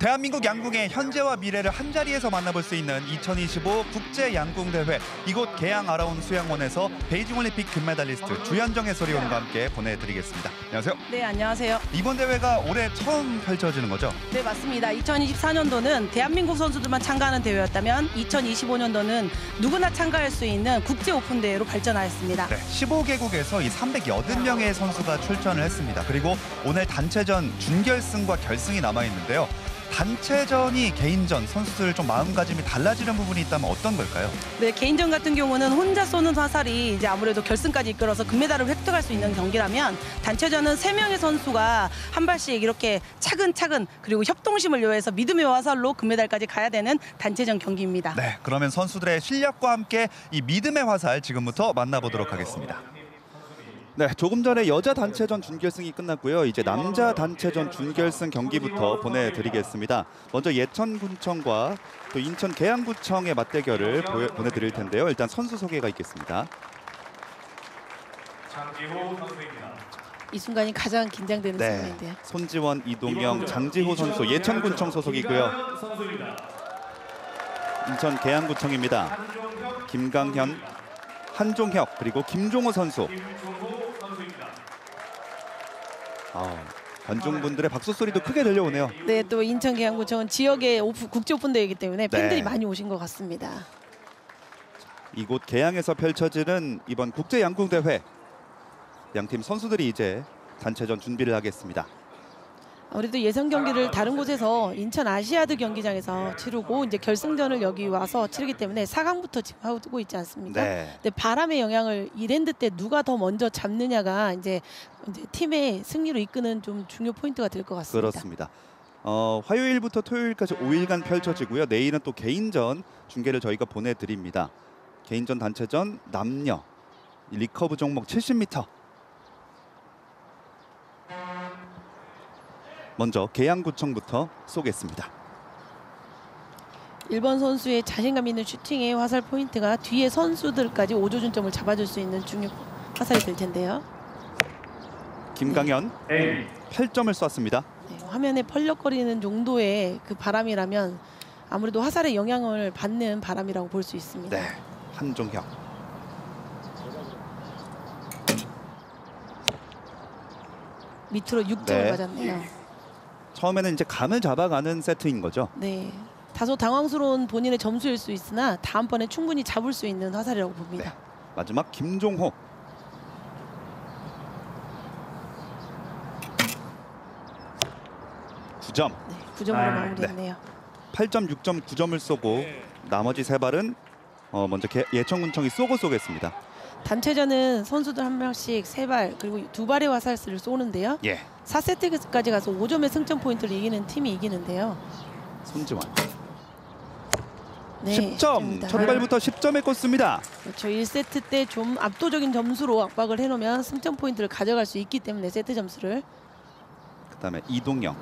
대한민국 양궁의 현재와 미래를 한자리에서 만나볼 수 있는 2025 국제양궁대회, 이곳 계양 아라온 수양원에서 베이징 올림픽 금메달리스트 주현정 해설위원과 함께 보내드리겠습니다. 안녕하세요. 네, 안녕하세요. 이번 대회가 올해 처음 펼쳐지는 거죠? 네, 맞습니다. 2024년도는 대한민국 선수들만 참가하는 대회였다면 2025년도는 누구나 참가할 수 있는 국제 오픈 대회로 발전하였습니다. 네, 15개국에서 이 380명의 선수가 출전을 했습니다. 그리고 오늘 단체전 준결승과 결승이 남아있는데요. 단체전이 개인전, 선수들 좀 마음가짐이 달라지는 부분이 있다면 어떤 걸까요? 네, 개인전 같은 경우는 혼자 쏘는 화살이 이제 아무래도 결승까지 이끌어서 금메달을 획득할 수 있는 경기라면, 단체전은 3명의 선수가 한 발씩 이렇게 차근차근 그리고 협동심을 요해서 믿음의 화살로 금메달까지 가야 되는 단체전 경기입니다. 네, 그러면 선수들의 실력과 함께 이 믿음의 화살 지금부터 만나보도록 하겠습니다. 네, 조금 전에 여자 단체전 준결승이 끝났고요. 이제 남자 단체전 준결승 경기부터 보내드리겠습니다. 먼저 예천군청과 또 인천 계양구청의 맞대결을 보내드릴 텐데요. 일단 선수 소개가 있겠습니다. 장지호 선수입니다. 이 순간이 가장 긴장되는 네, 순간인데요. 손지원, 이동영, 장지호 선수 예천군청 소속이고요. 인천 계양구청입니다. 김강현, 한종혁, 그리고 김종호 선수. 관중분들의 박수 소리도 크게 들려오네요. 네, 또 인천 계양구청은 지역의 국제 오픈 대회이기 때문에 팬들이 네, 많이 오신 것 같습니다. 이곳 계양에서 펼쳐지는 이번 국제 양궁 대회, 양팀 선수들이 이제 단체전 준비를 하겠습니다. 아무래도 예선 경기를 다른 곳에서 인천 아시아드 경기장에서 치르고 이제 결승전을 여기 와서 치르기 때문에 4강부터 지금 하고 있지 않습니까? 네. 근데 바람의 영향을 이랜드 때 누가 더 먼저 잡느냐가 이제 팀의 승리로 이끄는 좀 중요 포인트가 될 것 같습니다. 그렇습니다. 화요일부터 토요일까지 5일간 펼쳐지고요. 내일은 또 개인전 중계를 저희가 보내드립니다. 개인전 단체전 남녀 리커브 종목 70m. 먼저 계양구청부터 쏘겠습니다. 1번 선수의 자신감 있는 슈팅의 화살 포인트가 뒤에 선수들까지 5조준점을 잡아줄 수 있는 중요 화살이 될 텐데요. 김강현 8점을 쐈습니다. 네, 화면에 펄럭거리는 정도의 그 바람이라면 아무래도 화살의 영향을 받는 바람이라고 볼 수 있습니다. 네, 한종혁. 밑으로 6점을 네, 맞았네요. 처음에는 이제 감을 잡아가는 세트인 거죠. 네, 다소 당황스러운 본인의 점수일 수 있으나 다음번에 충분히 잡을 수 있는 화살이라고 봅니다. 네, 마지막 김종호. 네, 9점으로 마무리했네요. 8점, 6점, 9점을 쏘고 나머지 3발은 먼저 예천군청이 쏘겠습니다. 단체전은 선수들 한 명씩 3발 그리고 2발의 화살을 쏘는데요. 예. 4세트까지 가서 5점의 승점 포인트를 이기는 팀이 이기는데요. 손지원. 네, 10점. 첫 발부터 10점에 꽂습니다. 그렇죠. 1세트 때 좀 압도적인 점수로 압박을 해놓으면 승점 포인트를 가져갈 수 있기 때문에 세트 점수를. 그다음에 이동영.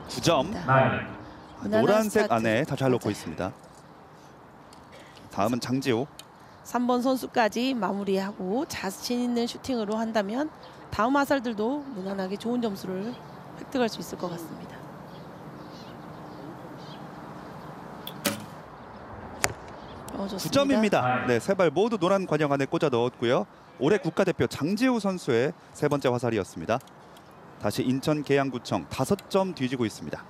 9점. 노란색 안에 다 잘 놓고 있습니다. 다음은 장지호. 3번 선수까지 마무리하고 자신 있는 슈팅으로 한다면 다음 화살들도 무난하게 좋은 점수를 획득할 수 있을 것 같습니다. 좋습니다. 9점입니다. 네, 3발 모두 노란 관역 안에 꽂아 넣었고요. 올해 국가대표 장지호 선수의 3번째 화살이었습니다. 다시 인천 계양구청 5점 뒤지고 있습니다.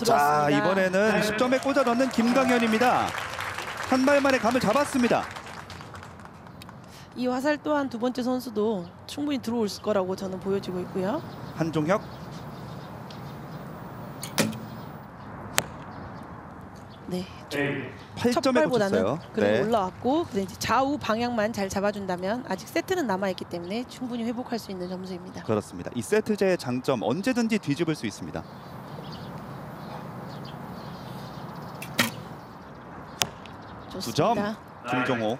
자, 이번에는 10점에 꽂아 넣는 김강현입니다. 한 발 만에 감을 잡았습니다. 이 화살 또한 두 번째 선수도 충분히 들어올 거라고 저는 보여지고 있고요. 한종혁. 네, 8점에 꽂혔어요. 그래도 올라왔고, 근데 이제 좌우 방향만 잘 잡아준다면 아직 세트는 남아있기 때문에 충분히 회복할 수 있는 점수입니다. 그렇습니다. 이 세트제의 장점, 언제든지 뒤집을 수 있습니다. 좋습니다. 2점. 김종호.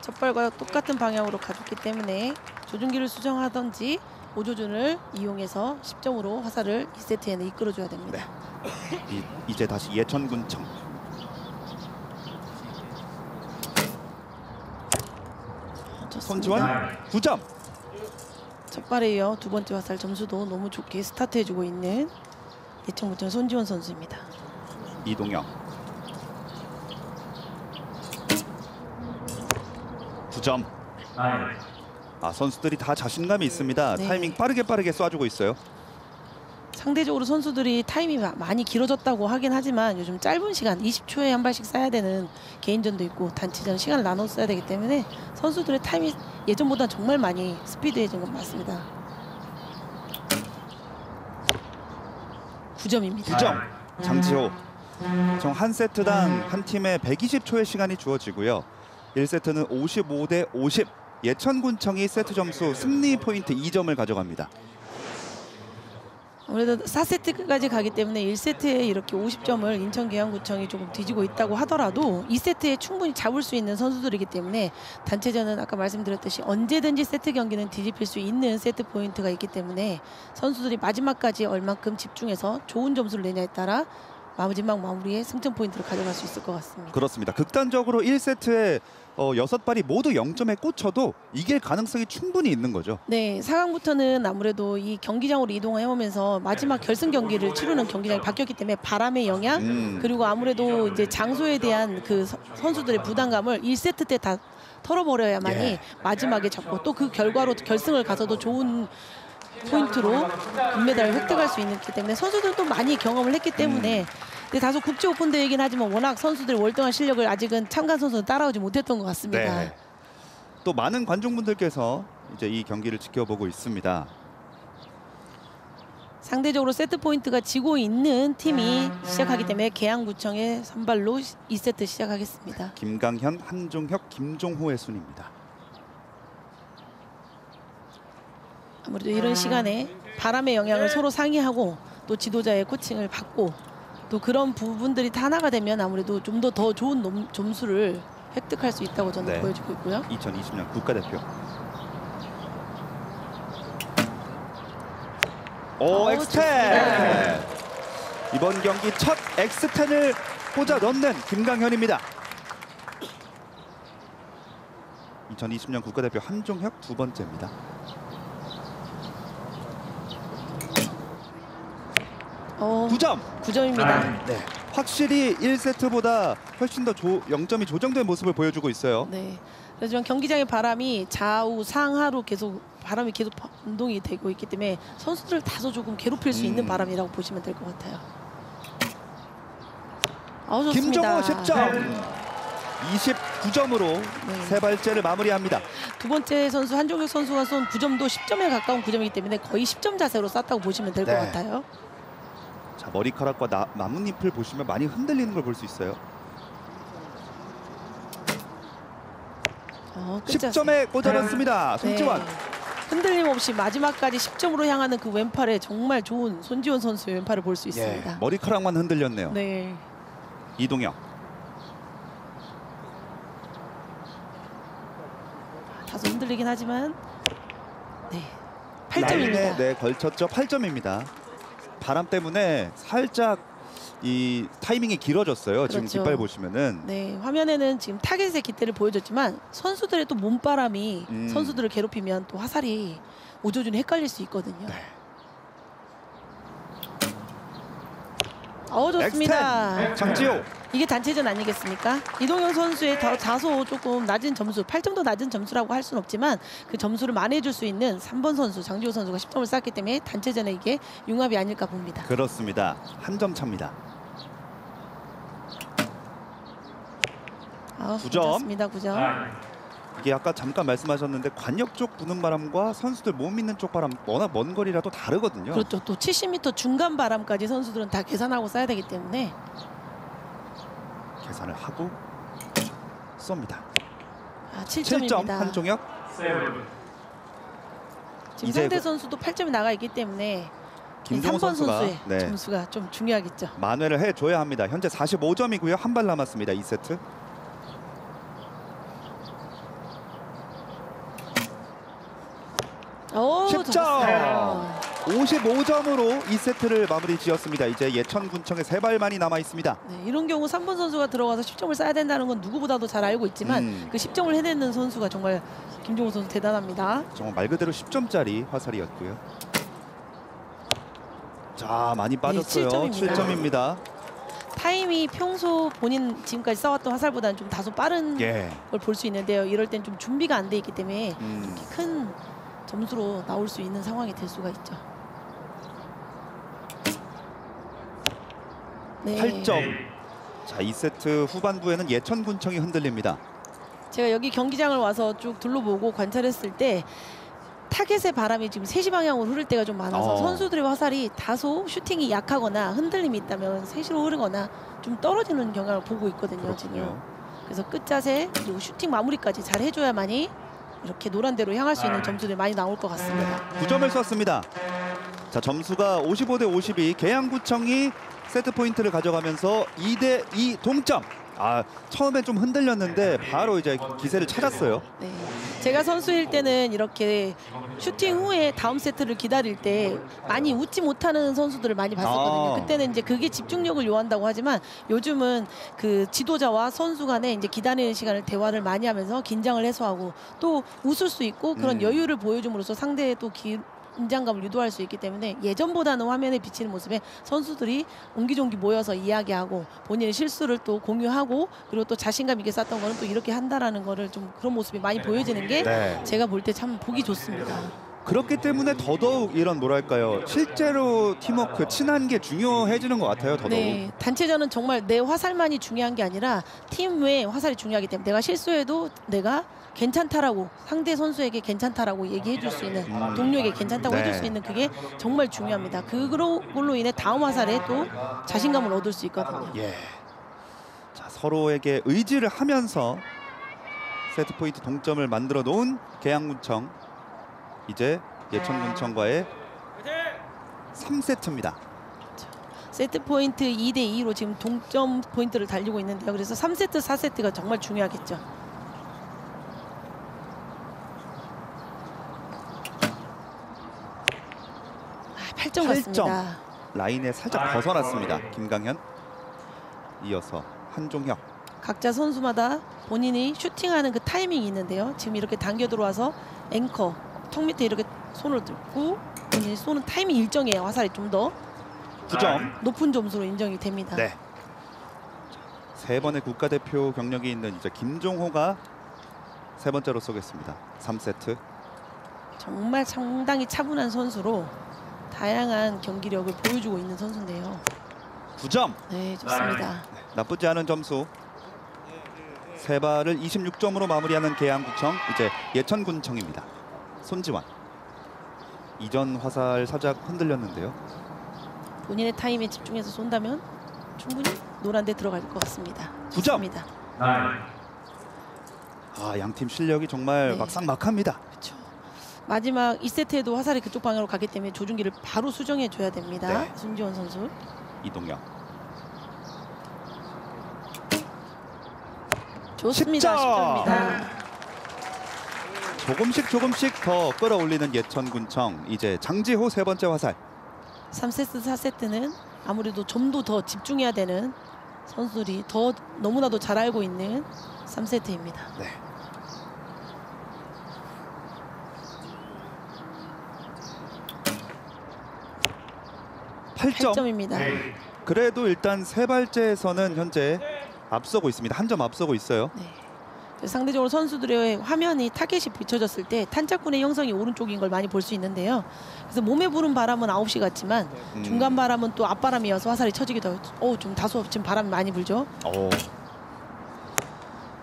첫 발과 똑같은 방향으로 가졌기 때문에 조준기를 수정하던지 5조준을 이용해서 10점으로 화살을 2세트에는 이끌어줘야 됩니다. 네. 이제 다시 예천군청. 손지원 9점. 첫 발에 이어 두 번째 화살 점수도 너무 좋게 스타트해주고 있는 예청부터 손지원 선수입니다. 이동영 9점. 선수들이 다 자신감이 있습니다. 네. 타이밍 빠르게 쏴주고 있어요. 상대적으로 선수들이 타임이 많이 길어졌다고 하긴 하지만 요즘 짧은 시간 20초에 한 발씩 쏴야 되는 개인전도 있고 단체전 시간을 나눠 써야 되기 때문에 선수들의 타임이 예전보다 정말 많이 스피드해진 건 맞습니다. 9점입니다. 9점. 장지호. 총 한 세트당 한 팀에 120초의 시간이 주어지고요. 1세트는 55대 50. 예천군청이 세트 점수 승리 포인트 2점을 가져갑니다. 아무래도 4세트까지 가기 때문에 1세트에 이렇게 50점을 인천 계양구청이 조금 뒤지고 있다고 하더라도 2세트에 충분히 잡을 수 있는 선수들이기 때문에 단체전은 아까 말씀드렸듯이 언제든지 세트 경기는 뒤집힐 수 있는 세트 포인트가 있기 때문에 선수들이 마지막까지 얼만큼 집중해서 좋은 점수를 내냐에 따라 마지막 마무리에 승점 포인트를 가져갈 수 있을 것 같습니다. 그렇습니다. 극단적으로 1세트에 6발이 모두 0점에 꽂혀도 이길 가능성이 충분히 있는 거죠. 네, 4강부터는 아무래도 이 경기장으로 이동해오면서 마지막 결승 경기를 치르는 경기장이 바뀌었기 때문에 바람의 영향 그리고 아무래도 이제 장소에 대한 그 선수들의 부담감을 1세트 때 다 털어버려야만이 마지막에 잡고 또 그 결과로 결승을 가서도 좋은 포인트로 금메달을 획득할 수 있기 때문에 선수들도 많이 경험을 했기 때문에 근데 다소 국제 오픈 대회이긴 하지만 워낙 선수들의 월등한 실력을 아직은 참가 선수는 따라오지 못했던 것 같습니다. 네. 또 많은 관중분들께서 이제 이 경기를 지켜보고 있습니다. 상대적으로 세트 포인트가 지고 있는 팀이 시작하기 때문에 계양구청의 선발로 2세트 시작하겠습니다. 김강현, 한종혁, 김종호의 순입니다. 아무래도 이런 시간에 바람의 영향을 서로 상의하고 또 지도자의 코칭을 받고 또 그런 부분들이 다 하나가 되면 아무래도 좀 더 좋은 점수를 획득할 수 있다고 저는 보여주고 있고요. 2020년 국가대표. 엑스텐! 이번 경기 첫 엑스텐을 꽂아 넣는 김강현입니다. 2020년 국가대표 한종혁 두 번째입니다. 9점! 9점입니다. 네. 확실히 1세트보다 훨씬 더 0점이 조정된 모습을 보여주고 있어요. 네. 하지만 경기장의 바람이 좌우 상하로 계속 바람이 계속 운동이 되고 있기 때문에 선수들을 다소 조금 괴롭힐 수 있는 바람이라고 보시면 될 것 같아요. 좋습니다. 김종호 10점. 29점으로 세 발째를 마무리합니다. 두 번째 선수 한종혁 선수가 쏜 9점도 10점에 가까운 9점이기 때문에 거의 10점 자세로 쐈다고 보시면 될 것 같아요. 자, 머리카락과 나뭇잎을 보시면 많이 흔들리는 걸 볼 수 있어요. 10점에 꽂아놨습니다. 손지원. 흔들림 없이 마지막까지 10점으로 향하는 그 왼팔에 정말 좋은 손지원 선수의 왼팔을 볼 수 있습니다. 머리카락만 흔들렸네요. 네. 이동영. 다소 흔들리긴 하지만 8점입니다. 네, 걸쳤죠. 8점입니다. 바람 때문에 살짝 이 타이밍이 길어졌어요. 그렇죠. 지금 깃발 보시면은. 네, 화면에는 지금 타겟의 기대를 보여줬지만 선수들의 또 몸바람이 선수들을 괴롭히면 또 화살이 오조준이 헷갈릴 수 있거든요. 좋습니다. 엑스텐 장지호. 이게 단체전 아니겠습니까? 이동영 선수의 다소 조금 낮은 점수, 8점도 낮은 점수라고 할 수는 없지만 그 점수를 만회해줄 수 있는 3번 선수 장지호 선수가 10점을 쐈기 때문에 단체전에 이게 융합이 아닐까 봅니다. 그렇습니다. 한 점 차입니다. 9점. 좋습니다. 9점. 이게 아까 잠깐 말씀하셨는데 관역 쪽 부는 바람과 선수들 몸 있는 쪽 바람 워낙 먼 거리라도 다르거든요. 그렇죠. 또 70m 중간 바람까지 선수들은 다 계산하고 쏴야 되기 때문에 계산을 하고 쏩니다. 7점입니다. 7점 한종혁. 지금 상대 선수도 8점이 나가 있기 때문에 김종호 3번 선수가 선수의 점수가 좀 중요하겠죠. 만회를 해줘야 합니다. 현재 45점이고요. 한 발 남았습니다. 2세트. 오, 10점. 55점으로 2세트를 마무리 지었습니다. 이제 예천군청에 3발만이 남아 있습니다. 네, 이런 경우 3번 선수가 들어가서 10점을 쌓아야 된다는 건 누구보다도 잘 알고 있지만 그 10점을 해내는 선수가 정말 김종호 선수 대단합니다. 정말 말 그대로 10점짜리 화살이었고요. 자, 많이 빠졌어요. 7점입니다. 타임이 평소 본인 지금까지 쌓았던 화살보다는 좀 다소 빠른 예. 걸 볼 수 있는데요. 이럴 땐 좀 준비가 안 돼 있기 때문에 이렇게 큰 점수로 나올 수 있는 상황이 될 수가 있죠. 네. 8점. 자, 2세트 후반부에는 예천군청이 흔들립니다. 제가 여기 경기장을 와서 쭉 둘러보고 관찰했을 때 타겟의 바람이 지금 3시 방향으로 흐를 때가 좀 많아서 선수들의 화살이 다소 슈팅이 약하거나 흔들림이 있다면 3시로 흐르거나 좀 떨어지는 경향을 보고 있거든요. 그렇군요. 지금. 그래서 끝자세 그리고 슈팅 마무리까지 잘 해줘야만이 이렇게 노란대로 향할 수 있는 점수들이 많이 나올 것 같습니다. 9점을 썼습니다. 자, 점수가 55대 52. 계양구청이 세트 포인트를 가져가면서 2대2 동점. 아, 처음엔 좀 흔들렸는데 바로 이제 기세를 찾았어요. 네. 제가 선수일 때는 이렇게 슈팅 후에 다음 세트를 기다릴 때 많이 웃지 못하는 선수들을 많이 봤었거든요. 그때는 이제 그게 집중력을 요한다고 하지만 요즘은 그 지도자와 선수 간에 이제 기다리는 시간을 대화를 많이 하면서 긴장을 해소하고 또 웃을 수 있고 그런 여유를 보여줌으로써 상대의 또 긴장감을 유도할 수 있기 때문에 예전보다는 화면에 비치는 모습에 선수들이 옹기종기 모여서 이야기하고 본인의 실수를 또 공유하고 그리고 또 자신감 있게 쌌던 거는 또 이렇게 한다라는 거를 좀 그런 모습이 많이 보여지는 게 제가 볼 때 참 보기 좋습니다. 그렇기 때문에 더더욱 이런 뭐랄까요, 실제로 팀워크 친한 게 중요해지는 것 같아요. 더더욱. 네, 단체전은 정말 내 화살만이 중요한 게 아니라 팀 외의 화살이 중요하기 때문에 내가 실수해도 내가 괜찮다라고 상대 선수에게 괜찮다라고 얘기해 줄 수 있는 동료에게 괜찮다고 해줄 수 있는 그게 정말 중요합니다. 그걸로 인해 다음 화살에 또 자신감을 얻을 수 있거든요. 예. 자, 서로에게 의지를 하면서 세트 포인트 동점을 만들어 놓은 계양군청. 이제 예천군청과의 3세트입니다. 세트 포인트 2대2로 지금 동점 포인트를 달리고 있는데요. 그래서 3세트, 4세트가 정말 중요하겠죠. 8점 같습니다. 라인에 살짝 벗어났습니다. 김강현. 이어서 한종혁. 각자 선수마다 본인이 슈팅하는 그 타이밍이 있는데요. 지금 이렇게 당겨 들어와서 앵커 턱 밑에 이렇게 손을 들고 본인이 쏘는 타이밍 일정이에요. 화살이 좀 더 9점. 높은 점수로 인정이 됩니다. 네. 세 번의 국가대표 경력이 있는 이제 김종호가 세 번째로 쏘겠습니다. 3세트. 정말 상당히 차분한 선수로 다양한 경기력을 보여주고 있는 선수인데요. 9점. 네, 좋습니다. 나쁘지 않은 점수. 세 발을 26점으로 마무리하는 계양구청. 이제 예천군청입니다. 손지환. 이전 화살 살짝 흔들렸는데요. 본인의 타임에 집중해서 쏜다면 충분히 노란데 들어갈 것 같습니다. 9점. 좋습니다. 양팀 실력이 정말 막상막합니다. 그렇죠. 마지막 2세트에도 화살이 그쪽 방향으로 가기 때문에 조준기를 바로 수정해 줘야 됩니다. 네. 손지원 선수. 이동혁. 좋습니다. 10점입니다. 조금씩 더 끌어올리는 예천군청. 이제 장지호 세 번째 화살. 3세트, 4세트는 아무래도 점도 더 집중해야 되는 선수들이 더 너무나도 잘 알고 있는 3세트입니다. 네. 팔 8점입니다. 그래도 일단 세 발째에서는 현재 앞서고 있습니다. 한 점 앞서고 있어요. 네. 상대적으로 선수들의 화면이 타겟이 비춰졌을 때 탄착군의 형성이 오른쪽인 걸 많이 볼 수 있는데요. 그래서 몸에 부는 바람은 9시 같지만 중간 바람은 또 앞바람이어서 화살이 쳐지기도 하고 좀 다소 지금 바람이 많이 불죠.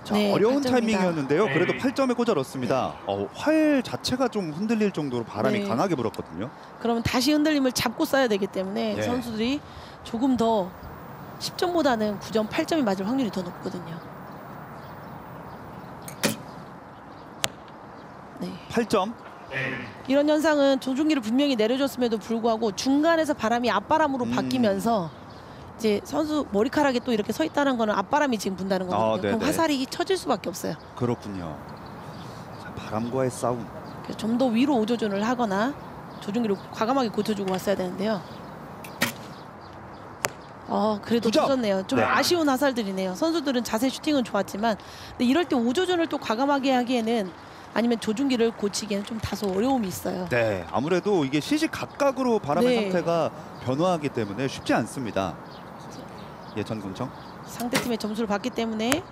자, 네, 어려운 8점입니다. 타이밍이었는데요. 그래도 8점에 꽂아넣습니다. 활 자체가 좀 흔들릴 정도로 바람이 강하게 불었거든요. 그러면 다시 흔들림을 잡고 쏴야 되기 때문에 선수들이 조금 더 10점보다는 9점, 8점이 맞을 확률이 더 높거든요. 네. 8점. 이런 현상은 조준기를 분명히 내려줬음에도 불구하고 중간에서 바람이 앞바람으로 바뀌면서 이제 선수 머리카락에 또 이렇게 서 있다는 거는 앞바람이 지금 분다는 거거든요. 그럼 화살이 쳐질 수밖에 없어요. 그렇군요. 자, 바람과의 싸움. 좀 더 위로 오조준을 하거나 조준기를 과감하게 고쳐주고 왔어야 되는데요. 그래도 9점. 터졌네요. 좀 네. 아쉬운 화살들이네요. 선수들은 자세 슈팅은 좋았지만 근데 이럴 때 우조준을 또 과감하게 하기에는 아니면 조준기를 고치기에는 좀 다소 어려움이 있어요. 네, 아무래도 이게 시시 각각으로 바람의 네. 상태가 변화하기 때문에 쉽지 않습니다. 예천군청 상대팀의 점수를 봤기 때문에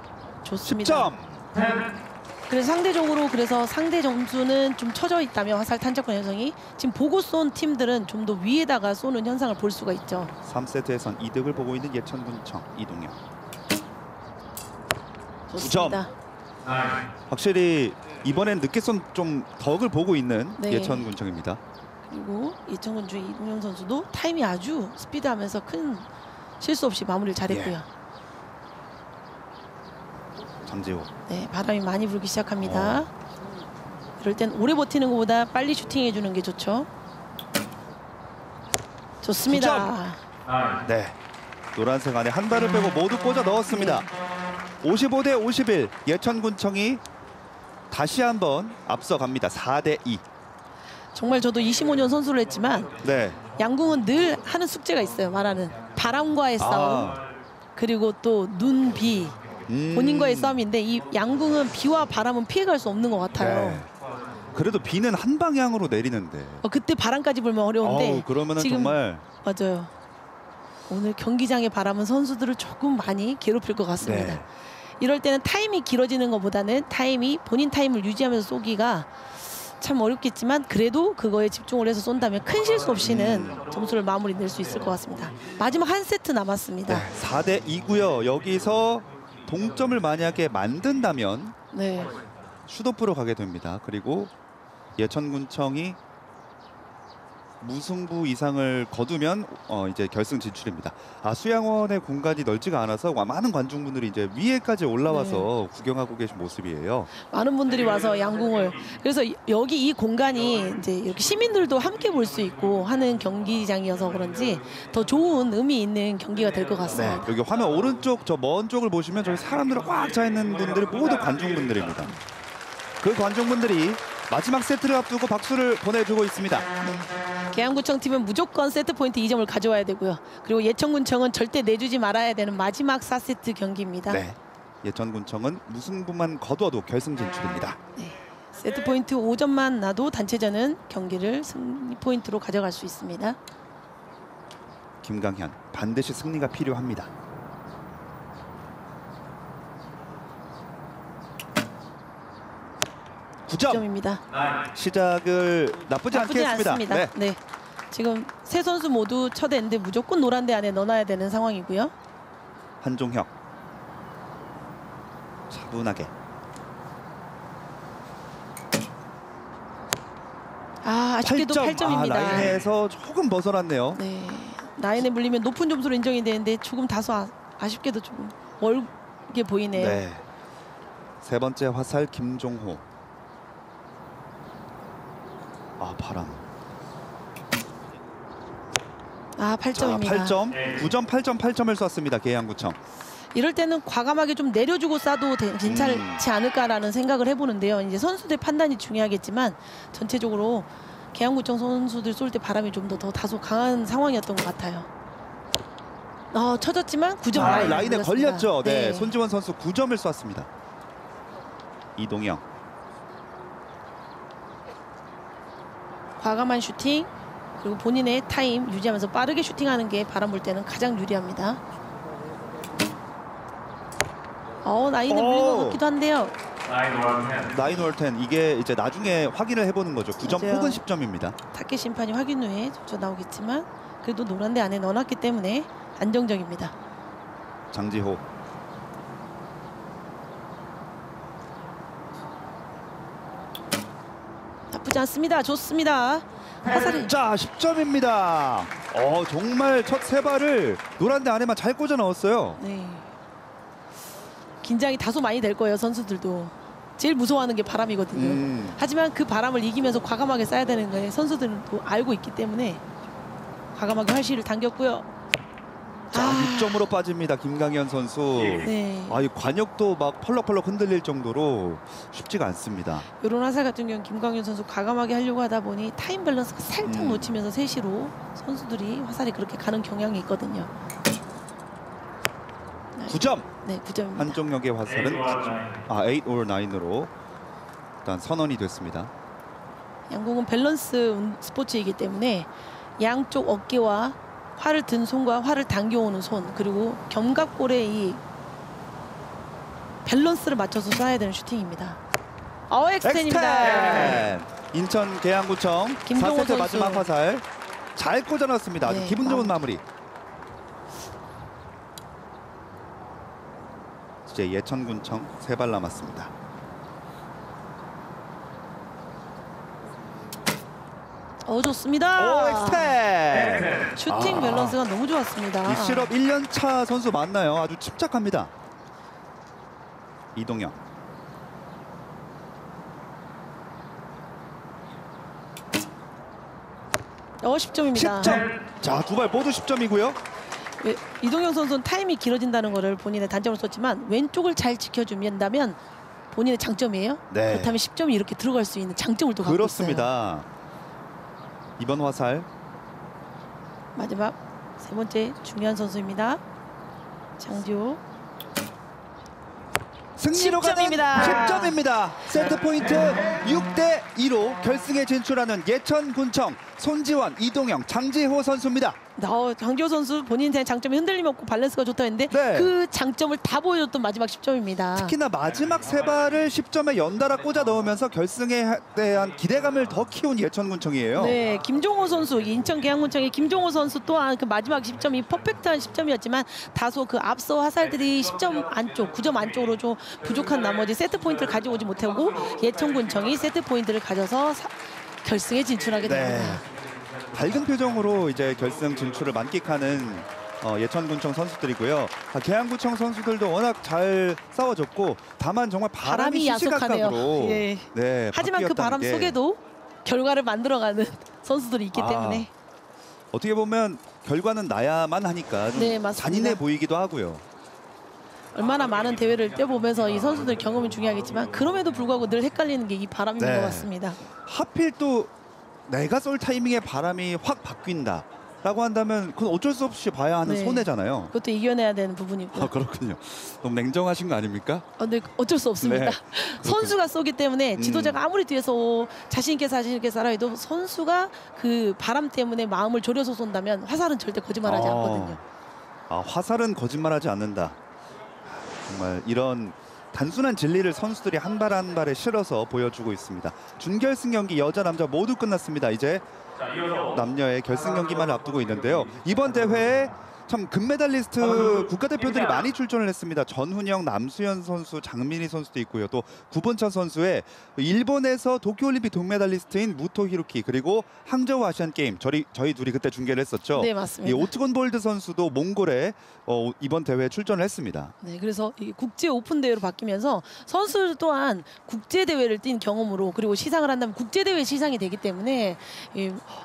좋습니다. 10점. 그래서 상대적으로 상대 점수는 좀 처져 있다면 화살 탄착권 현상이 지금 보고 쏜 팀들은 좀 더 위에다가 쏘는 현상을 볼 수가 있죠. 3세트에선 이득을 보고 있는 예천군청 이동영. 좋습니다. 확실히 이번엔 늦게 쏜 좀 덕을 보고 있는 네. 예천군청입니다. 그리고 예천군주 이동영 선수도 타임이 아주 스피드하면서 큰 실수 없이 마무리를 잘했고요. 장재호. 네, 바람이 많이 불기 시작합니다. 이럴 땐 오래 버티는 것보다 빨리 슈팅해 주는 게 좋죠. 좋습니다. 네, 노란색 안에 한 발을 빼고 모두 꽂아 넣었습니다. 55대 51 예천군청이 다시 한번 앞서갑니다. 4대 2. 정말 저도 25년 선수를 했지만 네. 양궁은 늘 하는 숙제가 있어요. 말하는 바람과의 싸움 그리고 또 눈, 비 본인과의 싸움인데 이 양궁은 비와 바람은 피해갈 수 없는 것 같아요. 네. 그래도 비는 한 방향으로 내리는데. 그때 바람까지 불면 어려운데 그러면은 지금 정말 맞아요. 오늘 경기장의 바람은 선수들을 조금 많이 괴롭힐 것 같습니다. 네. 이럴 때는 타임이 길어지는 것보다는 본인 타임을 유지하면서 쏘기가 참 어렵겠지만 그래도 그거에 집중을 해서 쏜다면 큰 실수 없이는 점수를 마무리 낼 수 있을 것 같습니다. 마지막 한 세트 남았습니다. 네, 4대 2고요. 여기서 동점을 만약에 만든다면 네. 슛오프로 가게 됩니다. 그리고 예천군청이 무승부 이상을 거두면 이제 결승 진출입니다. 수양원의 공간이 넓지가 않아서 많은 관중분들이 이제 위에까지 올라와서 구경하고 계신 모습이에요. 많은 분들이 와서 양궁을 그래서 여기 이 공간이 이제 이렇게 시민들도 함께 볼 수 있고 하는 경기장이어서 그런지 더 좋은 의미 있는 경기가 될 것 같습니다. 네, 여기 화면 오른쪽 저 먼 쪽을 보시면 저기 사람들이 꽉 차 있는 분들이 모두 관중분들입니다. 그 관중분들이 마지막 세트를 앞두고 박수를 보내주고 있습니다. 계양구청 팀은 무조건 세트 포인트 2점을 가져와야 되고요. 그리고 예천군청은 절대 내주지 말아야 되는 마지막 4세트 경기입니다. 네, 예천군청은 무승부만 거두어도 결승 진출입니다. 네, 세트 포인트 5점만 나도 단체전은 경기를 승리 포인트로 가져갈 수 있습니다. 김강현 반드시 승리가 필요합니다. 점입니다. 시작을 나쁘지 않게 했습니다. 네. 네. 지금 세 선수 모두 첫 엔드 무조건 노란대 안에 넣어놔야 되는 상황이고요. 한종혁 차분하게. 아쉽게도 8점입니다. 라인에서 조금 벗어났네요. 네, 라인에 물리면 높은 점수로 인정이 되는데 조금 다소 아쉽게도 조금 멀게 보이네요. 네. 세 번째 화살 김종호. 바람. 8점입니다. 8점, 9점, 8점, 8점을 쐈습니다. 계양구청. 이럴 때는 과감하게 좀 내려주고 쏴도 괜찮지 않을까라는 생각을 해보는데요. 이제 선수들 판단이 중요하겠지만 전체적으로 계양구청 선수들 쏠 때 바람이 좀 더 다소 강한 상황이었던 것 같아요. 쳐졌지만 9점 라인에 걸렸죠. 네. 네. 손지원 선수 9점을 쐈습니다. 이동영. 과감한 슈팅 그리고 본인의 타임 유지하면서 빠르게 슈팅하는 게 바람 불 때는 가장 유리합니다. 라인에 물린 것 같기도 한데요. 9월 10 이게 이제 나중에 확인을 해보는 거죠. 9점 맞아요. 혹은 10점입니다. 타케 심판이 확인 후에 점수 나오겠지만 그래도 노란대 안에 넣어놨기 때문에 안정적입니다. 장지호. 나쁘지 않습니다. 좋습니다. 화살이 자, 10점입니다. 정말 첫 세 발을 노란대 안에만 잘 꽂아 넣었어요. 네. 긴장이 다소 많이 될 거예요. 선수들도 제일 무서워하는 게 바람이거든요. 하지만 그 바람을 이기면서 과감하게 쏴야 되는 거에 선수들은 또 알고 있기 때문에 과감하게 활시를 당겼고요. 6점으로 빠집니다. 김강현 선수. 네. 이 관역도 막 펄럭펄럭 흔들릴 정도로 쉽지가 않습니다. 이런 화살 같은 경우는 김광현 선수 과감하게 하려고 하다 보니 타임 밸런스가 살짝 놓치면서 세시로 선수들이 화살이 그렇게 가는 경향이 있거든요. 9점. 네, 9점입니다. 한종혁의 화살은 8 or 9으로 일단 선언이 됐습니다. 양궁은 밸런스 스포츠이기 때문에 양쪽 어깨와 활을 든 손과 활을 당겨오는 손, 그리고 견갑골의 이 밸런스를 맞춰서 쏴야 되는 슈팅입니다. 엑스텐입니다. 인천 계양구청 김종호 4세트 선수. 마지막 화살 잘 꽂아놨습니다. 아주 네, 기분 좋은 마무리. 이제 예천군청 3발 남았습니다. 좋습니다. 엑스텐. 슈팅 밸런스가 너무 좋았습니다. 이 실업 1년차 선수 맞나요? 아주 침착합니다. 이동영. 10점입니다. 10점. 자, 두 발 모두 10점이고요. 이동영 선수는 타임이 길어진다는 것을 본인의 단점으로 썼지만 왼쪽을 잘 지켜준다면 본인의 장점이에요. 네. 그렇다면 10점이 이렇게 들어갈 수 있는 장점을 또 갖고 있어요. 그렇습니다. 이번 화살 마지막 세 번째 중요한 선수입니다. 장지호. 승리로 가는 10점입니다. 10점입니다. 세트 포인트 6대 2로 결승에 진출하는 예천군청 손지원, 이동영, 장지호 선수입니다. 장지호 선수 본인의 장점이 흔들림 없고 밸런스가 좋다 했는데 네. 그 장점을 다 보여줬던 마지막 10점입니다. 특히나 마지막 세 발을 10점에 연달아 꽂아 넣으면서 결승에 대한 기대감을 더 키운 예천군청이에요. 네, 김종호 선수, 인천 계양군청의 김종호 선수 또한 그 마지막 10점이 퍼펙트한 10점이었지만 다소 그 앞서 화살들이 10점 안쪽, 9점 안쪽으로 좀 부족한 나머지 세트 포인트를 가지고 오지 못하고 예천군청이 세트 포인트를 가져서 결승에 진출하게 됩니다. 네. 밝은 표정으로 이제 결승 진출을 만끽하는 예천군청 선수들이고요. 계양구청 선수들도 워낙 잘 싸워줬고 다만 정말 바람이 야속하네요. 시시각각으로 예. 네, 하지만 그 바람 바뀌었다는 게 속에도 결과를 만들어가는 선수들이 있기 때문에 어떻게 보면 결과는 나야만 하니까 좀 네, 맞습니다. 잔인해 보이기도 하고요. 얼마나 많은 대회를 뛰어보면서 이 선수들 경험이 중요하겠지만 그럼에도 불구하고 늘 헷갈리는 게 이 바람인 네. 것 같습니다. 하필 또 내가 쏠 타이밍에 바람이 확 바뀐다 라고 한다면 그건 어쩔 수 없이 봐야 하는 네. 손해잖아요. 그것도 이겨내야 되는 부분이고. 그렇군요. 너무 냉정하신 거 아닙니까? 근데 어쩔 수 없습니다. 네. 선수가 쏘기 때문에 지도자가 아무리 뒤에서 자신 있게 쏴라 해도 선수가 그 바람 때문에 마음을 졸여서 쏜다면 화살은 절대 거짓말하지 않거든요. 화살은 거짓말하지 않는다. 정말 이런 단순한 진리를 선수들이 한 발 한 발에 실어서 보여주고 있습니다. 준결승 경기 여자 남자 모두 끝났습니다. 이제 남녀의 결승 경기만 앞두고 있는데요. 이번 대회에 참 금메달리스트 국가대표들이 많이 출전을 했습니다. 전훈영, 남수현 선수, 장민희 선수도 있고요. 또 구본천 선수의 일본에서 도쿄올림픽 동메달리스트인 무토 히로키, 그리고 항저우 아시안게임 저희 둘이 그때 중계를 했었죠. 네, 맞습니다. 이 오트건 볼드 선수도 몽골에 이번 대회에 출전을 했습니다. 네, 그래서 이 국제 오픈 대회로 바뀌면서 선수들 또한 국제 대회를 뛴 경험으로, 그리고 시상을 한다면 국제 대회 시상이 되기 때문에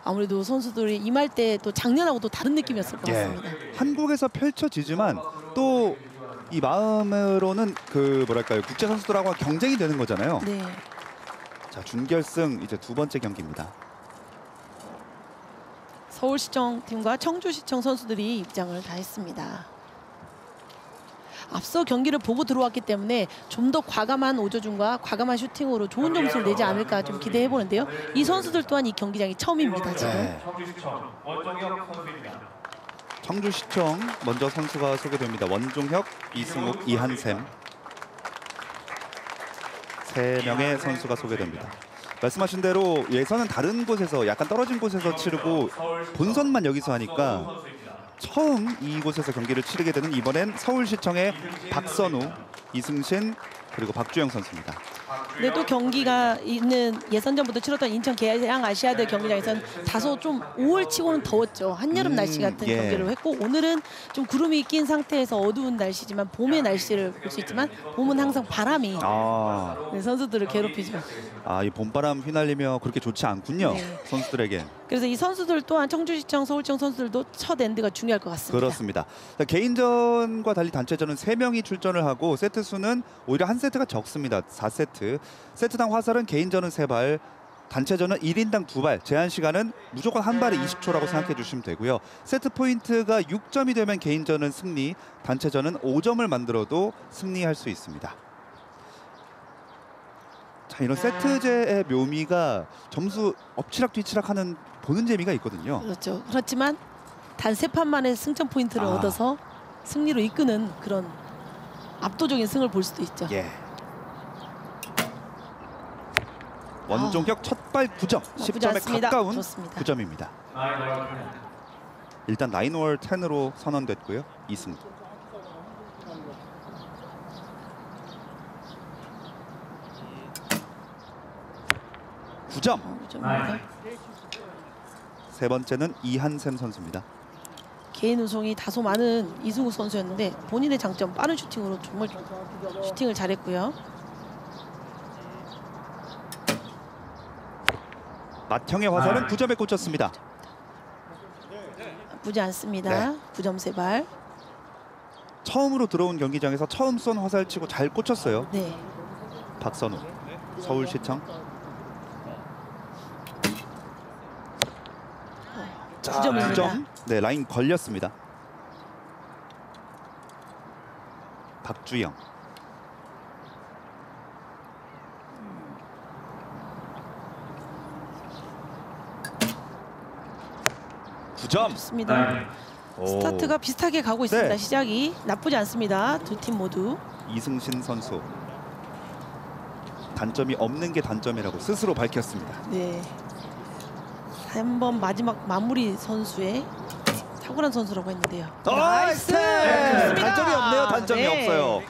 아무래도 선수들이 임할 때 또 작년하고 또 다른 느낌이었을 것 같습니다. 한국에서 펼쳐지지만 또 이 마음으로는 그 뭐랄까요, 국제 선수들하고 경쟁이 되는 거잖아요. 네. 자, 준결승 이제 두 번째 경기입니다. 서울시청 팀과 청주시청 선수들이 입장을 다 했습니다. 앞서 경기를 보고 들어왔기 때문에 좀 더 과감한 오조준과 과감한 슈팅으로 좋은 점수를 내지 않을까 좀 기대해 보는데요. 이 선수들 또한 이 경기장이 처음입니다. 지금. 네. 청주시청 먼저 선수가 소개됩니다. 원종혁, 이승욱, 이한샘, 세 명의 선수가 소개됩니다. 말씀하신 대로 예선은 다른 곳에서, 약간 떨어진 곳에서 치르고 본선만 여기서 하니까 처음 이곳에서 경기를 치르게 되는 이번엔 서울시청의 박선우, 이승신, 그리고 박주영 선수입니다. 근데 또 경기가 있는 예선전부터 치렀던 인천 계양 아시아드 경기장에서는 다소 좀 5월 치고는 더웠죠. 한여름 날씨 같은 경기를 했고, 오늘은 좀 구름이 낀 상태에서 어두운 날씨지만 봄의 날씨를 볼 수 있지만 봄은 항상 바람이 선수들을 괴롭히죠. 이 봄바람 휘날리며 그렇게 좋지 않군요. 네. 선수들에게. 그래서 이 선수들 또한 청주시청, 서울청 선수들도 첫 엔드가 중요할 것 같습니다. 그렇습니다. 자, 개인전과 달리 단체전은 3명이 출전을 하고 세트 수는 오히려 한 세트가 적습니다. 4세트. 세트당 화살은 개인전은 3발, 단체전은 1인당 2발, 제한 시간은 무조건 한 발에 20초라고 생각해 주시면 되고요. 세트 포인트가 6점이 되면 개인전은 승리, 단체전은 5점을 만들어도 승리할 수 있습니다. 자, 이런 세트제의 묘미가 점수 엎치락 뒤치락 하는 보는 재미가 있거든요. 그렇죠. 그렇지만 단 3판 만에 승점 포인트를 얻어서 승리로 이끄는 그런 압도적인 승을 볼 수도 있죠. 예. 원종혁 첫발 9점, 10점에 않습니다. 가까운 좋습니다. 9점입니다. 일단 9월 10으로 선언됐고요. 2승. 점. 세 번째는 이한샘 선수입니다. 개인 우승이 다소 많은 이승우 선수였는데 본인의 장점 빠른 슈팅으로 정말 슈팅을 잘했고요. 맏형의 화살은 9점에 꽂혔습니다. 나쁘지 않습니다. 네. 9점 3발. 처음으로 들어온 경기장에서 처음 쏜 화살치고 잘 꽂혔어요. 네. 박선우, 서울시청. 자, 9점입니다. 9점. 네, 라인 걸렸습니다. 박주영. 좋습니다. 스타트가 비슷하게 가고 있습니다. 네. 시작이 나쁘지 않습니다. 두 팀 모두. 이승신 선수. 단점이 없는 게 단점이라고 스스로 밝혔습니다. 네. 한번 마지막 마무리 선수의 탁월한 선수라고 했는데요. 나이스! 단점이 없네요. 단점이 없어요.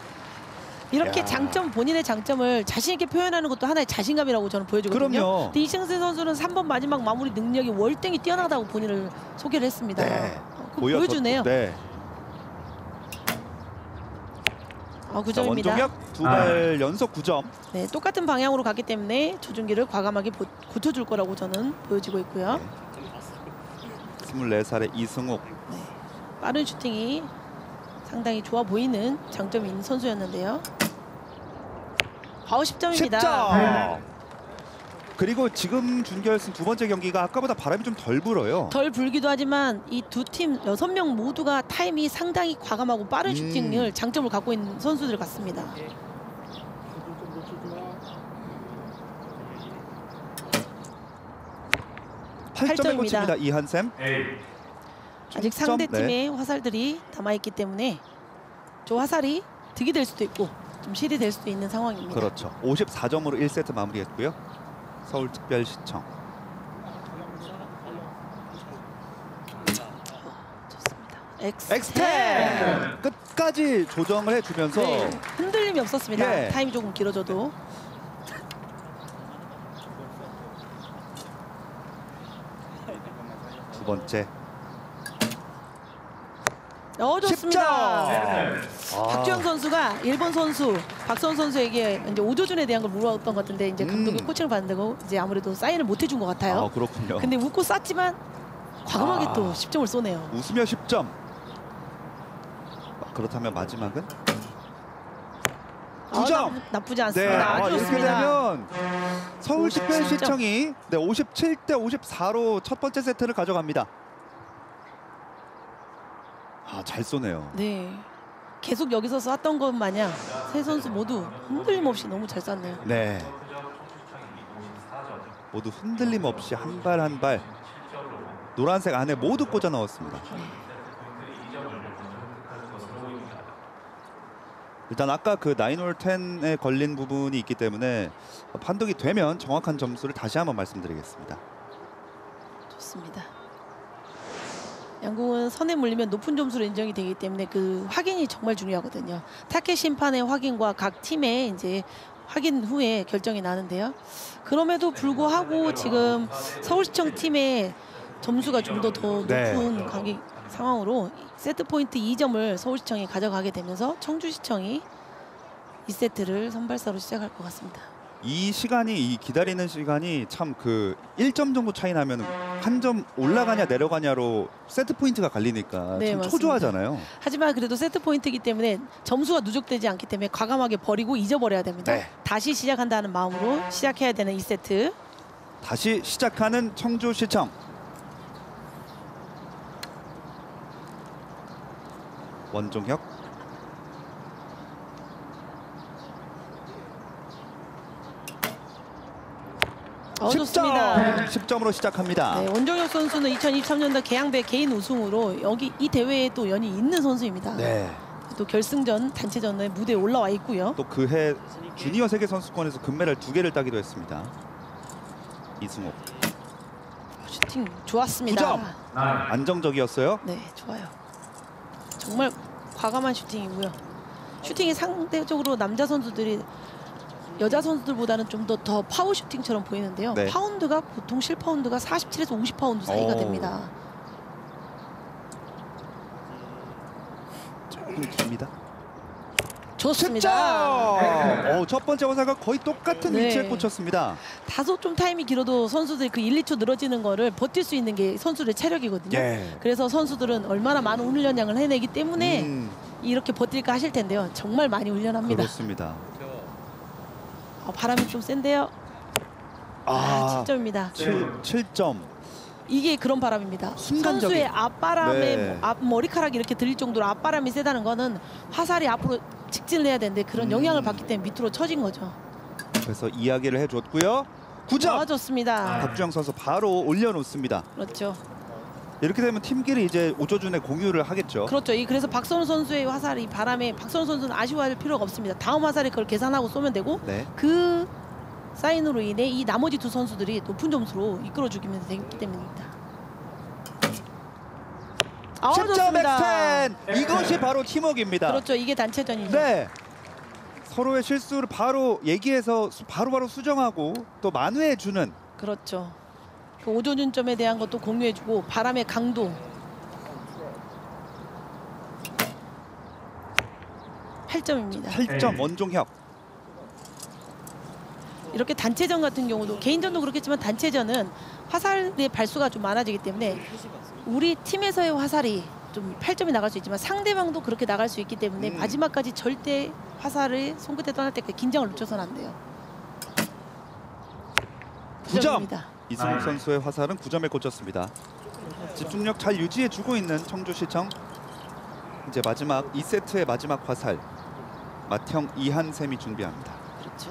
이렇게 야. 장점, 본인의 장점을 자신 있게 표현하는 것도 하나의 자신감이라고 저는 보여주거든요. 그럼요. 근데 이승세 선수는 3번 마지막 마무리 능력이 월등히 뛰어나다고 본인을 소개를 했습니다. 네. 보여주네요. 네. 9점입니다. 원종혁 2발 연속 9점. 네, 똑같은 방향으로 갔기 때문에 조준기를 과감하게 고쳐줄 거라고 저는 보여지고 있고요. 네. 24살의 이승욱. 네, 빠른 슈팅이 상당히 좋아 보이는 장점이 있는 선수였는데요. 10점입니다. 10점. 그리고 지금 준결승 두 번째 경기가 아까보다 바람이 좀 덜 불어요. 덜 불기도 하지만 이 두 팀 6명 모두가 타임이 상당히 과감하고 빠른 슈팅을 장점을 갖고 있는 선수들 같습니다. 팔 점에 8점입니다. 꽂힙니다. 이한샘. 아직 상대 팀의 화살들이 남아있기 때문에 저 화살이 득이 될 수도 있고 좀 실이 될 수도 있는 상황입니다. 그렇죠. 54점으로 1세트 마무리했고요. 서울특별시청. 좋습니다. 엑스텐 끝까지 조정을 해주면서 네, 흔들림이 없었습니다. 예. 타임이 조금 길어져도. 두 번째. 좋습니다. 10점. 박주영 선수가 일본 선수 박선 선수에게 이제 오조준에 대한 걸 물어봤던 것 같은데 이제 감독이 코칭을 받는다고 이제 아무래도 사인을 못 해준 것 같아요. 그렇군요. 근데 웃고 쐈지만 과감하게 또 10점을 쏘네요. 웃으며 10점. 그렇다면 마지막은 9점. 나쁘지 네, 않습니다. 아주 이렇게 좋습니다. 되면 서울특별시청이 57대 54로 첫 번째 세트를 가져갑니다. 잘 쏘네요. 네, 계속 여기서 쐈던 것 마냥 세 선수 모두 흔들림 없이 너무 잘 쐈네요. 네. 모두 흔들림 없이 한 발 한 발 노란색 안에 모두 꽂아 넣었습니다. 일단 아까 그 9홀 10에 걸린 부분이 있기 때문에 판독이 되면 정확한 점수를 다시 한번 말씀드리겠습니다. 좋습니다. 양궁은 선에 물리면 높은 점수로 인정이 되기 때문에 그 확인이 정말 중요하거든요. 타켓 심판의 확인과 각 팀의 이제 확인 후에 결정이 나는데요. 그럼에도 불구하고 지금 서울시청 팀의 점수가 좀 더 높은 관계 상황으로 세트 포인트 2점을 서울시청이 가져가게 되면서 청주시청이 2세트를 선발사로 시작할 것 같습니다. 이 시간이 이 기다리는 시간이 참 그 1점 정도 차이 나면 한 점 올라가냐 내려가냐로 세트 포인트가 갈리니까 네, 참 맞습니다. 초조하잖아요. 하지만 그래도 세트 포인트이기 때문에 점수가 누적되지 않기 때문에 과감하게 버리고 잊어버려야 됩니다. 네. 다시 시작한다는 마음으로 시작해야 되는 2세트. 다시 시작하는 청주시청. 원종혁. 좋습니다. 10점으로 시작합니다. 네, 원종혁 선수는 2023년도 계양배 개인 우승으로 여기 이 대회에 또 연이 있는 선수입니다. 네. 또 결승전 단체전에 무대에 올라와 있고요. 또 그해 주니어 세계 선수권에서 금메달 2개를 따기도 했습니다. 이승호. 슈팅 좋았습니다. 9점. 안정적이었어요. 네, 좋아요. 정말 과감한 슈팅이고요. 슈팅이 상대적으로 남자 선수들이 여자 선수들보다는 좀 더 파워 슈팅처럼 보이는데요. 네. 파운드가 보통 실파운드가 47에서 50파운드 사이가 오. 됩니다. 조금 깁니다. 좋습니다. 첫 번째 화살과 거의 똑같은 네. 위치에 꽂혔습니다. 다소 좀 타임이 길어도 선수들이 그 1, 2초 늘어지는 거를 버틸 수 있는 게 선수들의 체력이거든요. 예. 그래서 선수들은 얼마나 많은 훈련량을 해내기 때문에 이렇게 버틸까 하실 텐데요. 정말 많이 훈련합니다. 그렇습니다. 바람이 좀 센데요. 7점입니다. 7점. 이게 그런 바람입니다. 순간적인. 선수의 앞바람에 네. 앞 머리카락이 이렇게 들릴 정도로 앞바람이 세다는 거는 화살이 앞으로 직진을 해야 되는데 그런 영향을 받기 때문에 밑으로 쳐진 거죠. 그래서 이야기를 해줬고요. 9점. 좋습니다. 박주영 선수 바로 올려놓습니다. 그렇죠. 이렇게 되면 팀끼리 이제 오조준의 공유를 하겠죠. 그렇죠. 그래서 박선우 선수의 화살이 바람에 박선우 선수는 아쉬워할 필요가 없습니다. 다음 화살에 그걸 계산하고 쏘면 되고 네. 그 사인으로 인해 이 나머지 두 선수들이 높은 점수로 이끌어주기면 되기 때문입니다. 10점 좋습니다. 엑스텐. 이것이 바로 팀워크입니다. 그렇죠. 이게 단체전이죠. 네. 서로의 실수를 바로 얘기해서 바로바로 수정하고 또 만회해주는. 그렇죠. 그 오조준점에 대한 것도 공유해주고 바람의 강도. 8점입니다. 8점 원종혁. 이렇게 단체전 같은 경우도 개인전도 그렇겠지만 단체전은 화살의 발수가 좀 많아지기 때문에 우리 팀에서의 화살이 좀 8점이 나갈 수 있지만 상대방도 그렇게 나갈 수 있기 때문에 마지막까지 절대 화살을 손끝에 떠날 때까지 긴장을 놓쳐서는 안 돼요. 9점. 9점입니다. 이승욱 선수의 화살은 9점에 꽂혔습니다. 집중력 잘 유지해주고 있는 청주시청. 이제 마지막 2세트의 마지막 화살. 맏형 이한샘이 준비합니다. 그렇죠.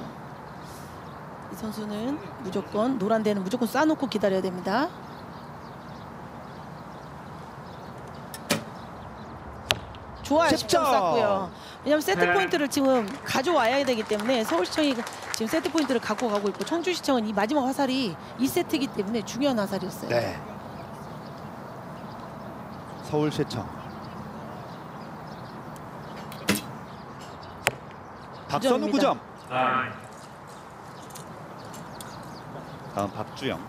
이 선수는 무조건 노란 데는 무조건 쏴놓고 기다려야 됩니다. 좋아요. 10점 쐈고요. 왜냐하면 세트 포인트를 지금 가져와야 되기 때문에 서울시청이 지금 세트 포인트를 갖고 가고 있고 청주시청은 이 마지막 화살이 2세트이기 때문에 중요한 화살이었어요. 네. 서울시청. 박선우 9점. 다음 박주영.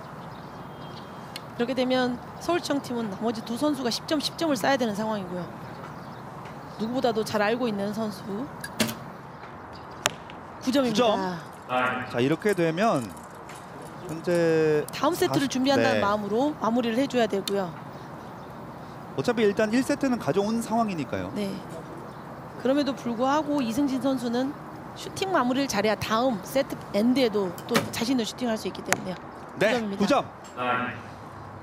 그렇게 되면 서울시청 팀은 나머지 두 선수가 10점, 10점을 쌓아야 되는 상황이고요. 누구보다도 잘 알고 있는 선수. 9점입니다. 9점. 자, 이렇게 되면 현재 다음 세트를 준비한다는 네. 마음으로 마무리를 해줘야 되고요. 어차피 일단 1세트는 가져온 상황이니까요. 네. 그럼에도 불구하고 이승진 선수는 슈팅 마무리를 잘해야 다음 세트 엔드에도 또 자신의 슈팅을 할 수 있기 때문에요. 네, 9점입니다. 9점.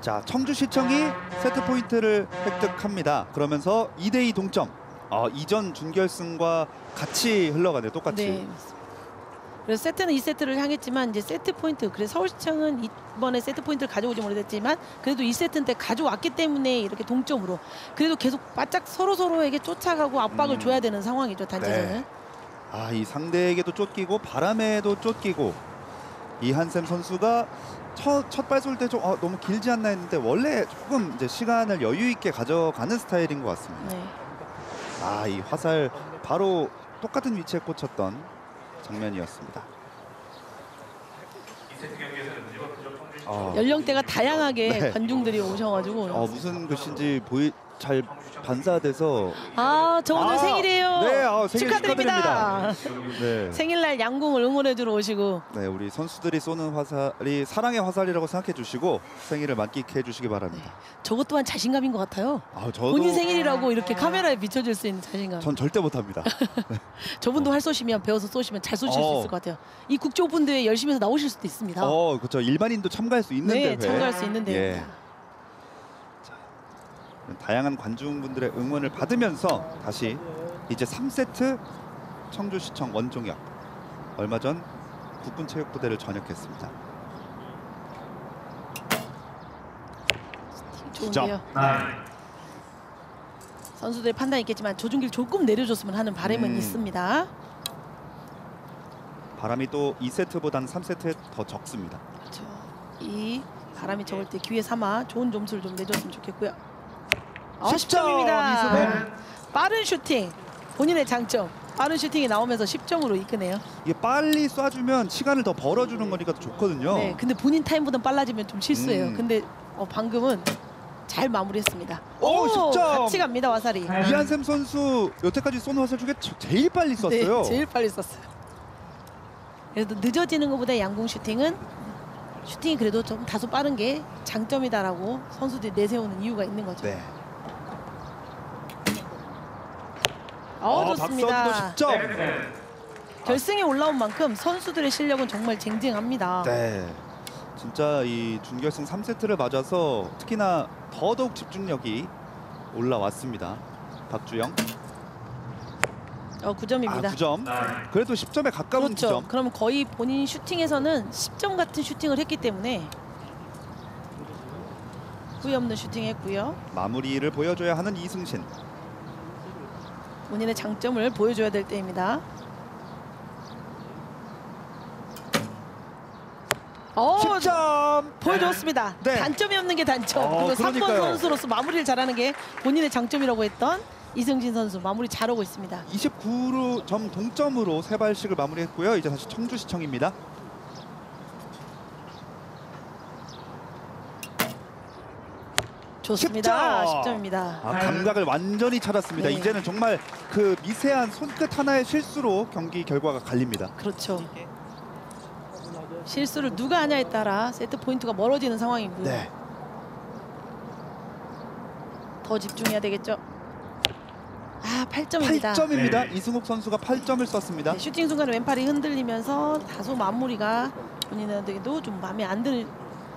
자, 청주시청이 세트 포인트를 획득합니다. 그러면서 2대2 동점. 이전 준결승과 같이 흘러가네요. 똑같이. 네, 맞습니다. 그래서 세트는 2세트를 향했지만 이제 세트 포인트. 그래서 서울시청은 이번에 세트 포인트를 가져오지 못했지만 그래도 2세트 때 가져왔기 때문에 이렇게 동점으로 그래도 계속 바짝 서로서로에게 쫓아가고 압박을 줘야 되는 상황이죠. 단체전은. 네. 이 상대에게도 쫓기고 바람에도 쫓기고 이한샘 선수가 첫 발쏠 때 좀 너무 길지 않나 했는데 원래 조금 이제 시간을 여유 있게 가져가는 스타일인 것 같습니다. 네. 이 화살 바로 똑같은 위치에 꽂혔던 장면이었습니다. 연령대가 다양하게 네. 관중들이 오셔가지고 무슨 글씨인지 잘 반사돼서 저 오늘 생일이에요. 네, 생일 축하드립니다. 네. 생일날 양궁을 응원해주러 오시고. 네, 우리 선수들이 쏘는 화살이 사랑의 화살이라고 생각해 주시고 생일을 만끽해 주시기 바랍니다. 저것 또한 자신감인 것 같아요. 저도 본인 생일이라고 이렇게 카메라에 비춰줄 수 있는 자신감. 전 절대 못합니다. 저분도 활 쏘시면 배워서 쏘시면 잘 쏘실 수 있을 것 같아요. 이 국제 오픈 대회 열심히 해서 나오실 수도 있습니다. 그렇죠. 일반인도 참가할 수 있는 대회. 참가할 수 있는 대회입니다. 다양한 관중분들의 응원을 받으면서 다시 이제 3세트 청주시청 원종혁 얼마 전 국군체육부대를 전역했습니다. 좋은데요. 선수들의 판단이 있겠지만 조준기를 조금 내려줬으면 하는 바람은 있습니다. 바람이 또 2세트보다는 3세트에 더 적습니다. 그렇죠. 이 바람이 적을 때 기회 삼아 좋은 점수를 좀 내줬으면 좋겠고요. 10점입니다. 이수빈. 빠른 슈팅, 본인의 장점. 빠른 슈팅이 나오면서 10점으로 이끄네요. 이게 빨리 쏴주면 시간을 더 벌어주는 거니까 더 좋거든요. 네, 근데 본인 타임보다 빨라지면 좀 실수해요. 근데 방금은 잘 마무리했습니다. 오, 10점. 같이 갑니다, 화살이. 이한샘 선수 여태까지 쏜 화살 중에 제일 빨리 쐈어요. 네, 제일 빨리 쐈어요. 그래도 늦어지는 것보다 양궁 슈팅은 슈팅이 그래도 좀 다소 빠른 게 장점이다라고 선수들이 내세우는 이유가 있는 거죠. 네. 좋습니다. 박선도 10점. 결승에 올라온 만큼 선수들의 실력은 정말 쟁쟁합니다. 네. 진짜 이 준결승 3세트를 맞아서 특히나 더더욱 집중력이 올라왔습니다. 박주영. 9점입니다. 9점. 그래도 10점에 가까운 그렇죠. 9점. 그럼 거의 본인 슈팅에서는 10점 같은 슈팅을 했기 때문에 후회 없는 슈팅했고요. 마무리를 보여줘야 하는 이승신. 본인의 장점을 보여줘야 될 때입니다. 10점. 보여줬습니다. 네. 단점이 없는 게 단점. 그리고 3번 그러니까요. 선수로서 마무리를 잘하는 게 본인의 장점이라고 했던 이승진 선수 마무리 잘하고 있습니다. 29로 점 동점으로 세 발씩을 마무리했고요. 이제 다시 청주시청입니다. 좋습니다. 10점입니다. 감각을 완전히 찾았습니다. 네. 이제는 정말 그 미세한 손끝 하나의 실수로 경기 결과가 갈립니다. 그렇죠. 실수를 누가 하냐에 따라 세트 포인트가 멀어지는 상황이고요. 네. 더 집중해야 되겠죠. 8점입니다. 8점입니다. 이승욱 선수가 8점을 썼습니다. 네, 슈팅 순간 왼팔이 흔들리면서 다소 마무리가 본인에게도 좀 마음에 안 드는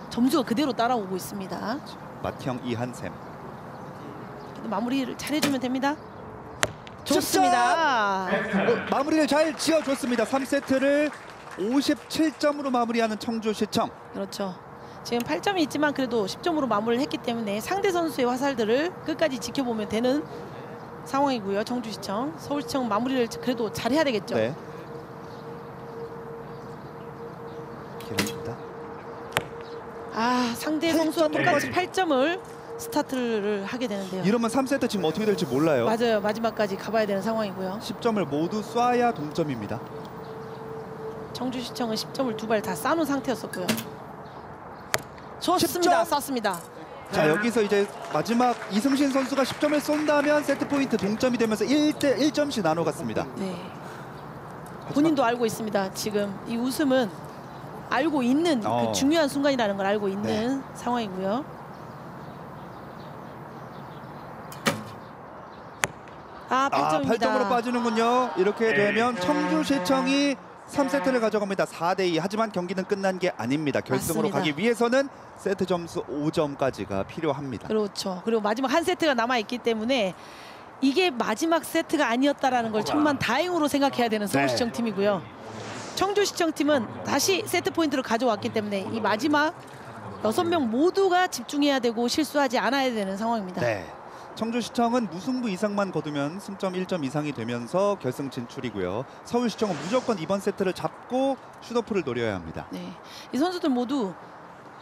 점수가 그대로 따라오고 있습니다. 맏형 이한샘. 그래도 마무리를 잘해주면 됩니다. 좋습니다. 마무리를 잘 지어줬습니다. 3세트를 57점으로 마무리하는 청주시청. 그렇죠. 지금 8점이 있지만 그래도 10점으로 마무리를 했기 때문에 상대 선수의 화살들을 끝까지 지켜보면 되는 상황이고요. 청주시청, 서울시청 마무리를 그래도 잘해야 되겠죠. 네. 기회입니다. 상대 선수와 똑같이 8점을 스타트를 하게 되는데요. 이러면 3세트 지금 어떻게 될지 몰라요. 맞아요. 마지막까지 가봐야 되는 상황이고요. 10점을 모두 쏴야 동점입니다. 청주시청은 10점을 두 발 다 쏴놓은 상태였었고요. 좋습니다. 10점. 쐈습니다. 자, 여기서 이제 마지막 이승신 선수가 10점을 쏜다면 세트 포인트 동점이 되면서 1대 1점씩 나눠 갔습니다. 네. 본인도 알고 있습니다. 지금 이 웃음은 알고 있는 그 중요한 순간이라는 걸 알고 있는 상황이고요. 아, 8점입니다. 8점으로 빠지는군요. 이렇게 되면 청주시청이 3세트를 가져갑니다. 4대2. 하지만 경기는 끝난 게 아닙니다. 결승으로 맞습니다. 가기 위해서는 세트 점수 5점까지가 필요합니다. 그렇죠. 그리고 마지막 한 세트가 남아있기 때문에 이게 마지막 세트가 아니었다라는 걸 천만 다행으로 생각해야 되는 서울시청 팀이고요. 청주시청 팀은 다시 세트 포인트를 가져왔기 때문에 이 마지막 6명 모두가 집중해야 되고 실수하지 않아야 되는 상황입니다. 네. 청주시청은 무승부 이상만 거두면 승점 1점 이상이 되면서 결승 진출이고요. 서울시청은 무조건 이번 세트를 잡고 슛오프를 노려야 합니다. 네, 이 선수들 모두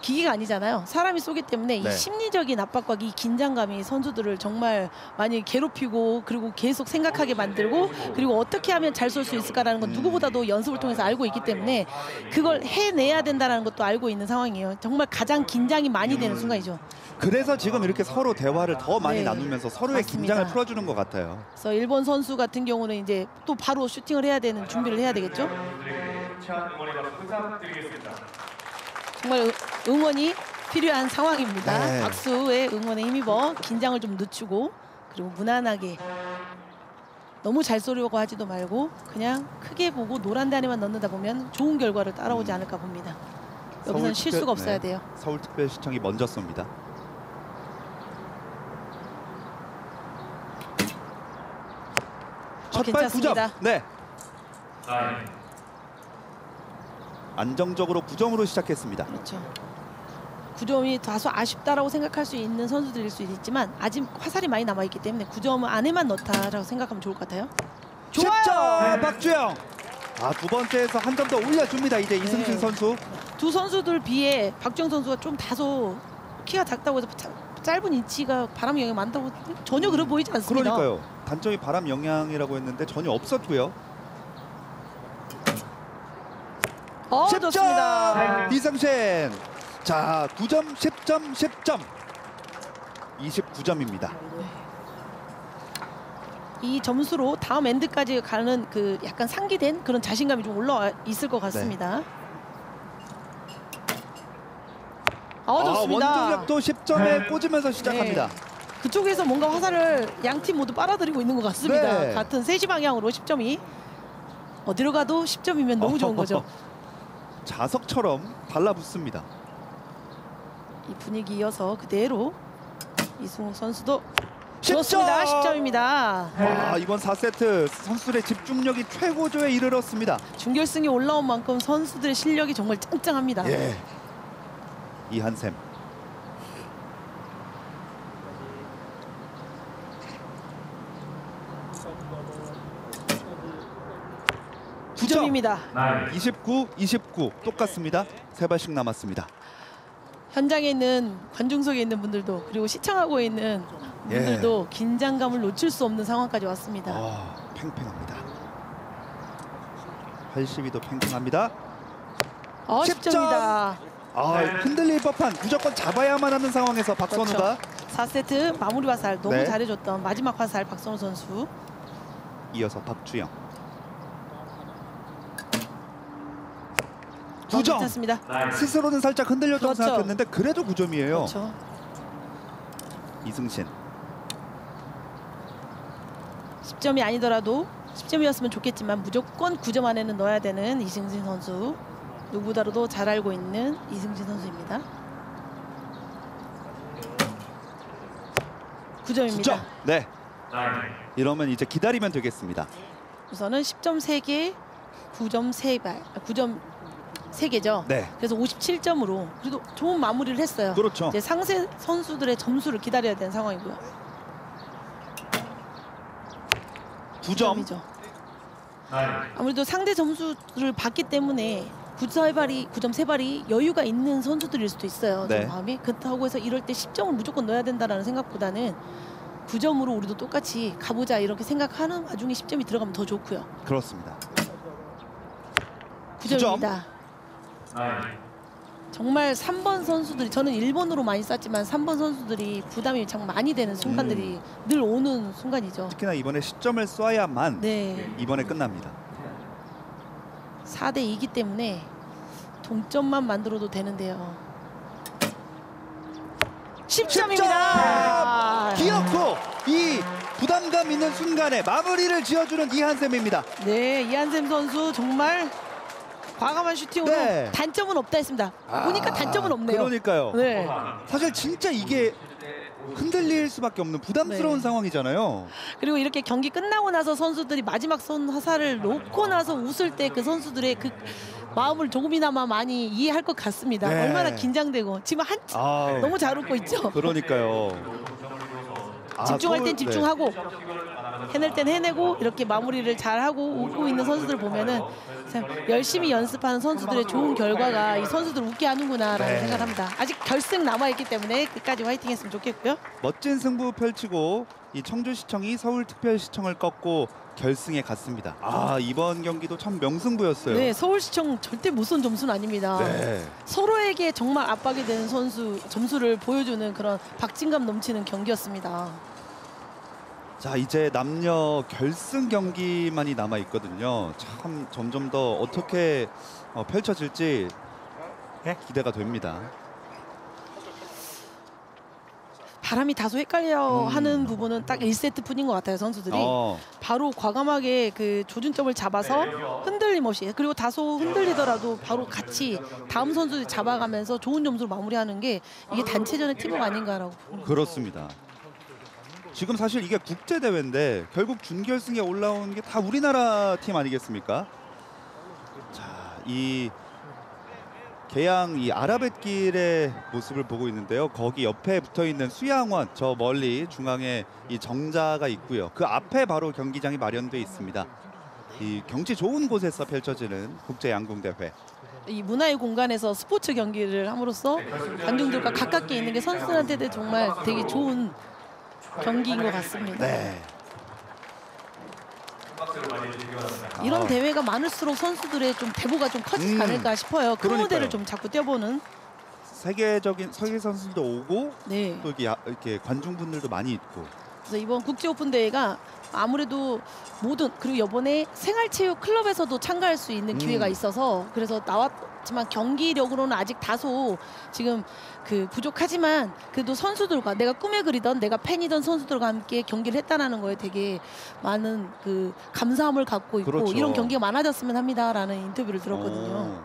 기계가 아니잖아요. 사람이 쏘기 때문에 네. 이 심리적인 압박과 이 긴장감이 선수들을 정말 많이 괴롭히고 그리고 계속 생각하게 만들고 그리고 어떻게 하면 잘 쏠 수 있을까라는 건 누구보다도 연습을 통해서 알고 있기 때문에 그걸 해내야 된다는 것도 알고 있는 상황이에요. 정말 가장 긴장이 많이 되는 순간이죠. 그래서 지금 이렇게 서로 대화를 더 많이 네. 나누면서 서로의 맞습니다. 긴장을 풀어주는 것 같아요. 그래서 일본 선수 같은 경우는 이제 또 바로 슈팅을 해야 되는 준비를 해야 되겠죠. 정말 응원이 필요한 상황입니다. 네. 박수에 응원에 힘입어 긴장을 좀 늦추고 그리고 무난하게 너무 잘 쏘려고 하지도 말고 그냥 크게 보고 노란 단에만 넣는다 보면 좋은 결과를 따라오지 않을까 봅니다. 여기서는 실수가 없어야 돼요. 서울특별시청이 먼저 쏩니다. 첫발 9점. 괜찮습니다. 네. 안정적으로 9점으로 시작했습니다. 그렇죠. 9점이 다소 아쉽다라고 생각할 수 있는 선수들일 수 있지만 아직 화살이 많이 남아있기 때문에 9점 안에만 넣다라고 생각하면 좋을 것 같아요. 좋아요. 10점 박주영. 두 번째에서 한 점 더 올려줍니다. 이제 이승진 네. 선수. 두 선수들 비해 박주영 선수가 좀 다소 키가 작다고 해서 짧은 인치가 바람 영향이 많다고 전혀 그래 보이지 않습니다. 그러니까요. 단점이 바람 영향이라고 했는데 전혀 없었고요. 10점 좋습니다. 이승진. 자, 9점, 10점, 10점. 29점입니다. 이 점수로 다음 엔드까지 가는 그 약간 상기된 그런 자신감이 좀 올라와 있을 것 같습니다. 좋습니다. 원동력도 10점에 꽂으면서 시작합니다. 네. 그쪽에서 뭔가 화살을 양 팀 모두 빨아들이고 있는 것 같습니다. 네. 같은 3시 방향으로 10점이 어디로 가도 10점이면 너무 좋은 거죠. 자석처럼 달라붙습니다. 이 분위기 이어서 그대로 이승욱 선수도 10점! 좋습니다. 10점입니다. 이번 4세트 선수들의 집중력이 최고조에 이르렀습니다. 준결승이 올라온 만큼 선수들의 실력이 정말 짱짱합니다. 예. 이한샘. 9점입니다. 29, 29 똑같습니다. 세 발씩 남았습니다. 현장에 있는 관중석에 있는 분들도 그리고 시청하고 있는 분들도 긴장감을 놓칠 수 없는 상황까지 왔습니다. 팽팽합니다. 82도 팽팽합니다. 10점입니다. 흔들릴 법한 무조건 잡아야만 하는 상황에서 박선우가 4세트 마무리 화살 너무 네. 잘해줬던 마지막 화살 박선우 선수. 이어서 박주영. 9점. 괜찮습니다. 스스로는 살짝 흔들렸다고 그렇죠. 생각했는데 그래도 9점이에요. 그렇죠. 이승신. 10점이 아니더라도 10점이었으면 좋겠지만 무조건 9점 안에는 넣어야 되는 이승진 선수. 누구보다도 잘 알고 있는 이승진 선수입니다. 9점입니다. 9점. 네. 이러면 이제 기다리면 되겠습니다. 우선은 10점 3개, 9점 3발, 9점 3개죠. 네. 그래서 57점으로 그래도 좋은 마무리를 했어요. 그렇죠. 이제 상세 선수들의 점수를 기다려야 되는 상황이고요. 9점. 9점이죠. 아무래도 상대 점수를 봤기 때문에 9점 3발이 여유가 있는 선수들일 수도 있어요. 네. 좀 마음이. 그렇다고 해서 이럴 때 10점을 무조건 넣어야 된다는 생각보다는 9점으로 우리도 똑같이 가보자 이렇게 생각하는 와중에 10점이 들어가면 더 좋고요. 그렇습니다. 9점입니다. 정말 3번 선수들이 저는 1번으로 많이 쐈지만 3번 선수들이 부담이 참 많이 되는 순간들이 늘 오는 순간이죠. 특히나 이번에 10점을 쏴야만 네. 이번에 끝납니다. 4대 2이기 때문에 동점만 만들어도 되는데요. 10점입니다. 기어코 이 부담감 있는 순간에 마무리를 지어주는 이한샘입니다. 네, 이한샘 선수 정말 과감한 슈팅으로 네. 단점은 없다 했습니다. 보니까 단점은 없네요. 그러니까요. 네. 사실 진짜 이게 흔들릴 수밖에 없는 부담스러운 네. 상황이잖아요. 그리고 이렇게 경기 끝나고 나서 선수들이 마지막 선 화살을 놓고 나서 웃을 때 그 선수들의 그 마음을 조금이나마 많이 이해할 것 같습니다. 네. 얼마나 긴장되고 지금 너무 잘 웃고 있죠. 그러니까요. 집중할 땐 네. 집중하고 해낼 땐 해내고 이렇게 마무리를 잘하고 오고 있는 선수들 보면은 참 열심히 연습하는 선수들의 좋은 결과가 이 선수들을 웃게 하는구나라는 네. 생각을 합니다. 아직 결승 남아있기 때문에 끝까지 화이팅했으면 좋겠고요. 멋진 승부 펼치고 이 청주시청이 서울특별시청을 꺾고 결승에 갔습니다. 이번 경기도 참 명승부였어요. 네, 서울시청 절대 못 쏜 점수는 아닙니다. 네. 서로에게 정말 압박이 되는 선수 점수를 보여주는 그런 박진감 넘치는 경기였습니다. 자, 이제 남녀 결승 경기만이 남아 있거든요. 참 점점 더 어떻게 펼쳐질지 기대가 됩니다. 바람이 다소 헷갈려하는 부분은 딱 1세트 뿐인 것 같아요. 선수들이 바로 과감하게 그 조준점을 잡아서 흔들림 없이, 그리고 다소 흔들리더라도 바로 같이 다음 선수들이 잡아가면서 좋은 점수로 마무리하는 게 이게 단체전의 팀워크 아닌가라고. 그렇습니다. 지금 사실 이게 국제 대회인데 결국 준결승에 올라온 게 다 우리나라 팀 아니겠습니까? 자, 이 계양 이 아라뱃길의 모습을 보고 있는데요. 거기 옆에 붙어 있는 수양원, 저 멀리 중앙에 이 정자가 있고요. 그 앞에 바로 경기장이 마련돼 있습니다. 이 경치 좋은 곳에서 펼쳐지는 국제 양궁 대회. 이 문화의 공간에서 스포츠 경기를 함으로써 관중들과 가깝게 있는 게 선수들한테도 정말 되게 좋은 경기인 것 같습니다. 네. 이런 대회가 많을수록 선수들의 좀 대보가 좀 커지지 않을까 싶어요. 큰 그러니까요. 무대를 좀 자꾸 뛰어보는. 세계 선수들도 오고 네. 또 이렇게 관중분들도 많이 있고. 그래서 이번 국제 오픈 대회가 아무래도 모든, 그리고 이번에 생활체육 클럽에서도 참가할 수 있는 기회가 있어서 그래서 나왔지만 경기력으로는 아직 다소 지금 그 부족하지만 그래도 선수들과 내가 꿈에 그리던 내가 팬이던 선수들과 함께 경기를 했다는 거에 되게 많은 그 감사함을 갖고 있고 그렇죠. 이런 경기가 많아졌으면 합니다라는 인터뷰를 들었거든요.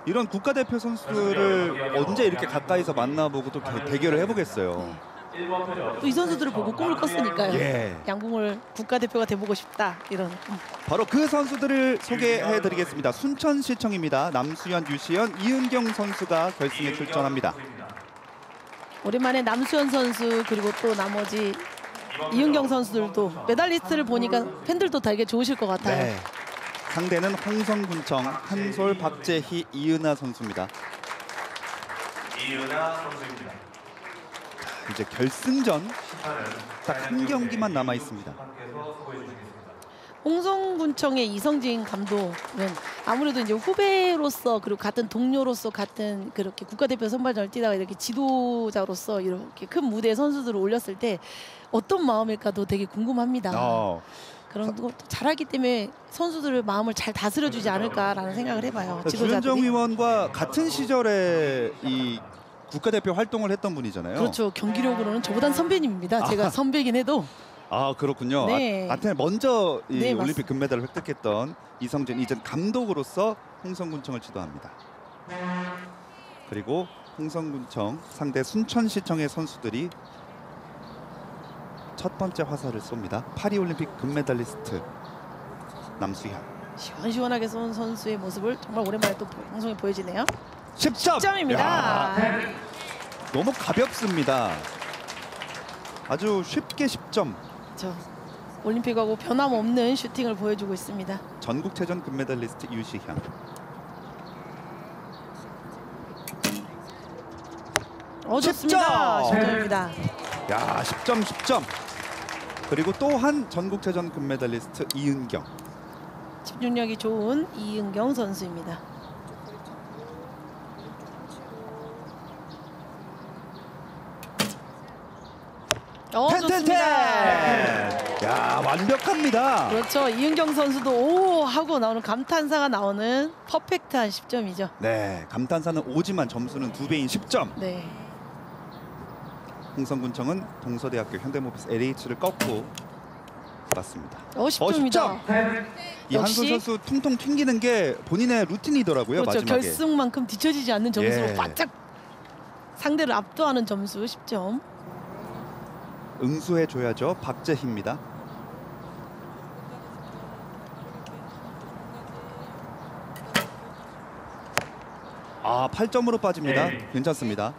이런 국가대표 선수들을 언제 이렇게 가까이서 만나보고 또 대결을 해보겠어요. 또 이 선수들을 보고 꿈을 꿨으니까요. 예. 양궁을 국가대표가 돼보고 싶다 이런. 바로 그 선수들을 소개해드리겠습니다. 순천시청입니다. 남수현, 유시연, 이은경 선수가 결승에 출전합니다. 오랜만에 남수현 선수 그리고 또 나머지 이은경 선수들도 메달리스트를 보니까 팬들도 되게 좋으실 것 같아요. 네. 상대는 홍성군청, 한솔, 박재희, 이은하 선수입니다. 이제 결승전 딱 한 경기만 남아 있습니다. 홍성군청의 이성진 감독은 아무래도 이제 후배로서 그리고 같은 동료로서 같은 그렇게 국가대표 선발전을 뛰다가 이렇게 지도자로서 이렇게 큰 무대에 선수들을 올렸을 때 어떤 마음일까도 되게 궁금합니다. 그런 것도 잘하기 때문에 선수들의 마음을 잘 다스려주지 않을까라는 생각을 해봐요. 주현정 지도자들이. 위원과 같은 시절에 이 국가대표 활동을 했던 분이잖아요. 그렇죠. 경기력으로는 저보단 선배님입니다. 제가 선배긴 해도. 그렇군요. 네. 아테네 먼저 이 네, 올림픽 금메달을 획득했던 이성진, 이젠 감독으로서 홍성군청을 지도합니다. 그리고 홍성군청 상대 순천시청의 선수들이 첫 번째 화살을 쏩니다. 파리올림픽 금메달리스트 남수현. 시원시원하게 쏜 선수의 모습을 정말 오랜만에 또 방송에 보여지네요. 10점입니다. 10점입니다. 너무 가볍습니다. 아주 쉽게 10점. 그렇죠. 올림픽하고 변함없는 슈팅을 보여주고 있습니다. 전국체전 금메달리스트 유시현. 좋습니다. 10점. 10점입니다. 야, 10점 10점. 그리고 또 한 전국체전 금메달리스트 이은경. 집중력이 좋은 이은경 선수입니다. 좋습니다. 야, 완벽합니다. 그렇죠. 이은경 선수도 오 하고 나오는 감탄사가 나오는 퍼펙트한 10점이죠. 네, 감탄사는 오지만 점수는 2배인 10점. 네. 홍성군청은 동서대학교 현대모비스 LH를 꺾고 갔습니다. 10점입니다. 이 한솔 선수 퉁퉁 튕기는 게 본인의 루틴이더라고요. 그렇죠. 마지막에. 결승만큼 뒤처지지 않는 점수로 예. 바짝 상대를 압도하는 점수 10점. 응수해줘야죠. 박재희입니다. 아, 8점으로 빠집니다. 괜찮습니다.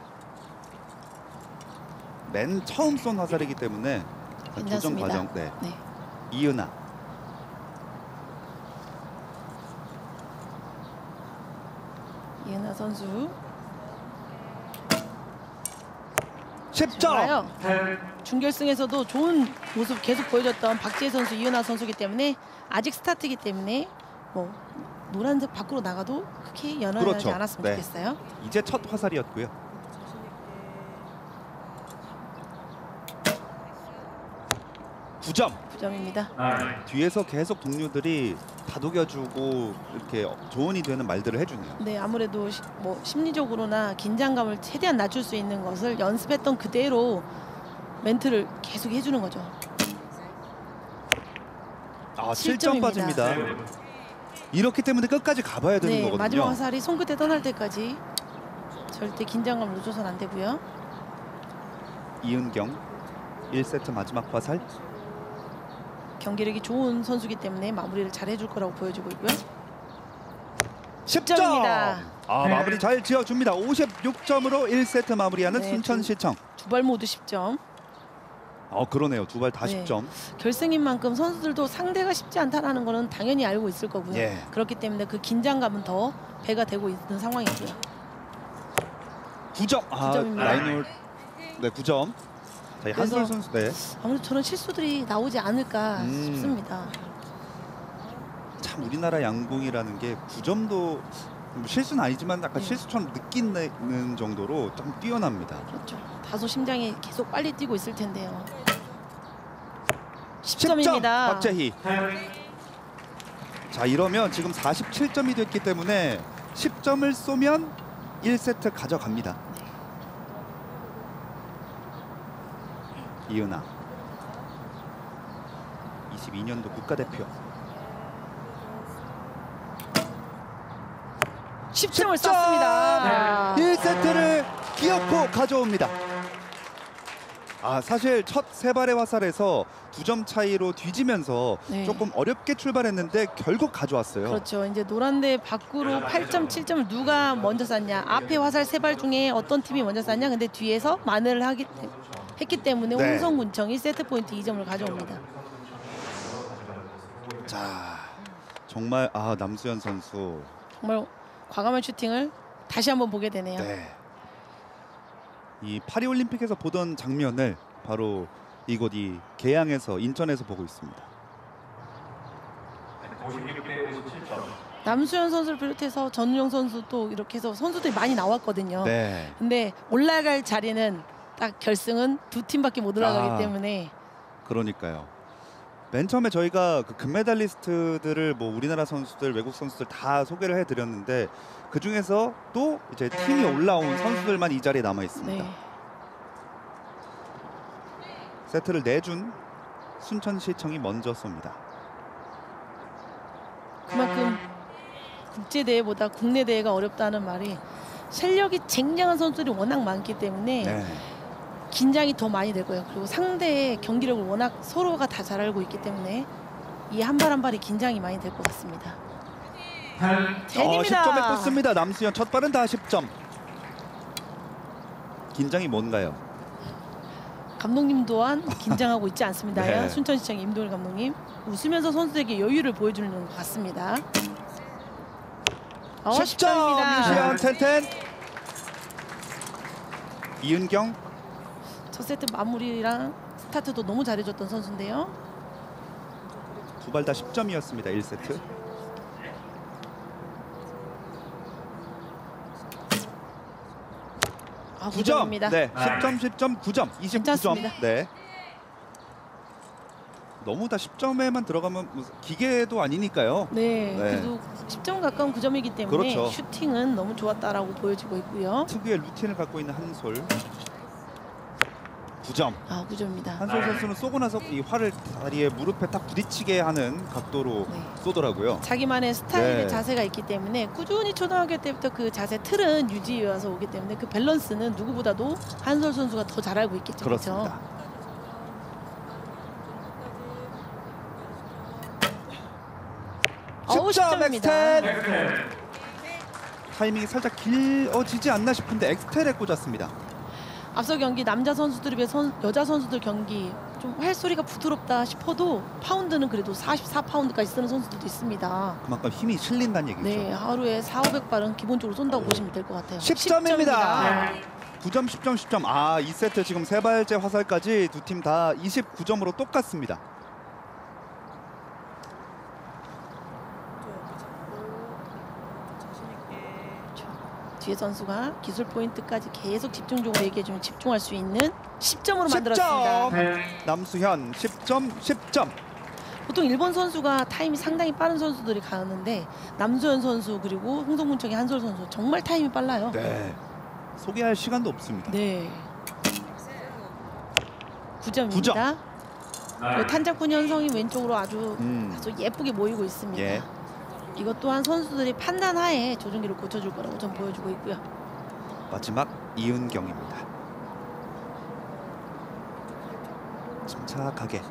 맨 처음 쏜 화살이기 때문에 조정 괜찮습니다. 과정. 네. 네. 이은하. 이은하 선수 10점. 좋아요. 준결승에서도 좋은 모습 계속 보여줬던 박지혜 선수, 이은하 선수이기 때문에 아직 스타트이기 때문에 뭐 노란색 밖으로 나가도 그렇게 연연하지 그렇죠. 않았으면 네. 좋겠어요. 이제 첫 화살이었고요. 9점. 9점입니다. 뒤에서 계속 동료들이 다독여주고 이렇게 조언이 되는 말들을 해주네요. 네, 아무래도 뭐 심리적으로나 긴장감을 최대한 낮출 수 있는 것을 연습했던 그대로 멘트를 계속 해주는 거죠. 아, 7점 7점입니다. 빠집니다. 이렇기 때문에 끝까지 가봐야 되는 네, 거거든요. 마지막 화살이 손끝에 떠날 때까지 절대 긴장감을 늦춰서는 안 되고요. 이은경 1세트 마지막 화살. 경기력이 좋은 선수기 때문에 마무리를 잘 해줄 거라고 보여주고 있고요. 10점. 아, 마무리 잘 지어줍니다. 56점으로 1세트 마무리하는 네, 순천시청. 두 발 모두 10점. 그러네요. 두 발 다 네. 10점. 결승인 만큼 선수들도 상대가 쉽지 않다는 거는 당연히 알고 있을 거고요. 예. 그렇기 때문에 그 긴장감은 더 배가 되고 있는 상황이고요. 9점. 아, 9점입니다. 라인홀. 네, 9점. 자, 이 한솔 그래서 선수. 네. 아무래도 저런 실수들이 나오지 않을까 싶습니다. 참 우리나라 양궁이라는 게 9점도 실수는 아니지만 약간 네. 실수처럼 느끼는 정도로 좀 뛰어납니다. 그렇죠. 다소 심장이 계속 빨리 뛰고 있을 텐데요. 10점 10점입니다. 박재희. 자, 이러면 지금 47점이 됐기 때문에 10점을 쏘면 1세트 가져갑니다. 이은하 22년도 국가대표. 10점을 쐈습니다. 1세트를 기어코 가져옵니다. 사실 첫 세 발의 화살에서 2점 차이로 뒤지면서 네. 조금 어렵게 출발했는데 결국 가져왔어요. 그렇죠. 이제 노란대 밖으로 8점, 7점을 누가 먼저 쐈냐. 앞에 화살 세 발 중에 어떤 팀이 먼저 쐈냐. 근데 뒤에서 만회를 했기 때문에 네. 홍성군청 1세트 포인트 2점을 가져옵니다. 자, 정말 남수현 선수. 정말 과감한 슈팅을 다시 한번 보게 되네요. 네. 이 파리올림픽에서 보던 장면을 바로 이곳 이 계양에서 인천에서 보고 있습니다. 남수현 선수를 비롯해서 전우영 선수도 이렇게 해서 선수들이 많이 나왔거든요. 네. 근데 올라갈 자리는 딱 결승은 두 팀밖에 못 올라가기 때문에 그러니까요. 맨 처음에 저희가 그 금메달리스트들을 뭐 우리나라 선수들, 외국 선수들 다 소개를 해드렸는데 그 중에서 또 이제 팀이 올라온 선수들만 이 자리에 남아 있습니다. 네. 세트를 내준 순천시청이 먼저 쏩니다. 그만큼 국제 대회보다 국내 대회가 어렵다는 말이 실력이 쟁쟁한 선수들이 워낙 많기 때문에 네. 긴장이 더 많이 되고요. 그리고 상대의 경기력을 워낙 서로가 다 잘 알고 있기 때문에 이 한 발 한 발이 긴장이 많이 될 것 같습니다. 젠입니다. 10점에 꽂습니다. 남수현 첫 발은 다 10점. 긴장이 뭔가요? 감독님 또한 긴장하고 있지 않습니다. 네. 순천시청 임동일 감독님 웃으면서 선수에게 여유를 보여주는 것 같습니다. 10점 민시안 텐텐. 이은경 첫 세트 마무리랑 스타트도 너무 잘해줬던 선수인데요. 두 발 다 10점이었습니다. 1세트. 아, 9점. 9점입니다. 네, 10점, 10점, 9점, 29점. 괜찮습니다. 네. 너무 다 10점에만 들어가면 기계도 아니니까요. 네, 네. 그래도 10점 가까운 9점이기 때문에 그렇죠. 슈팅은 너무 좋았다라고 보여지고 있고요. 특유의 루틴을 갖고 있는 한솔. 9점. 9점입니다. 한솔 선수는 쏘고 나서 이 활을 다리에 무릎에 딱 부딪히게 하는 각도로 네. 쏘더라고요. 자기만의 스타일의 네. 자세가 있기 때문에 꾸준히 초등학교 때부터 그 자세 틀은 유지해와서 오기 때문에 그 밸런스는 누구보다도 한솔 선수가 더 잘 알고 있겠죠. 그렇습니다. 그렇죠? 10점 10점입니다. 엑스텔. 타이밍이 살짝 길어지지 않나 싶은데 엑스텔에 꽂았습니다. 앞서 경기 남자 선수들에 비해 여자 선수들 경기 좀 활소리가 부드럽다 싶어도 파운드는 그래도 44파운드까지 쓰는 선수들도 있습니다. 그만큼 힘이 실린다는 얘기죠. 네, 하루에 4,500발은 기본적으로 쏜다고 보시면 될 것 같아요. 10점입니다. 9점, 10점, 10점. 아, 2세트 지금 3발째 화살까지 두 팀 다 29점으로 똑같습니다. 뒤에 선수가 기술 포인트까지 계속 집중적으로 얘기해주면 집중할 수 있는 10점으로 만들었습니다. 10점. 남수현 10점, 10점. 보통 일본 선수가 타임이 상당히 빠른 선수들이 가는데 남수현 선수 그리고 홍성군청의 한솔 선수 정말 타임이 빨라요. 네. 소개할 시간도 없습니다. 네. 9점입니다. 탄자쿠니 현성이 왼쪽으로 아주 예쁘게 모이고 있습니다. 예. 이것 또한 선수들이 판단하에 조준기를 고쳐줄 거라고 전 보여주고 있고요. 마지막 이은경입니다. 침착하게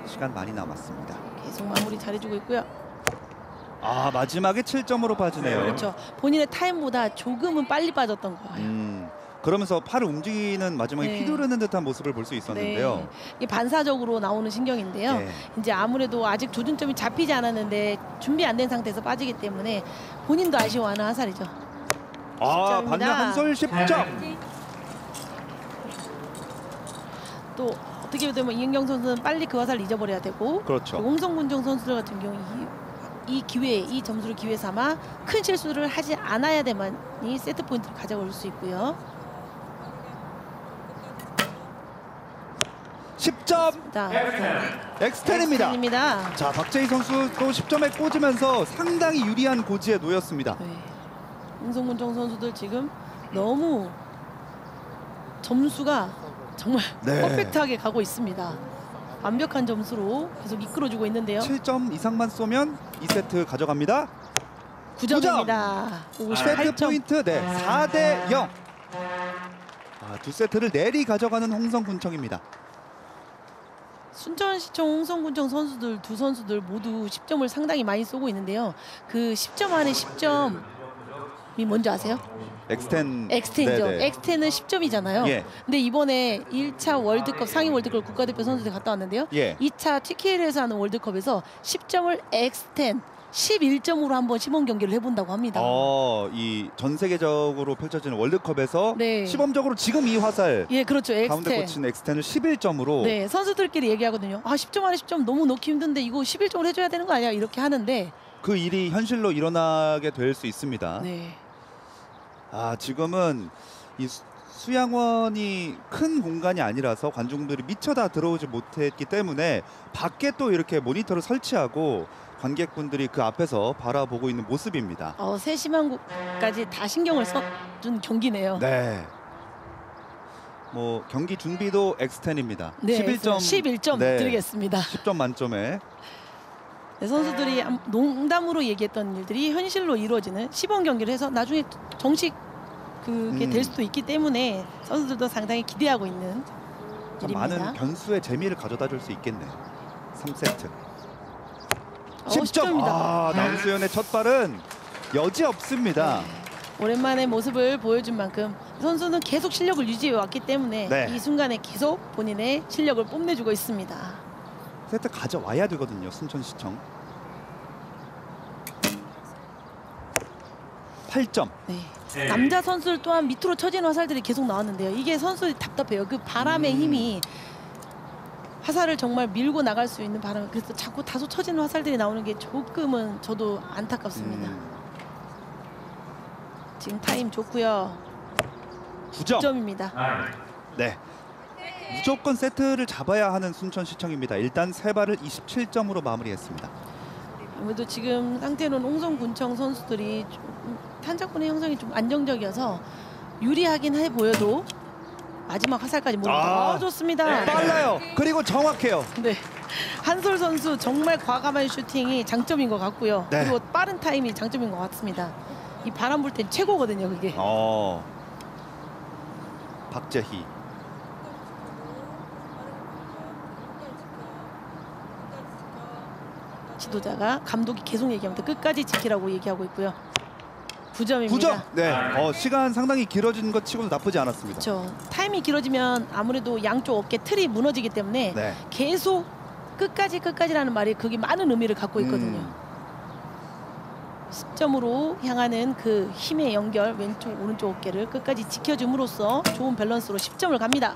시간 많이 남았습니다. 계속 마무리 잘해주고 있고요. 아, 마지막에 7점으로 빠지네요. 그렇죠. 본인의 타임보다 조금은 빨리 빠졌던 거예요. 그러면서 팔을 움직이는 마지막에 네. 휘두르는 듯한 모습을 볼 수 있었는데요. 네. 이게 반사적으로 나오는 신경인데요. 네. 이제 아무래도 아직 조준점이 잡히지 않았는데 준비 안 된 상태에서 빠지기 때문에 본인도 아쉬워하는 화살이죠. 아, 10점입니다. 반면 한솔 10점. 또 어떻게 되면 이은경 선수는 빨리 그 화살을 잊어버려야 되고 그렇죠. 홍성군정 선수들 같은 경우 이 기회에 이 점수를 기회 삼아 큰 실수를 하지 않아야 되만이 세트 포인트를 가져올 수 있고요. 10점. 자, 엑스텐입니다. 엑스텐입니다. 자, 박재희 선수도 10점에 꽂으면서 상당히 유리한 고지에 놓였습니다. 네. 홍성군정 선수들 지금 너무 점수가 정말 네. 퍼펙트하게 가고 있습니다. 완벽한 점수로 계속 이끌어주고 있는데요. 7점 이상만 쏘면 2세트 가져갑니다. 9점입니다. 세트 58점. 포인트 4대 0. 두 세트를 내리 가져가는 홍성군청입니다. 순천시청 홍성군청 선수들 두 선수들 모두 10점을 상당히 많이 쏘고 있는데요. 그 10점 안에 10점이 뭔지 아세요? 엑스텐이죠. 네네. 엑스텐은 10점이잖아요. 예. 근데 이번에 1차 월드컵 상위 월드컵 국가대표 선수들이 갔다 왔는데요. 예. 2차 TKL에서 하는 월드컵에서 10점을 엑스텐 11점으로 한번 시범 경기를 해본다고 합니다. 이 전 세계적으로 펼쳐지는 월드컵에서 네. 시범적으로 지금 이 화살 예, 그렇죠. 가운데 엑스텐. 꽂힌 엑스텐을 11점으로 네, 선수들끼리 얘기하거든요. 아, 10점 안에 10점 너무 넣기 힘든데 이거 11점을 해줘야 되는 거 아니야? 이렇게 하는데. 그 일이 현실로 일어나게 될 수 있습니다. 네. 지금은 이 수양원이 큰 공간이 아니라서 관중들이 미처 다 들어오지 못했기 때문에 밖에 또 이렇게 모니터를 설치하고 관객분들이 그 앞에서 바라보고 있는 모습입니다. 세심한 곳까지 다 신경을 써준 경기네요. 네. 경기 준비도 엑스텐입니다. 네, 11점 드리겠습니다. 10점 만점에. 네, 선수들이 농담으로 얘기했던 일들이 현실로 이루어지는 시범 경기를 해서 나중에 정식 그게 될 수도 있기 때문에 선수들도 상당히 기대하고 있는 일입니다. 많은 변수의 재미를 가져다 줄 수 있겠네요. 3세트. 10점. 10점입니다. 남수현의 첫 발은 여지 없습니다. 오랜만에 모습을 보여준 만큼 선수는 계속 실력을 유지해 왔기 때문에 네. 이 순간에 계속 본인의 실력을 뽐내주고 있습니다. 세트 가져와야 되거든요. 순천시청. 8점. 네. 남자 선수들 또한 밑으로 쳐진 화살들이 계속 나왔는데요. 이게 선수들이 답답해요. 그 바람의 힘이 화살을 정말 밀고 나갈 수 있는 바람. 그래서 자꾸 다소 쳐지는 화살들이 나오는 게 조금은 저도 안타깝습니다. 지금 타임 좋고요. 9점. 9점입니다. 네. 무조건 세트를 잡아야 하는 순천시청입니다. 일단 세 발을 27점으로 마무리했습니다. 아무래도 지금 상태로는 홍성군청 선수들이 좀 탄자권의 형성이 좀 안정적이어서 유리하긴 해 보여도 마지막 화살까지 모릅니다. 좋습니다. 빨라요. 그리고 정확해요. 네, 한솔 선수 정말 과감한 슈팅이 장점인 것 같고요. 네. 그리고 빠른 타임이 장점인 것 같습니다. 이 바람 불 땐 최고거든요, 그게. 박재희. 지도자가 감독이 계속 얘기합니다. 끝까지 지키라고 얘기하고 있고요. 9점입니다. 9점. 네. 시간 상당히 길어진 것 치고도 나쁘지 않았습니다. 그렇죠. 타임이 길어지면 아무래도 양쪽 어깨 틀이 무너지기 때문에 네. 계속 끝까지라는 말이 그게 많은 의미를 갖고 있거든요. 10점으로 향하는 그 힘의 연결, 왼쪽 오른쪽 어깨를 끝까지 지켜줌으로써 좋은 밸런스로 10점을 갑니다.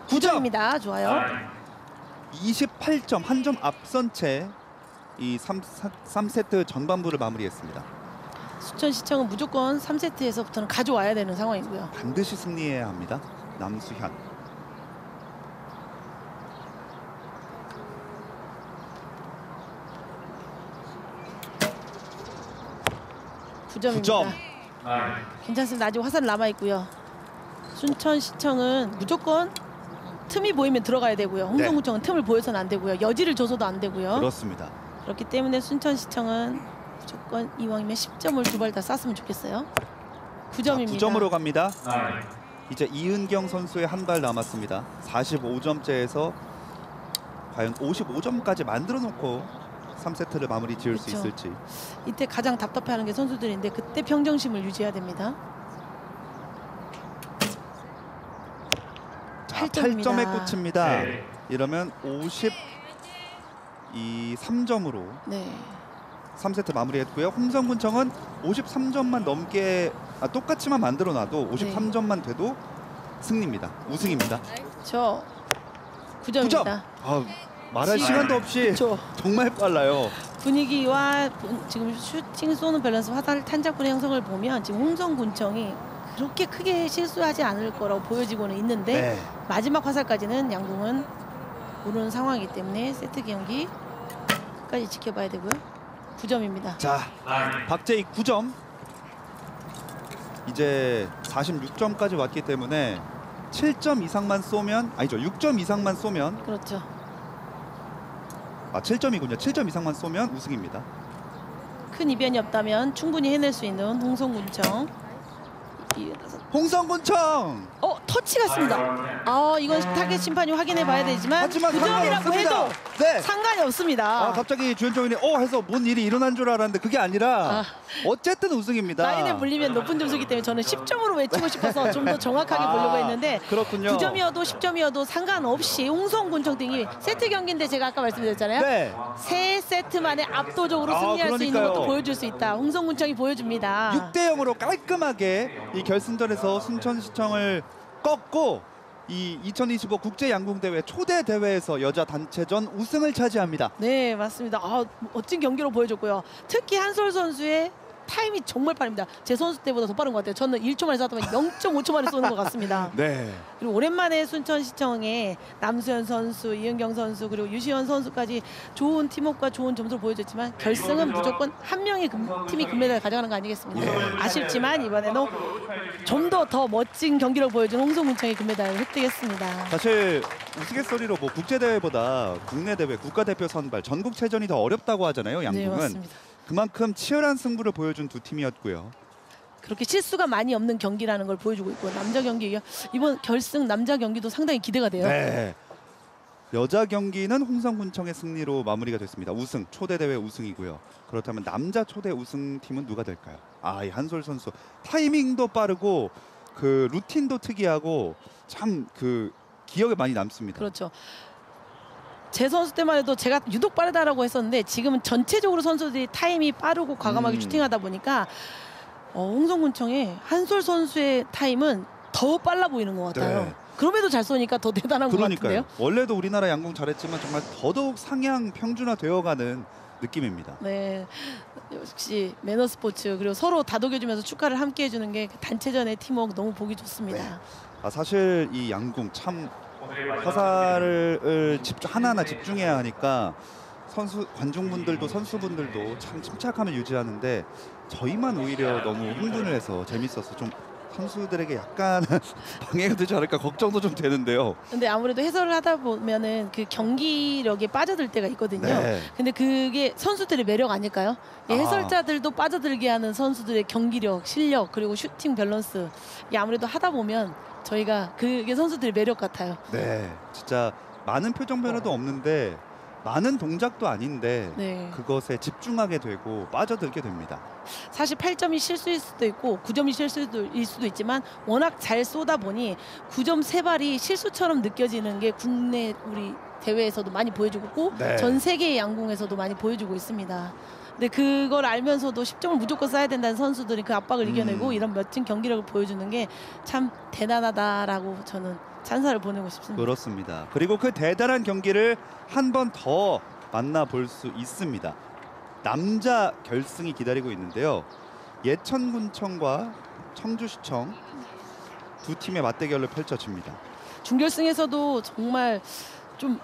9점입니다. 좋아요. 28점, 한 점 앞선 채 이 3세트 전반부를 마무리했습니다. 순천시청은 무조건 3세트에서부터는 가져와야 되는 상황이고요. 반드시 승리해야 합니다. 남수현. 점. 괜찮습니다. 아직 화살 남아 있고요. 순천시청은 무조건 틈이 보이면 들어가야 되고요. 홍성구청은 틈을 보여서는 안 되고요. 여지를 줘서도 안 되고요. 그렇습니다. 그렇기 때문에 순천시청은 무조건 이왕이면 10점을 두 발 다 쐈으면 좋겠어요. 9점입니다. 9점으로 갑니다. 이제 이은경 선수의 한 발 남았습니다. 45점째에서 과연 55점까지 만들어 놓고 3세트를 마무리 지을 수 있을지. 이때 가장 답답해하는 게 선수들인데 그때 평정심을 유지해야 됩니다. 8점에 꽂힙니다. 이러면 53점으로 네. 3세트 마무리했고요. 홍성군청은 53점만 넘게 똑같이만 만들어놔도 53점만 돼도 승리입니다. 우승입니다. 저 9점입니다. 말할 시간도 없이 정말 빨라요. 분위기와 지금 슈팅 쏘는 밸런스, 화살 탄작분의 형성을 보면 지금 홍성군청이 그렇게 크게 실수하지 않을 거라고 보여지고는 있는데 마지막 화살까지는 양궁은 모르는 상황이기 때문에 세트 경기까지 지켜봐야 되고요. 9점입니다. 자, 박재익 9점. 이제 46점까지 왔기 때문에 7점 이상만 쏘면, 아니죠, 6점 이상만 쏘면, 그렇죠. 7점이군요. 7점 이상만 쏘면 우승입니다. 큰 이변이 없다면 충분히 해낼 수 있는 홍성군청. 홍성군청! 터치 같습니다. 이건 타겟 심판이 확인해 봐야 되지만 9점이라고 해도 상관이 없습니다. 갑자기 주연정인이 해서 뭔 일이 일어난 줄 알았는데 그게 아니라 어쨌든 우승입니다. 라인에 물리면 높은 점수이기 때문에 저는 10점으로 외치고 싶어서 좀 더 정확하게 보려고 했는데 그렇군요. 9점이어도 10점이어도 상관없이 홍성군청 등이 세트 경기인데 제가 아까 말씀드렸잖아요. 세 세트 만에 압도적으로 승리할 수 있는 것도 보여줄 수 있다. 홍성군청이 보여줍니다. 6대0으로 깔끔하게 이 결승전에서 순천시청을 꺾고 이 2025 국제양궁대회 초대 대회에서 여자 단체전 우승을 차지합니다. 네, 맞습니다. 멋진 경기로 보여줬고요. 특히 한솔 선수의 타임이 정말 빠릅니다. 제 선수 때보다 더 빠른 것 같아요. 저는 1초 만에 쐈다면 0.5초 만에 쏘는 것 같습니다. 네. 그리고 오랜만에 순천시청에 남수현 선수, 이은경 선수, 그리고 유시현 선수까지 좋은 팀워크와 좋은 점수를 보여줬지만 결승은 무조건 한 명의 팀이 금메달을 가져가는 거 아니겠습니까? 아쉽지만 이번에는 좀 더 멋진 경기를 보여준 홍성군청이 금메달을 획득했습니다. 사실 우스갯소리로 국제대회보다 국내 대회, 국가대표 선발, 전국체전이 더 어렵다고 하잖아요. 양궁은. 네, 맞습니다. 그만큼 치열한 승부를 보여준 두 팀이었고요. 그렇게 실수가 많이 없는 경기라는 걸 보여주고 있고 남자 경기 이번 결승 남자 경기도 상당히 기대가 돼요. 네. 여자 경기는 홍성군청의 승리로 마무리가 됐습니다. 우승, 초대 대회 우승이고요. 그렇다면 남자 초대 우승팀은 누가 될까요? 이 한솔 선수 타이밍도 빠르고 그 루틴도 특이하고 참 그 기억에 많이 남습니다. 그렇죠. 제 선수 때만 해도 제가 유독 빠르다라고 했었는데 지금은 전체적으로 선수들이 타임이 빠르고 과감하게 슈팅하다 보니까 홍성군청의 한솔 선수의 타임은 더 빨라 보이는 것 같아요. 네. 그럼에도 잘 쏘니까 더 대단한 것 같은데요. 원래도 우리나라 양궁 잘했지만 정말 더더욱 상향 평준화되어가는 느낌입니다. 네, 역시 매너 스포츠 그리고 서로 다독여주면서 축하를 함께 해주는 게 단체전의 팀워크 너무 보기 좋습니다. 네. 사실 이 양궁 참 화살을 하나하나 집중해야 하니까 관중분들도 선수분들도 참 침착함을 유지하는데 저희만 오히려 너무 흥분을 해서 재밌어서 좀 선수들에게 약간 방해가 되지 않을까 걱정도 좀 되는데요. 근데 아무래도 해설을 하다 보면은 그 경기력에 빠져들 때가 있거든요. 네. 근데 그게 선수들의 매력 아닐까요? 해설자들도 빠져들게 하는 선수들의 경기력, 실력 그리고 슈팅 밸런스 아무래도 하다 보면 저희가 그게 선수들의 매력 같아요. 네, 진짜 많은 표정 변화도 없는데 많은 동작도 아닌데 네. 그것에 집중하게 되고 빠져들게 됩니다. 사실 8점이 실수일 수도 있고 9점이 실수일 수도 있지만 워낙 잘 쏘다 보니 9점 세 발이 실수처럼 느껴지는 게 국내 우리 대회에서도 많이 보여주고 있고 네. 전 세계 양궁에서도 많이 보여주고 있습니다. 근데 그걸 알면서도 10점을 무조건 쏴야 된다는 선수들이 그 압박을 이겨내고 이런 멋진 경기력을 보여주는 게 참 대단하다라고 저는 찬사를 보내고 싶습니다. 그렇습니다. 그리고 그 대단한 경기를 한 번 더 만나볼 수 있습니다. 남자 결승이 기다리고 있는데요. 예천군청과 청주시청 두 팀의 맞대결로 펼쳐집니다. 준결승에서도 정말 좀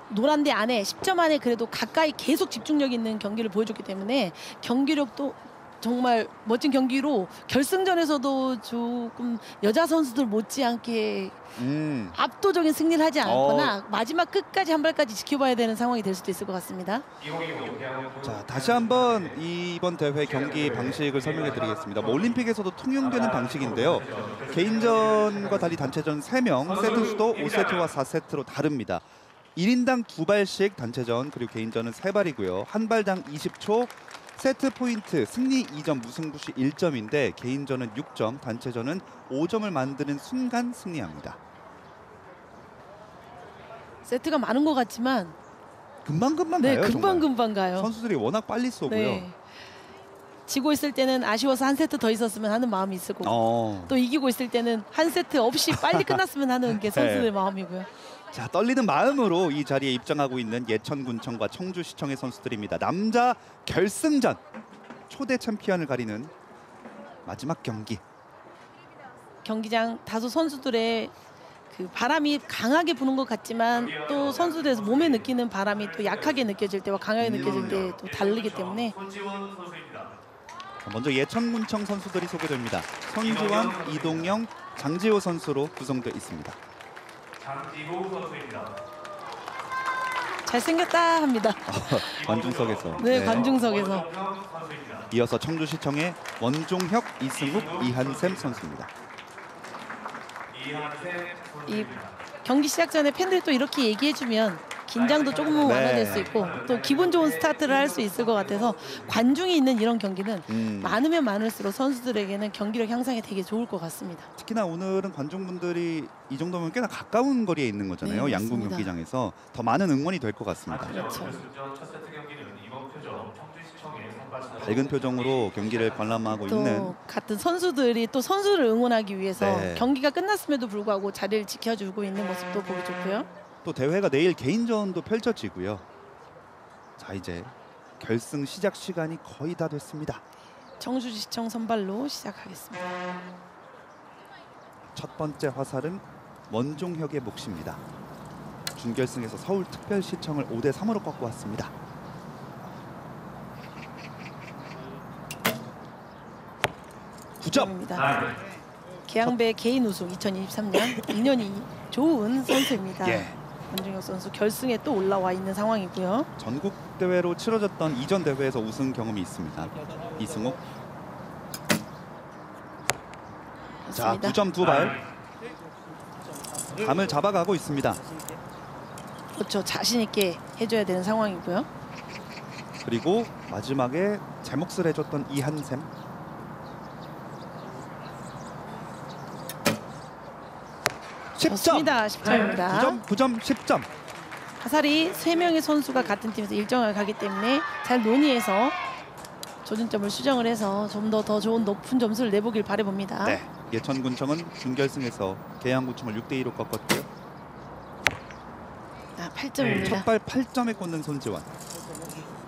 노란대 안에 10점 안에 그래도 가까이 계속 집중력 있는 경기를 보여줬기 때문에 경기력도 정말 멋진 경기로 결승전에서도 조금 여자 선수들 못지않게 압도적인 승리를 하지 않거나 마지막 끝까지 한 발까지 지켜봐야 되는 상황이 될 수도 있을 것 같습니다. 자, 다시 한번 이번 대회 경기 방식을 설명해 드리겠습니다. 뭐 올림픽에서도 통용되는 방식인데요. 개인전과 달리 단체전 3명, 세트 수도 5세트와 4세트로 다릅니다. 1인당 2발씩 단체전 그리고 개인전은 3발이고요. 한 발당 20초, 세트 포인트 승리 2점, 무승부 시 1점인데 개인전은 6점, 단체전은 5점을 만드는 순간 승리합니다. 세트가 많은 것 같지만 금방금방 네, 가요. 금방금방 가요. 선수들이 워낙 빨리 쏘고요. 네. 지고 있을 때는 아쉬워서 한 세트 더 있었으면 하는 마음이 있을 거고 또 이기고 있을 때는 한 세트 없이 빨리 끝났으면 하는 게 선수들의 마음이고요. 자, 떨리는 마음으로 이 자리에 입장하고 있는 예천군청과 청주시청의 선수들입니다. 남자 결승전 초대 챔피언을 가리는 마지막 경기. 경기장 다소 선수들의 그 바람이 강하게 부는 것 같지만 또 선수들에서 몸에 느끼는 바람이 또 약하게 느껴질 때와 강하게 느껴질 때 또 다르기 때문에 먼저 예천군청 선수들이 소개됩니다. 손지원, 이동영, 장지호 선수로 구성되어 있습니다. 장지호 선수입니다. 잘생겼다 합니다. 관중석에서. 네, 관중석에서. 이어서 청주시청의 원종혁, 이승욱, 이한샘 선수입니다. 이 경기 시작 전에 팬들이 또 이렇게 얘기해주면 긴장도 조금은 완화될 수 있고 또 기분 좋은 스타트를 할 수 있을 것 같아서 관중이 있는 이런 경기는 많으면 많을수록 선수들에게는 경기력 향상에 되게 좋을 것 같습니다. 특히나 오늘은 관중분들이 이 정도면 꽤나 가까운 거리에 있는 거잖아요. 네, 양궁 맞습니다. 경기장에서 더 많은 응원이 될 것 같습니다. 그렇죠. 밝은 표정으로 경기를 관람하고 또 있는 같은 선수들이 또 선수를 응원하기 위해서 네. 경기가 끝났음에도 불구하고 자리를 지켜주고 있는 모습도 보기 좋고요. 또 대회가 내일 개인전도 펼쳐지고요. 자, 이제 결승 시작 시간이 거의 다 됐습니다. 청주시청 선발로 시작하겠습니다. 첫 번째 화살은 원종혁의 몫입니다. 준결승에서 서울특별시청을 5대3으로 꺾고 왔습니다. 입니다. 계양배 개인 우승 2023년 인연이 좋은 선수입니다. 원종혁 선수 결승에 또 올라와 있는 상황이고요. 전국 대회로 치러졌던 이전 대회에서 우승 경험이 있습니다. 이승욱. 자, 9점 2발. 감을 잡아가고 있습니다. 그렇죠. 자신 있게 해줘야 되는 상황이고요. 그리고 마지막에 제 몫을 해줬던 이한샘. 10점. 좋습니다. 10점입니다. 9점 10점. 화살이 3명의 선수가 같은 팀에서 일정을 가기 때문에 잘 논의해서 조준점을 수정을 해서 좀 더 좋은 높은 점수를 내보길 바라봅니다. 네. 예천군청은 준결승에서 계양구청을 6대2로 꺾었고요. 8점입니다. 첫발 8점에 꽂는 손지원.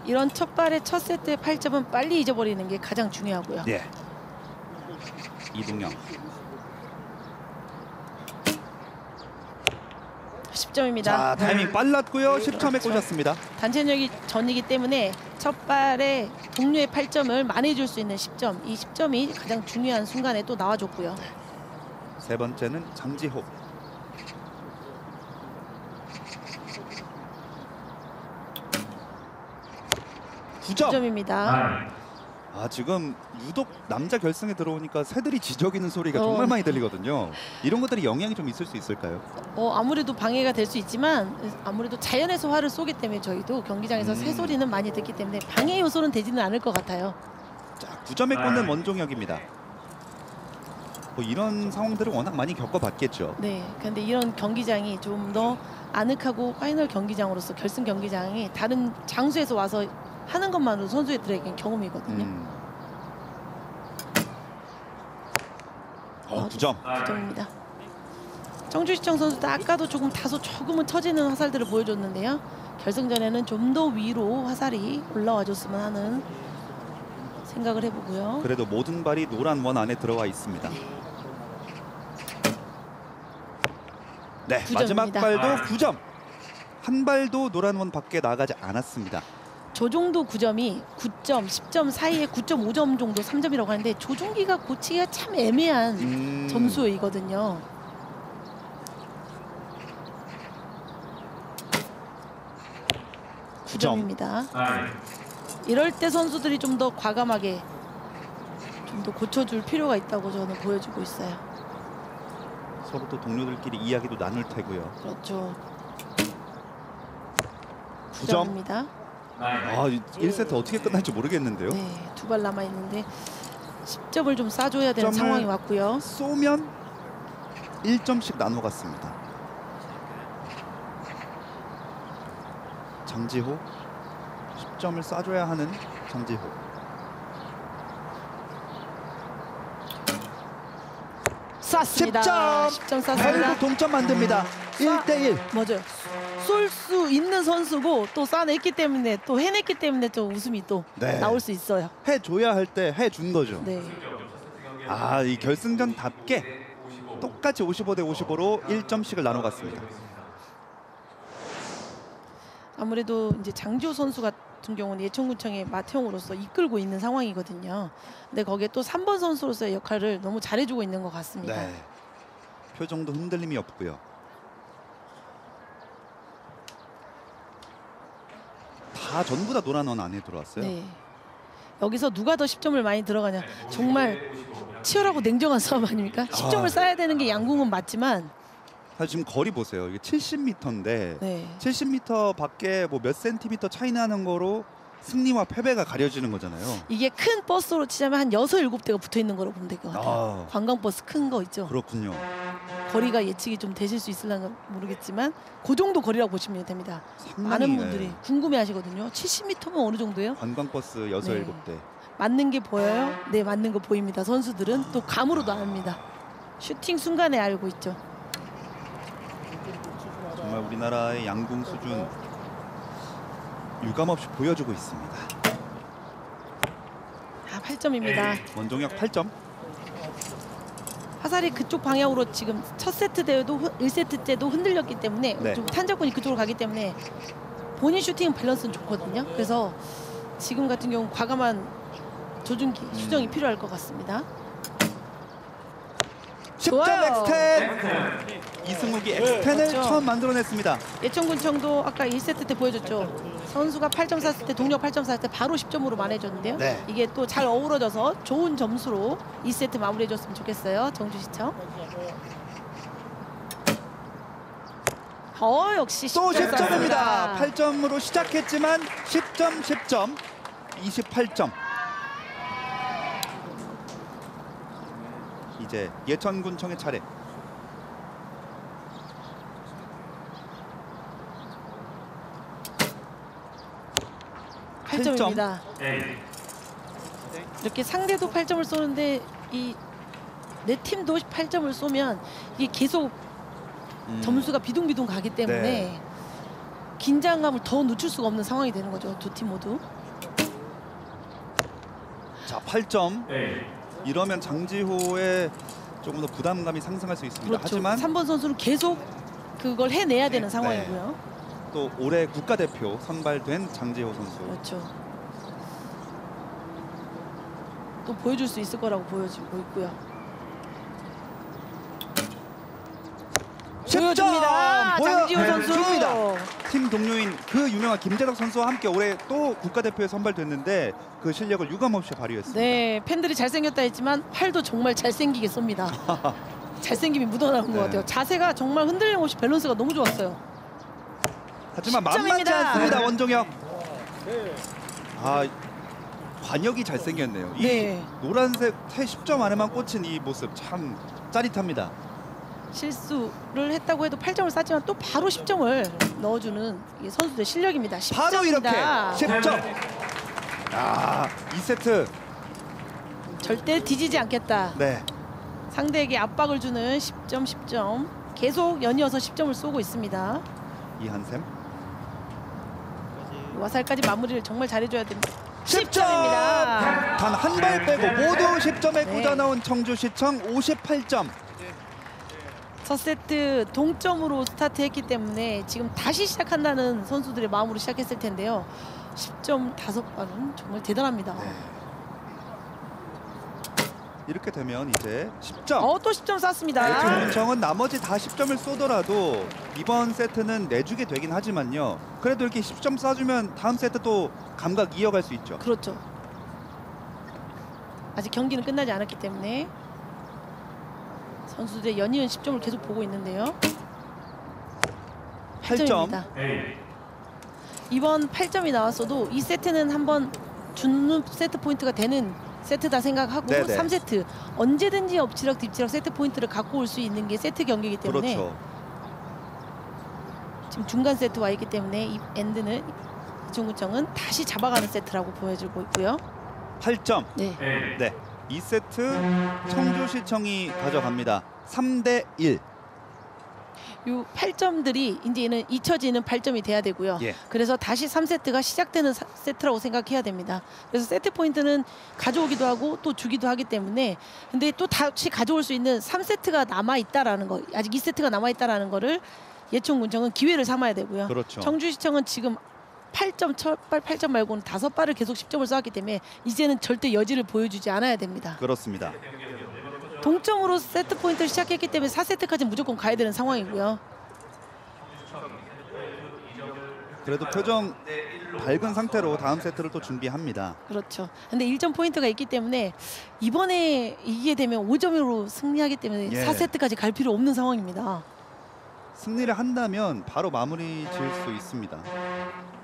이런 첫발의 첫 세트의 8점은 빨리 잊어버리는 게 가장 중요하고요. 네. 이동영. 10점입니다. 자, 타이밍 빨랐고요. 10점에 꽂았습니다. 단체전이 전이기 때문에 첫 발에 동료의 8점을 만회해줄 수 있는 10점. 이 10점이 가장 중요한 순간에 또 나와줬고요. 세 번째는 장지호. 9점입니다. 지금 유독 남자 결승에 들어오니까 새들이 지저귀는 소리가 정말 많이 들리거든요. 이런 것들이 영향이 좀 있을 수 있을까요? 아무래도 방해가 될 수 있지만 아무래도 자연에서 활을 쏘기 때문에 저희도 경기장에서 새 소리는 많이 듣기 때문에 방해 요소는 되지는 않을 것 같아요. 자, 9점에 꽂는 원종혁입니다. 뭐 이런 상황들을 워낙 많이 겪어봤겠죠. 네, 그런데 이런 경기장이 좀 더 아늑하고 파이널 경기장으로서 결승 경기장이 다른 장소에서 와서 하는 것만으로 선수들에게는 경험이거든요. 9점. 9점입니다. 청주시청 선수도 아까도 조금은 처지는 화살들을 보여줬는데요. 결승전에는 좀 더 위로 화살이 올라와줬으면 하는 생각을 해보고요. 그래도 모든 발이 노란 원 안에 들어와 있습니다. 네, 9점입니다. 마지막 발도 9점. 한 발도 노란 원 밖에 나가지 않았습니다. 저 정도 9점이 9점, 10점 사이에 9.5점 정도 3점이라고 하는데 조종기가 고치기가 참 애매한 점수이거든요. (9점입니다) 이럴 때 선수들이 좀 더 과감하게 좀 더 고쳐줄 필요가 있다고 저는 보여주고 있어요. 서로 또 동료들끼리 이야기도 나눌 테고요. 그렇죠. 9점. 9점입니다. 1세트 어떻게 끝날지 모르겠는데요. 네, 2발 남아 있는데 10점을 좀 쏴줘야 되는 상황이 왔고요. 쏘면 1점씩 나눠 갔습니다. 장지호 10점을 쏴줘야 하는 장지호. 쐈습니다. 10점 쐈습니다. 결국 동점 만듭니다. 1대1. 맞아요. 쏠 수 있는 선수고 또 쏴냈기 때문에 또 해냈기 때문에 또 웃음이 또 나올 수 있어요. 해줘야 할 때 해준 거죠. 네. 이 결승전답게 똑같이 55대 55로 1점씩을 나눠 갔습니다. 아무래도 이제 장지호 선수 같은 경우는 예천군청의 맏형으로서 이끌고 있는 상황이거든요. 근데 거기에 또 3번 선수로서의 역할을 너무 잘해주고 있는 것 같습니다. 네. 표정도 흔들림이 없고요. 다 전부 다 노란 원 안에 들어왔어요. 네. 여기서 누가 더 10점을 많이 들어가냐. 정말 치열하고 냉정한 싸움 아닙니까? 10점을 쏴야 되는 게 양궁은 맞지만 사실 지금 거리 보세요. 이게 70m인데 네. 70m 밖에 뭐 몇 센티미터 차이 나는 거로 승리와 패배가 가려지는 거잖아요. 이게 큰 버스로 치자면 한 6, 7대가 붙어 있는 거로 보면 될 것 같아요. 관광버스 큰 거 있죠. 그렇군요. 거리가 예측이 좀 되실 수 있을런가 모르겠지만 그 정도 거리라고 보시면 됩니다. 상당히, 많은 분들이 궁금해하시거든요. 70m면 어느 정도예요? 관광버스 6, 네. 7대. 맞는 게 보여요? 네, 맞는 거 보입니다. 선수들은 또 감으로도 압니다. 슈팅 순간에 알고 있죠. 정말 우리나라의 양궁 수준 유감없이 보여주고 있습니다. 8점입니다. 원종혁 8점. 화살이 그쪽 방향으로 지금 첫 세트 때도 1세트 때도 흔들렸기 때문에 네. 좀 탄자권이 그쪽으로 가기 때문에 본인 슈팅 밸런스는 좋거든요. 그래서 지금 같은 경우 과감한 조준기 수정이 필요할 것 같습니다. 10점 좋아요. 엑스텐. 이승욱이 엑스텐을 그렇죠. 처음 만들어냈습니다. 예천군청도 아까 1세트 때 보여줬죠. 선수가 8점 쐈을 때 동력 8점 쐈을 때 바로 10점으로 만회해줬는데요. 네. 이게 또 잘 어우러져서 좋은 점수로 2세트 마무리해줬으면 좋겠어요. 정주시청. 역시 또 10점 10점입니다. 쐈습니다. 8점으로 시작했지만 10점, 10점, 28점. 이제 예천군청의 차례. 8점입니다. 이렇게 상대도 8점을 쏘는데 이 내 팀도 8점을 쏘면 이게 계속 점수가 비둥비둥 가기 때문에 네. 긴장감을 더 늦출 수가 없는 상황이 되는 거죠. 두 팀 모두. 자, 8점. 이러면 장지호의 조금 더 부담감이 상승할 수 있습니다. 그렇죠. 하지만 3번 선수는 계속 그걸 해내야 되는 상황이고요. 또 올해 국가대표 선발된 장지호 선수. 그렇죠. 또 보여줄 수 있을 거라고 보여지고 있고요. 10점! 보여줍니다. 장지호 선수. 보여줍니다. 팀 동료인 그 유명한 김재덕 선수와 함께 올해 또 국가대표에 선발됐는데 그 실력을 유감없이 발휘했습니다. 네, 팬들이 잘생겼다 했지만 활도 정말 잘생기게 쏩니다. 잘생김이 묻어나온 것 같아요. 자세가 정말 흔들림 없이 밸런스가 너무 좋았어요. 하지만 10점입니다. 만만치 않습니다. 원종혁. 아, 관역이 잘생겼네요. 네. 이 노란색 10점 안에만 꽂힌 이 모습 참 짜릿합니다. 실수를 했다고 해도 8점을 쐈지만 또 바로 10점을 넣어주는 이 선수들의 실력입니다. 10점입니다. 바로 이렇게 10점. 아, 2세트. 절대 뒤지지 않겠다. 네. 상대에게 압박을 주는 10점, 10점. 계속 연이어서 10점을 쏘고 있습니다. 이한샘. 와살까지 마무리를 정말 잘해줘야 됩니다. 10점! 10점입니다. 단 한 발 빼고 모두 10점에 네. 꽂아넣은 청주시청 58점. 첫 세트 동점으로 스타트했기 때문에 지금 다시 시작한다는 선수들의 마음으로 시작했을 텐데요. 10점 5발은 정말 대단합니다. 네. 이렇게 되면 이제 10점. 또 10점 쐈습니다. 예천군청은 나머지 다 10점을 쏘더라도 이번 세트는 내주게 되긴 하지만요. 그래도 이렇게 10점 쏴주면 다음 세트 또 감각 이어갈 수 있죠. 그렇죠. 아직 경기는 끝나지 않았기 때문에 선수들의 연이은 10점을 계속 보고 있는데요. 8점. 8점입니다. A. 이번 8점이 나왔어도 이 세트는 한번 주는 세트 포인트가 되는 세트다 생각하고 네네. 3세트 언제든지 엎치락 뒤치락 세트 포인트를 갖고 올 수 있는 게 세트 경기이기 때문에 그렇죠. 지금 중간 세트 와 있기 때문에 이 엔드는 이천군청은 다시 잡아가는 세트라고 보여주고 있고요. 8점. 네. A. 네. 2세트 청주시청이 가져갑니다. 3대1. 요 8점들이 이제는 잊혀지는 8점이 돼야 되고요. 예. 그래서 다시 3세트가 시작되는 세트라고 생각해야 됩니다. 그래서 세트 포인트는 가져오기도 하고 또 주기도 하기 때문에 근데 또 다시 가져올 수 있는 3세트가 남아 있다라는 거, 아직 2세트가 남아 있다라는 거를 예천군청은 기회를 삼아야 되고요. 그렇죠. 청주시청은 지금 8점 첫발 8점 말고는 5발을 계속 10점을 쏘았기 때문에 이제는 절대 여지를 보여주지 않아야 됩니다. 그렇습니다. 동점으로 세트 포인트를 시작했기 때문에 4세트까지 무조건 가야 되는 상황이고요. 그래도 표정 밝은 상태로 다음 세트를 또 준비합니다. 그렇죠. 근데 1점 포인트가 있기 때문에 이번에 이기게 되면 5점으로 승리하기 때문에 예. 4세트까지 갈 필요 없는 상황입니다. 승리를 한다면 바로 마무리 지을 수 있습니다.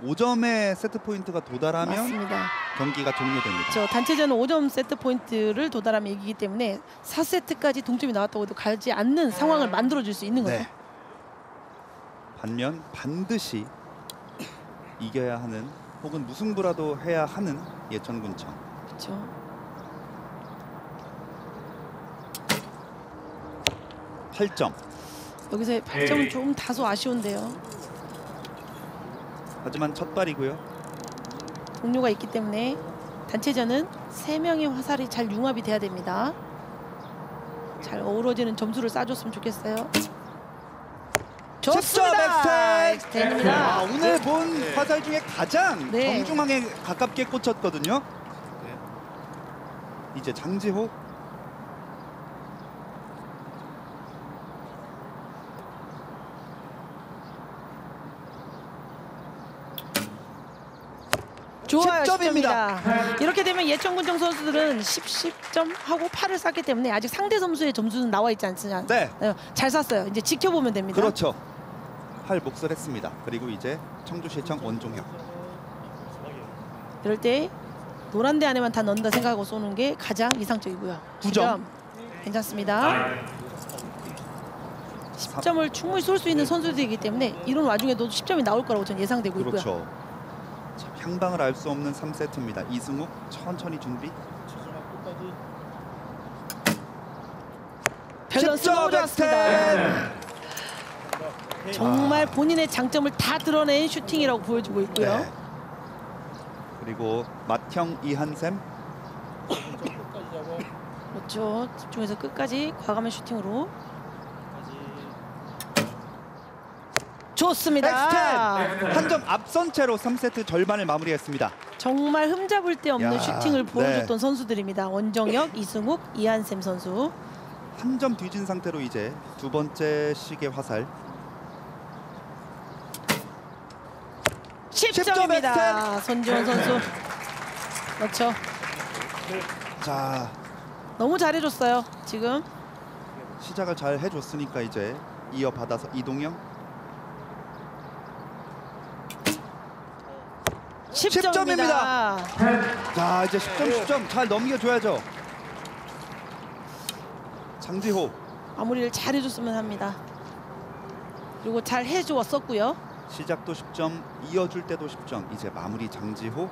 5점의 세트 포인트가 도달하면 맞습니다. 경기가 종료됩니다. 저 단체전은 5점 세트 포인트를 도달하면 이기기 때문에 4세트까지 동점이 나왔다고 해도 가지 않는 상황을 만들어줄 수 있는 거죠. 네. 반면 반드시 이겨야 하는 혹은 무승부라도 해야 하는 예천군청. 그렇죠. 8점. 여기서의 8점은 좀 다소 아쉬운데요. 하지만 첫 발이고요. 동료가 있기 때문에 단체전은 3명의 화살이 잘 융합이 돼야 됩니다. 잘 어우러지는 점수를 쏴줬으면 좋겠어요. 10점 엑스텐! 엑스텐입니다. 오늘 본 화살 중에 가장 네. 정중앙에 가깝게 꽂혔거든요. 이제 장지호. 좋아요. 10점입니다. 10점입니다. 이렇게 되면 예천군청 선수들은 10점 하고 8을 쐈기 때문에 아직 상대 점수의 점수는 나와 있지 않습니다. 네. 잘 쐈어요. 이제 지켜보면 됩니다. 그렇죠. 팔 몫을 했습니다. 그리고 이제 청주시청 원종혁. 이럴 때 노란데 안에만 다 넣는다 생각하고 쏘는 게 가장 이상적이고요. 9점. I. 괜찮습니다. 10점을 충분히 쏠 수 있는 선수들이기 때문에 이런 와중에도 10점이 나올 거라고 저는 예상되고 있고요. 그렇죠. 자, 향방을 알 수 없는 3세트입니다. 이승욱 천천히 준비. 밸런스 10점 너무 좋았습니다. 엑스텐! 정말 본인의 장점을 다 드러낸 슈팅이라고 보여주고 있고요. 네. 그리고 맏형 이한샘. 그렇죠. 집중해서 끝까지 과감한 슈팅으로. 좋습니다. 엑스텐! 한 점 앞선 채로 3세트 절반을 마무리했습니다. 정말 흠잡을 데 없는 야, 슈팅을 보여줬던 네. 선수들입니다. 원정혁, 이승욱, 이한샘 선수. 한 점 뒤진 상태로 이제 두 번째 시계 화살. 10점입니다. 손지원 선수. 그렇죠. 자, 너무 잘해줬어요. 지금 시작을 잘 해줬으니까 이제 이어받아서 이동영 10점입니다. 자, 이제 10점 잘 넘겨줘야죠. 장지호 마무리를 잘 해줬으면 합니다. 그리고 잘 해주었었고요. 시작도 10점, 이어줄 때도 10점. 이제 마무리 장지호.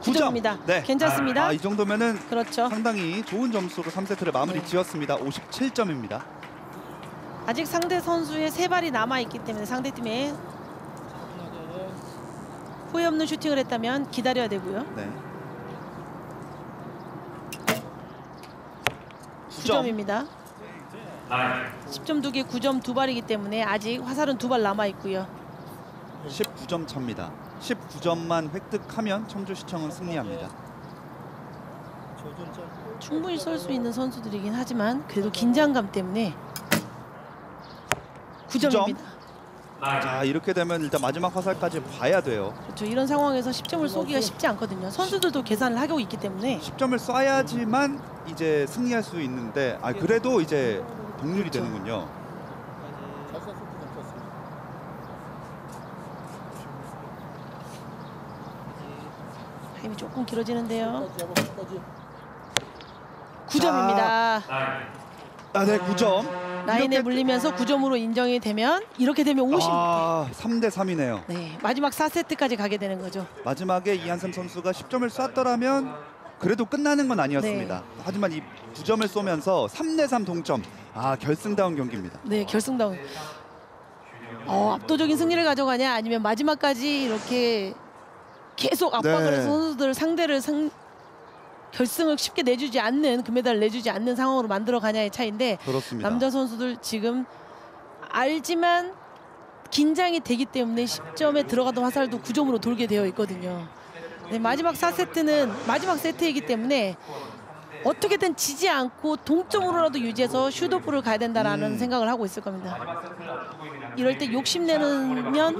구점입니다. 네. 괜찮습니다. 이 정도면은 그렇죠. 상당히 좋은 점수로 3세트를 마무리 네. 지었습니다. 57점입니다. 아직 상대 선수의 3발이 남아있기 때문에 상대팀에 후회 없는 슈팅을 했다면 기다려야 되고요. 네. 9점입니다. 나인. 10점 2개, 9점 2발이기 때문에 아직 화살은 2발 남아있고요. 19점 차입니다. 19점만 획득하면 청주시청은 승리합니다. 충분히 쏠 수 있는 선수들이긴 하지만 그래도 긴장감 때문에 9점입니다. 자, 이렇게 되면 일단 마지막 화살까지 봐야 돼요. 그렇죠. 이런 상황에서 10점을 쏘기가 쉽지 않거든요. 선수들도 계산을 하고 있기 때문에 10점을 쏴야지만 이제 승리할 수 있는데 그래도 이제 동률이 그렇죠. 되는군요. 타임이 조금 길어지는데요. 9점입니다. 네, 9점. 라인에 물리면서 9점으로 인정이 되면 이렇게 되면 50. 3대 3이네요. 네, 마지막 4세트까지 가게 되는 거죠. 마지막에 이한샘 선수가 10점을 쐈더라면 그래도 끝나는 건 아니었습니다. 네. 하지만 이 9점을 쏘면서 3대 3 동점. 결승다운 경기입니다. 네, 결승다운. 압도적인 승리를 가져가냐 아니면 마지막까지 이렇게 계속 압박을 네. 해서 선수들 상대를 결승을 쉽게 내주지 않는 금메달을 내주지 않는 상황으로 만들어 가냐의 차이인데 그렇습니다. 남자 선수들 지금 알지만 긴장이 되기 때문에 10점에 들어가던 화살도 9점으로 돌게 되어 있거든요. 네, 마지막 4세트는 마지막 세트이기 때문에 어떻게든 지지 않고 동점으로라도 유지해서 슈도프를 가야 된다라는 생각을 하고 있을 겁니다. 이럴 때 욕심내면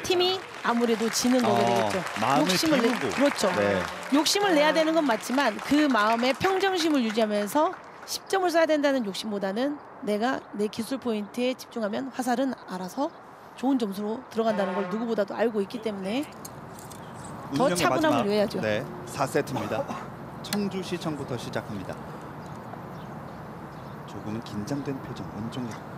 팀이 아무래도 지는 거게 되겠죠. 마음을 키우고. 그렇죠. 네. 욕심을 내야 되는 건 맞지만 그 마음의 평정심을 유지하면서 10점을 쏴야 된다는 욕심보다는 내가 내 기술 포인트에 집중하면 화살은 알아서 좋은 점수로 들어간다는 걸 누구보다도 알고 있기 때문에 더 운명의 차분함을 마지막, 요해야죠. 네, 4세트입니다. 청주시청부터 시작합니다. 조금은 긴장된 표정 원종혁.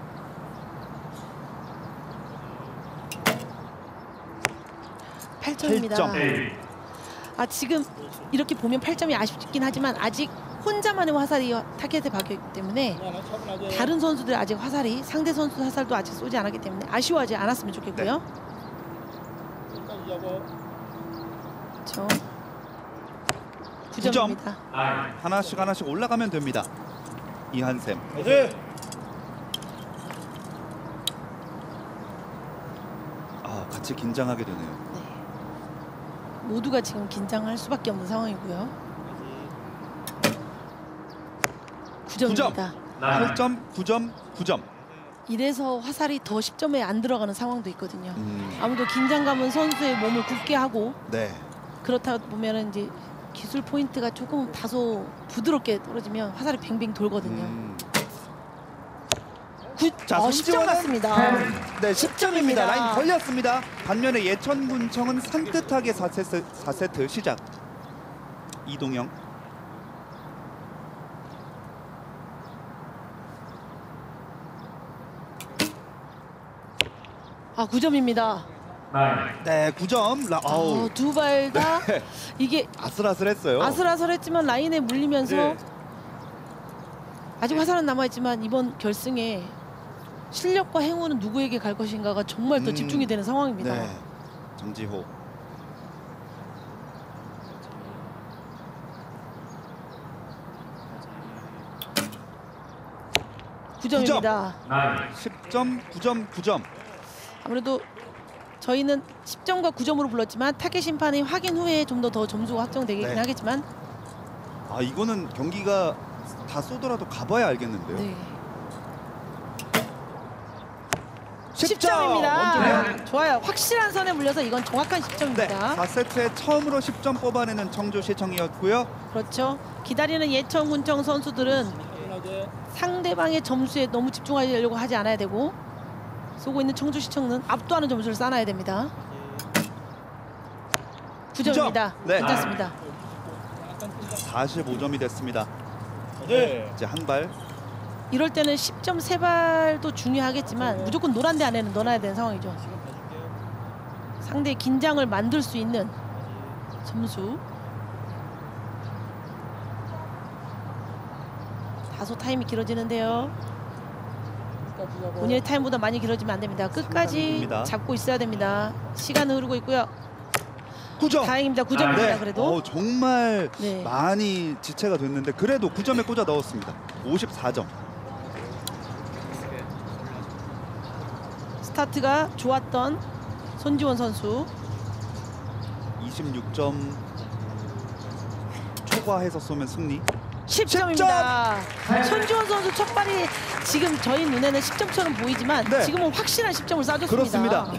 8점입니다. 8점. 지금 이렇게 보면 8점이 아쉽긴 하지만 아직 혼자만의 화살이 타겟에 박혀있기 때문에 다른 선수들 아직 화살이 상대 선수 화살도 아직 쏘지 않았기 때문에 아쉬워하지 않았으면 좋겠고요. 그렇죠. 9점입니다. 하나씩 올라가면 됩니다. 이한샘. 같이 긴장하게 되네요. 네. 모두가 지금 긴장할 수밖에 없는 상황이고요. 9점입니다. 8점, 9점, 9점. 이래서 화살이 더 10점에 안 들어가는 상황도 있거든요. 아무도 긴장감은 선수의 몸을 굳게 하고 네. 그렇다 보면은 이제 기술 포인트가 조금 다소 부드럽게 떨어지면 화살이 뱅뱅 돌거든요. 자, 10점 같습니다. 네, 10점입니다. 10점입니다. 라인 걸렸습니다. 반면에 예천군청은 산뜻하게 4세트 시작. 이동영. 9점입니다. 네, 9점. 두 발 다 네. 이게 아슬아슬했어요. 아슬아슬했지만 라인에 물리면서 네. 아직 화살은 남아있지만 이번 결승에 실력과 행운은 누구에게 갈 것인가가 정말 더 집중이 되는 상황입니다. 네. 정지호. 9점입니다. 10점, 9점, 9점. 아무래도 저희는 10점과 9점으로 불렀지만 타겟 심판의 확인 후에 좀 더 점수가 확정되긴 네. 하겠지만 이거는 경기가 다 쏘더라도 가봐야 알겠는데요. 네. 10점! 10점입니다. 좋아요. 확실한 선에 물려서 이건 정확한 10점입니다. 네, 4세트에 처음으로 10점 뽑아내는 청주시청이었고요. 그렇죠. 기다리는 예천군청 선수들은 상대방의 점수에 너무 집중하려고 하지 않아야 되고 쏘고 있는 청주시청은 압도하는 점수를 쌓아야 됩니다. 9점입니다. 네. 괜찮습니다. 45점이 됐습니다. 네. 이제 한 발. 이럴 때는 10점 세 발도 중요하겠지만 무조건 노란대 안에는 넣어놔야 되는 상황이죠. 상대의 긴장을 만들 수 있는 점수. 다소 타임이 길어지는데요. 본인의 타임보다 많이 길어지면 안 됩니다. 끝까지 상당입니다. 잡고 있어야 됩니다. 시간은 흐르고 있고요. 9점. 다행입니다. 9점입니다. 네. 그래도. 정말 네. 많이 지체가 됐는데 그래도 9점에 꽂아 넣었습니다. 54점. 스타트가 좋았던 손지원 선수. 26점 초과해서 쏘면 승리. 10점입니다. 손지원 선수 첫 발이 지금 저희 눈에는 10점처럼 보이지만 네. 지금은 확실한 10점을 쏴줬습니다. 그렇습니다.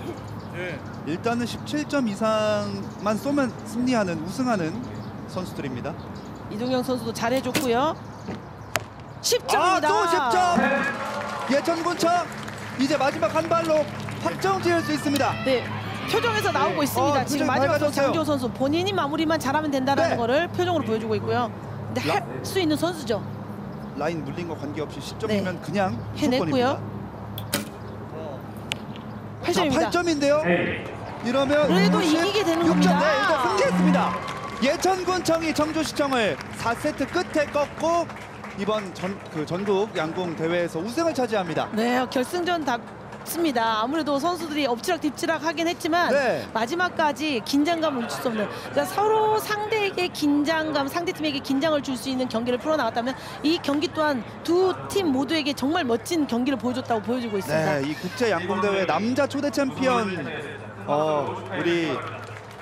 네. 일단은 17점 이상만 쏘면 승리하는 우승하는 선수들입니다. 이동영 선수도 잘해줬고요. 10점입니다. 또 10점. 예천군청 이제 마지막 한 발로 확정 지을 수 있습니다. 네, 표정에서 나오고 있습니다. 지금 표정이 마지막으로 밝아졌어요. 장지호 선수 본인이 마무리만 잘하면 된다는 네. 거를 표정으로 보여주고 있고요. 근데 할 수 있는 선수죠. 라인 물린 거 관계없이 10점이면 네. 그냥 해냈고요. 8점입니다. 8점인데요. 이러면 그래도 이기게 되는 6점. 겁니다. 네, 일단 승리했습니다. 예천군청이 청주시청을 4세트 끝에 꺾고 이번 전국 양궁 대회에서 우승을 차지합니다. 네, 결승전답습니다. 아무래도 선수들이 엎치락뒤치락 하긴 했지만 네. 마지막까지 긴장감을 줄 수 없는, 그러니까 서로 상대에게 긴장감, 상대팀에게 긴장을 줄 수 있는 경기를 풀어나갔다면 이 경기 또한 두 팀 모두에게 정말 멋진 경기를 보여줬다고 보여주고 있습니다. 네, 이 국제 양궁 대회 남자 초대 챔피언 우리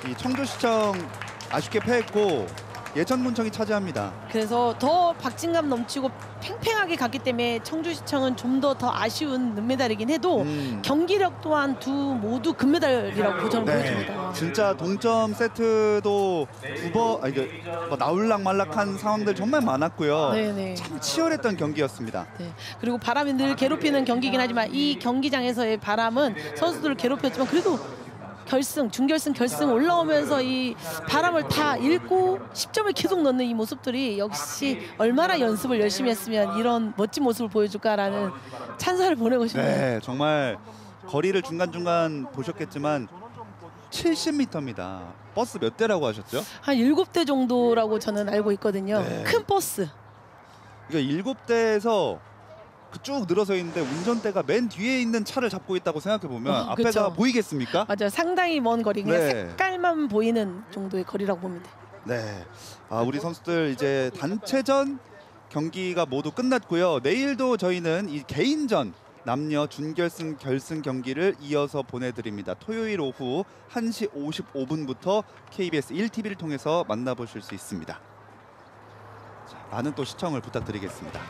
이 청주시청 아쉽게 패했고 예천군청이 차지합니다. 그래서 더 박진감 넘치고 팽팽하게 갔기 때문에 청주시청은 좀 더 아쉬운 은메달이긴 해도 경기력 또한 두 모두 금메달이라고 저는 보여집니다. 진짜 동점 세트도 나올락 말락한 상황들 정말 많았고요. 네네. 참 치열했던 경기였습니다. 네. 그리고 바람이 늘 괴롭히는 경기긴 하지만 이 경기장에서의 바람은 선수들을 괴롭혔지만 그래도 결승, 중결승, 결승 올라오면서 이 바람을 다 읽고 10점을 계속 넣는 이 모습들이 역시 얼마나 연습을 열심히 했으면 이런 멋진 모습을 보여줄까라는 찬사를 보내고 싶네요. 네, 정말 거리를 중간중간 보셨겠지만 70m입니다. 버스 몇 대라고 하셨죠? 한 7대 정도라고 저는 알고 있거든요. 네. 큰 버스. 그러니까 7대에서 쭉 늘어서 있는데 운전대가 맨 뒤에 있는 차를 잡고 있다고 생각해 보면 앞에가 그쵸. 보이겠습니까? 맞아요. 상당히 먼 거리. 그냥 네. 색깔만 보이는 정도의 거리라고 봅니다. 네, 우리 선수들 이제 단체전 경기가 모두 끝났고요. 내일도 저희는 이 개인전 남녀 준결승 결승 경기를 이어서 보내드립니다. 토요일 오후 1시 55분부터 KBS 1TV를 통해서 만나보실 수 있습니다. 자, 많은 또 시청을 부탁드리겠습니다.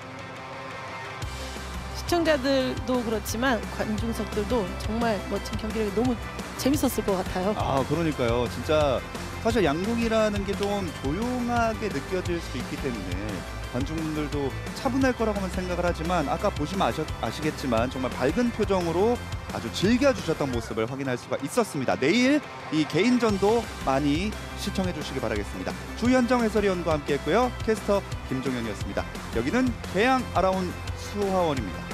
시청자들도 그렇지만 관중석들도 정말 멋진 경기력이 너무 재밌었을 것 같아요. 그러니까요. 진짜 사실 양궁이라는 게 좀 조용하게 느껴질 수 있기 때문에 관중분들도 차분할 거라고만 생각을 하지만 아까 보시면 아시겠지만 정말 밝은 표정으로 아주 즐겨주셨던 모습을 확인할 수가 있었습니다. 내일 이 개인전도 많이 시청해 주시기 바라겠습니다. 주현정 해설위원과 함께했고요. 캐스터 김종현이었습니다. 여기는 계양 아라운 수화원입니다.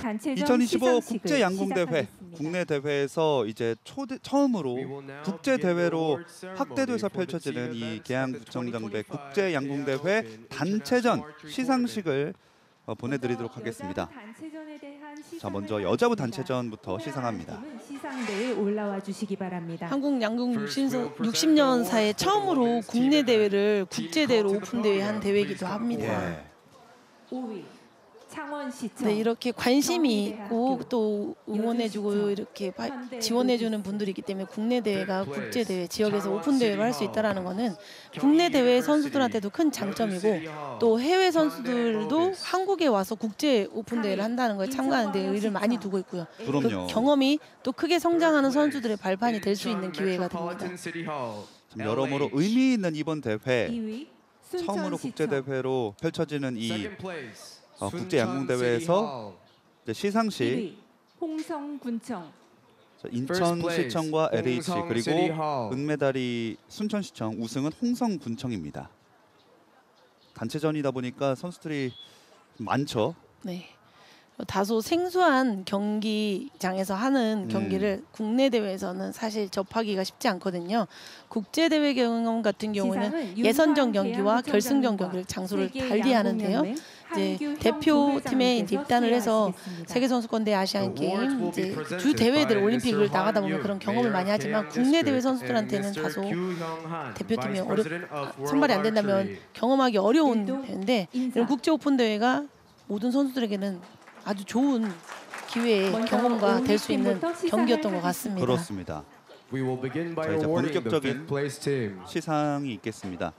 단체전 2025 시상식을 국제 양궁 대회 시작하겠습니다. 국내 대회에서 이제 처음으로 국제 대회로 확대돼서 펼쳐지는 이 계양구청장배 국제 양궁 대회 단체전 시상식을 보내드리도록 하겠습니다. 자, 먼저 여자부 단체전부터 시상합니다. 시상대에 올라와 주시기 바랍니다. 한국 양궁 60년사에 처음으로 국내 대회를 국제 대회로 오픈 대회 한 대회이기도 합니다. 예. 5위 창원시청. 네, 이렇게 관심이 있고 또 응원해주고 이렇게 지원해주는 분들이 있기 때문에 국내 대회가 국제 대회, 지역에서 오픈 대회로 할 수 있다라는 거는 국내 대회 선수들한테도 큰 장점이고 또 해외 선수들도 한국에 와서 국제 오픈 대회를 한다는 거에 참가하는 데 의의를 많이 두고 있고요. 그럼요. 그 경험이 또 크게 성장하는 선수들의 발판이 될 수 있는 기회가 됩니다. 참 여러모로 의미 있는 이번 대회 2위 처음으로 국제 순천시청. 대회로 펼쳐지는 이 국제 양궁 대회에서 시상식 1위 홍성군청. 인천시청과 LH 그리고 은메달이 순천시청, 우승은 홍성군청입니다. 단체전이다 보니까 선수들이 많죠. 네. 다소 생소한 경기장에서 하는 경기를 국내 대회에서는 사실 접하기가 쉽지 않거든요. 국제 대회 경험 같은 경우는 예선전 경기와 결승전 경기를 장소를 달리 하는데요. 이제 대표팀에 이제 입단을 해서 세계 선수권대 아시안 게임 이제 주 대회들 올림픽을 나가다 보면 그런 경험을 많이 하지만 국내 대회 선수들한테는 다소 대표팀이 선발이 안 된다면 경험하기 어려운 대회인데 이런 국제 오픈 대회가 모든 선수들에게는 아주 좋은 기회의 경험과 될 수 있는 경기였던 것 같습니다. 그렇습니다. 자, 이제 본격적인 시상이 있겠습니다.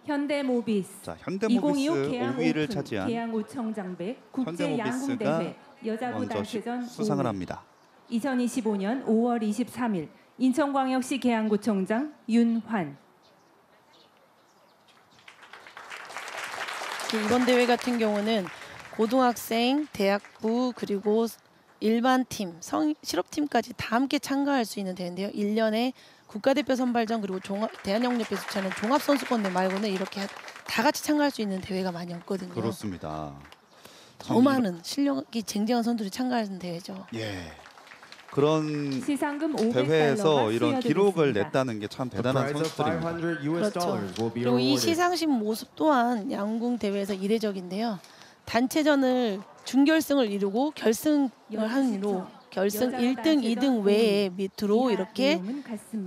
현대모비스. 자, 현대모비스 5위를 차지한 계양구청장배 국제 양궁 현대모비스가 대회 여자부 먼저 단체전 수상을 5위. 합니다. 2025년 5월 23일 인천광역시 계양구청장 윤환. 이번 대회 같은 경우는 고등학생, 대학부 그리고 일반 팀, 실업팀까지 다 함께 참가할 수 있는 대회인데요. 1년에 국가대표 선발전 그리고 대한영역배 수차는 종합선수권대 말고는 이렇게 다 같이 참가할 수 있는 대회가 많이 없거든요. 그렇습니다. 더 많은 실력이 쟁쟁한 선수들이 참가하는 대회죠. 예. 그런 시상금 500달러가 대회에서 이런 기록을 수여되겠습니다. 냈다는 게 참 대단한 선수들입니다. 그렇죠. 그리고 이 시상식 모습 또한 양궁 대회에서 이례적인데요. 단체전을 준결승을 이루고 결승을 한 이로 결승 1등, 2등 외에 밑으로 이렇게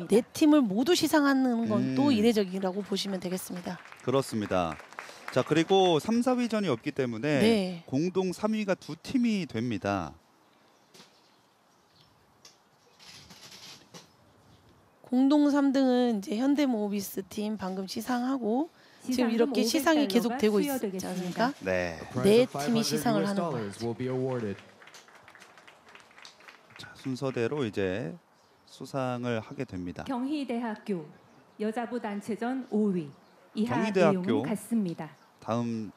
네 팀을 모두 시상하는 건 또 이례적이라고 보시면 되겠습니다. 그렇습니다. 자, 그리고 3, 4위전이 없기 때문에 네. 공동 3위가 두 팀이 됩니다. 공동 3등은 이제 현대모비스 팀 방금 시상하고 지금 이렇게 시상이 계속 되고 있지 않습니까? 네. 네 팀이 시상을 하는 거예요. 자, 순서대로 이제 수상을 하게 됩니다. 경희대학교 여자부 단체전 5위. 이하 경희대학교. 내용은 같습니다. 다음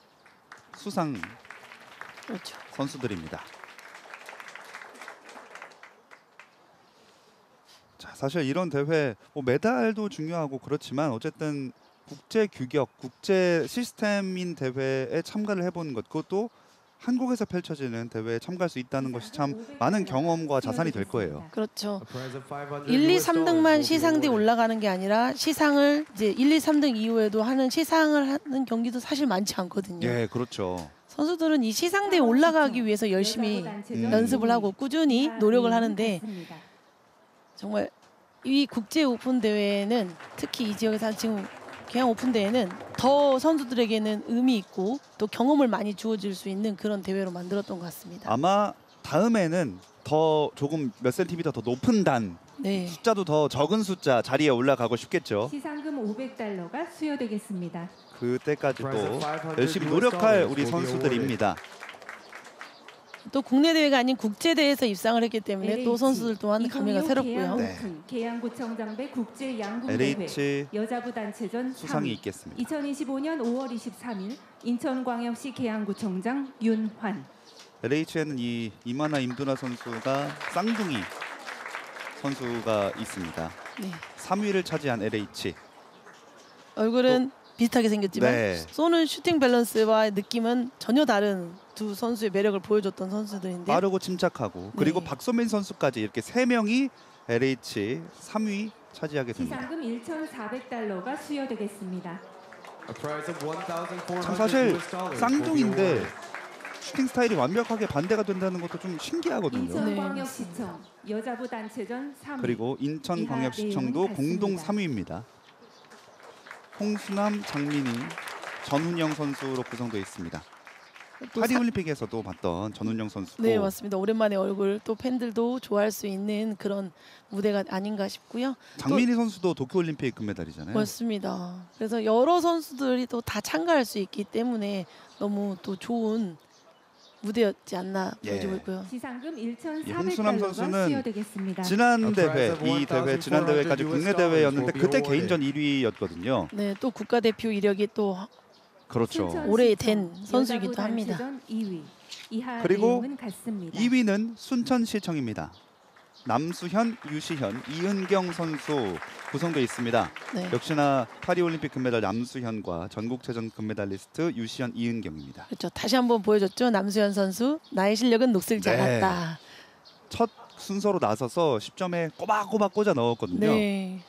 수상 그렇죠. 선수들입니다. 자, 사실 이런 대회 메달도 중요하고 그렇지만 어쨌든 국제 규격, 국제 시스템인 대회에 참가를 해보는 것, 그것도 한국에서 펼쳐지는 대회에 참가할 수 있다는 것이 참 많은 경험과 자산이 될 거예요. 그렇죠. 1, 2, 3등만 시상대에 올라가는 게 아니라 시상을 이제 1, 2, 3등 이후에도 하는 시상을 하는 경기도 사실 많지 않거든요. 예, 그렇죠. 선수들은 이 시상대에 올라가기 위해서 열심히 연습을 하고 꾸준히 노력을 하는데 정말 이 국제 오픈 대회는 특히 이 지역에서 지금 계양 오픈 대회는 더 선수들에게는 의미 있고 또 경험을 많이 주어질 수 있는 그런 대회로 만들었던 것 같습니다. 아마 다음에는 더 조금 몇 센티미터 더 높은 단, 네. 숫자도 더 적은 숫자 자리에 올라가고 싶겠죠. 시상금 500달러가 수여되겠습니다. 그때까지 또 열심히 노력할 우리 선수들입니다. 또 국내 대회가 아닌 국제 대회에서 입상을 했기 때문에 또 선수들 또한 감회가 새롭고요. 네. 계양구청장배 국제 양궁 LH 대회 여자부 단체전 수상이 3위. 있겠습니다. 2025년 5월 23일 인천광역시 계양구청장 윤환. LH에는 이 이만하 임두나 선수가 쌍둥이 선수가 있습니다. 네. 3위를 차지한 LH. 얼굴은 비슷하게 생겼지만 네. 쏘는 슈팅 밸런스와 느낌은 전혀 다른 두 선수의 매력을 보여줬던 선수들인데 빠르고 침착하고 그리고 네. 박소민 선수까지 이렇게 3명이 LH 3위 차지하게 됩니다. 시상금 1,400달러가 수여되겠습니다. 참 사실 쌍둥이인데 슈팅 스타일이 완벽하게 반대가 된다는 것도 좀 신기하거든요. 인천광역시청 여자부 단체전 3위. 그리고 인천광역시청도 이하 내용은 공동 같습니다. 3위입니다. 홍수남, 장민희, 전훈영 선수로 구성되어 있습니다. 또 파리올림픽에서도 봤던 전훈영 선수고 네 맞습니다. 오랜만에 얼굴 또 팬들도 좋아할 수 있는 그런 무대가 아닌가 싶고요. 장민희 선수도 도쿄올림픽 금메달이잖아요. 맞습니다. 그래서 여러 선수들이 또 다 참가할 수 있기 때문에 너무 또 좋은 무대였지 않나 보여지고 있고요. 시상금 홍수남 1,400달러가 선수는 수여되겠습니다. 지난 대회까지 국내 대회였는데 그때 개인전 1위였거든요. 네, 또 국가대표 이력이 또 그렇죠. 오래된 선수이기도 합니다. 2위. 이하 그리고 내용은 같습니다. 2위는 순천시청입니다. 남수현, 유시현, 이은경 선수 구성되어 있습니다. 네. 역시나 파리올림픽 금메달 남수현과 전국체전 금메달리스트 유시현, 이은경입니다. 그렇죠. 다시 한번 보여줬죠. 남수현 선수 나의 실력은 녹슬지 네. 않았다. 첫 순서로 나서서 10점에 꼬박꼬박 꽂아 넣었거든요. 네.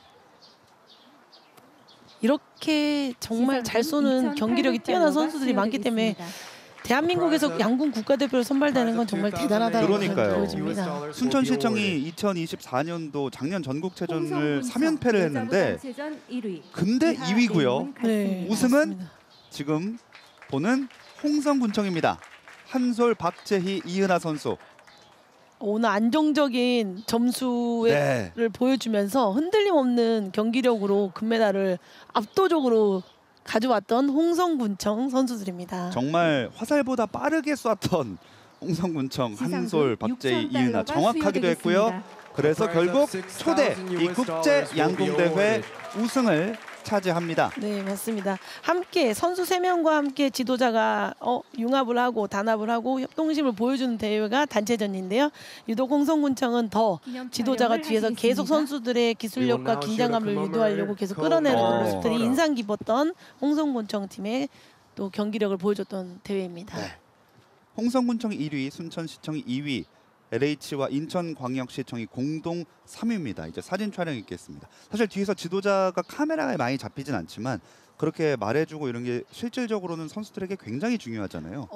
이렇게 정말 잘 쏘는 경기력이 뛰어난 선수들이 많기 때문에 대한민국에서 양궁 국가대표로 선발되는 건 정말 대단하다고 그러니까요. 보여집니다. 순천시청이 2024년도 작년 전국체전을 3연패를 했는데 근데 2위고요. 네, 우승은 맞습니다. 지금 보는 홍성군청입니다. 한솔, 박재희, 이은하 선수. 오늘 안정적인 점수를 네. 보여주면서 흔들림 없는 경기력으로 금메달을 압도적으로 가져왔던 홍성군청 선수들입니다. 정말 화살보다 빠르게 쐈던 홍성군청 한솔, 박재희, 이은하 정확하기도 했고요. 그래서 결국 초대 이 국제 양궁대회 우승을 차지합니다. 네 맞습니다. 함께 선수 3명과 함께 지도자가 융합을 하고 단합을 하고 협동심을 보여주는 대회가 단체전인데요. 유독 홍성군청은 더 지도자가 뒤에서 계속 선수들의 기술력과 긴장감을 유도하려고 계속 끌어내는 모습들이 인상 깊었던 홍성군청 팀의 또 경기력을 보여줬던 대회입니다. 네. 홍성군청이 1위, 순천시청이 2위, LH와 인천광역시청이 공동 3위입니다. 이제 사진 촬영 있겠습니다. 사실 뒤에서 지도자가 카메라에 많이 잡히진 않지만 그렇게 말해주고 이런 게 실질적으로는 선수들에게 굉장히 중요하잖아요.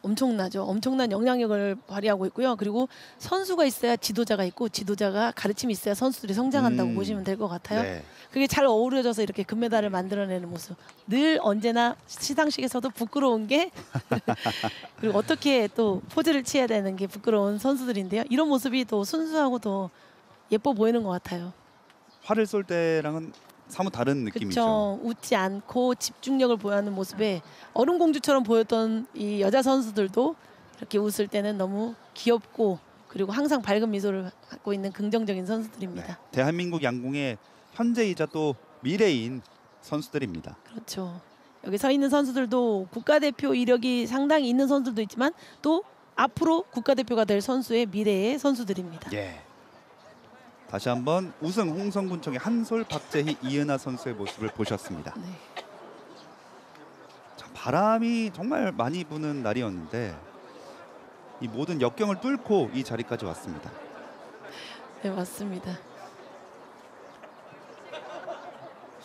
엄청나죠. 엄청난 영향력을 발휘하고 있고요. 그리고 선수가 있어야 지도자가 있고 지도자가 가르침이 있어야 선수들이 성장한다고 보시면 될 것 같아요. 네. 그게 잘 어우러져서 이렇게 금메달을 만들어내는 모습. 늘 언제나 시상식에서도 부끄러운 게 그리고 어떻게 또 포즈를 취해야 되는 게 부끄러운 선수들인데요. 이런 모습이 또 순수하고 더 예뻐 보이는 것 같아요. 활을 쏠 때랑은 사뭇 다른 느낌이죠. 그렇죠. 웃지 않고 집중력을 보여하는 모습에 얼음공주처럼 보였던 이 여자 선수들도 이렇게 웃을 때는 너무 귀엽고 그리고 항상 밝은 미소를 갖고 있는 긍정적인 선수들입니다. 네. 대한민국 양궁의 현재이자 또 미래인 선수들입니다. 그렇죠. 여기 서 있는 선수들도 국가대표 이력이 상당히 있는 선수들도 있지만 또 앞으로 국가대표가 될 선수의 미래의 선수들입니다. 예. 다시 한번 우승 홍성군청의 한솔, 박재희, 이은하 선수의 모습을 보셨습니다. 네. 자, 바람이 정말 많이 부는 날이었는데 이 모든 역경을 뚫고 이 자리까지 왔습니다. 네, 맞습니다.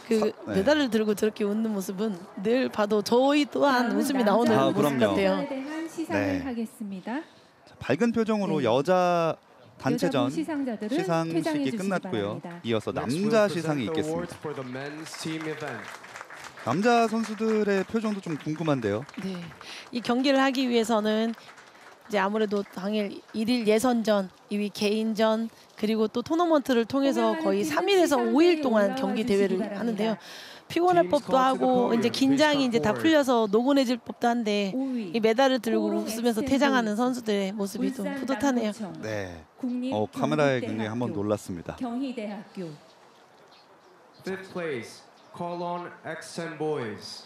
그 네. 메달을 들고 저렇게 웃는 모습은 늘 봐도 저희 또한 웃음이 나오는 아, 모습 그럼요. 같아요. 대한 시상을 네. 하겠습니다. 자, 밝은 표정으로 네. 여자 단체전 여자부 시상자들은 퇴장해 시상식이 주시기 끝났고요. 바랍니다. 이어서 남자 시상이 있겠습니다. 남자 선수들의 표정도 좀 궁금한데요. 네, 이 경기를 하기 위해서는 이제 아무래도 당일 1일 예선전, 2위 개인전 그리고 또 토너먼트를 통해서 거의 3일에서 5일 동안 경기 대회를 하는데요. 피곤할 법도 하고 이제 긴장이 이제 다 풀려서 노곤해질 법도 한데 5위 이 메달을 들고 웃으면서 퇴장하는 선수들의 모습이 좀 뿌듯하네요. 네. 국립 카메라에 경북대학교, 굉장히 한번 놀랐습니다. 경희대학교 5th place, Kolon X10 Boys,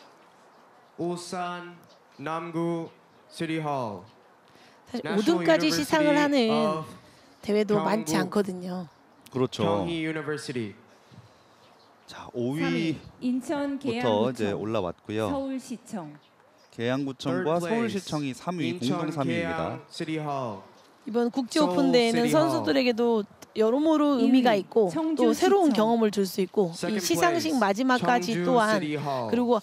Ulsan Namgu City Hall. 사실 National 5등까지 시상을 University 하는 of 대회도 많지 경북. 않거든요. 그렇죠. Kyunghee University. 자, 3위 5위부터 인천 이제 계양구청, 올라왔고요. 서울시청. 계양구청과 Third 서울시청이 3위, 공동 인천 3위입니다. 계양 City Hall. 이번 국제 서울 오픈 대회는 시티 선수들에게도 여러모로 일 위, 의미가 있고 청주 또 새로운 시청. 경험을 줄 수 있고 이 Second 시상식 place, 마지막까지 청주 또한 City Hall. 그리고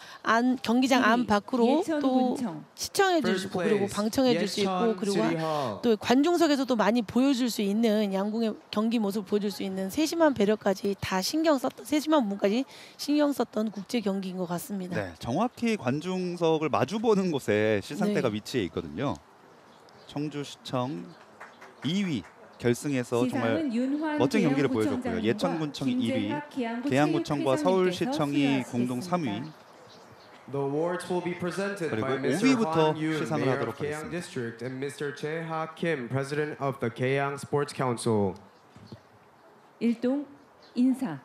경기장 안 1위, 밖으로 또 예천군청. 시청해 줄 수 First 있고 그리고 place, 방청해 줄 수 있고 예천 그리고 City Hall. 또 관중석에서도 많이 보여줄 수 있는 양궁의 경기 모습을 보여줄 수 있는 세심한 배려까지 다 세심한 부분까지 신경 썼던 국제 경기인 것 같습니다. 네, 정확히 관중석을 마주보는 곳에 시상대가 네. 위치해 있거든요. 청주시청 2위 결승에서 정말 시상은 윤환 멋진 경기를 계양구청장님과 보여줬고요. 예천군청이 1위, 김재학 계양구청과 체육회장님께서 서울시청이 공동 수여하시겠습니다. 3위. The awards will be presented 그리고 by Mr. 5위부터 Han Yoon, 시상을 Mayor 하도록 of Gayang 하겠습니다. District, and Mr. Jae-ha Kim, President of the Gayang Sports Council. 일동 인사.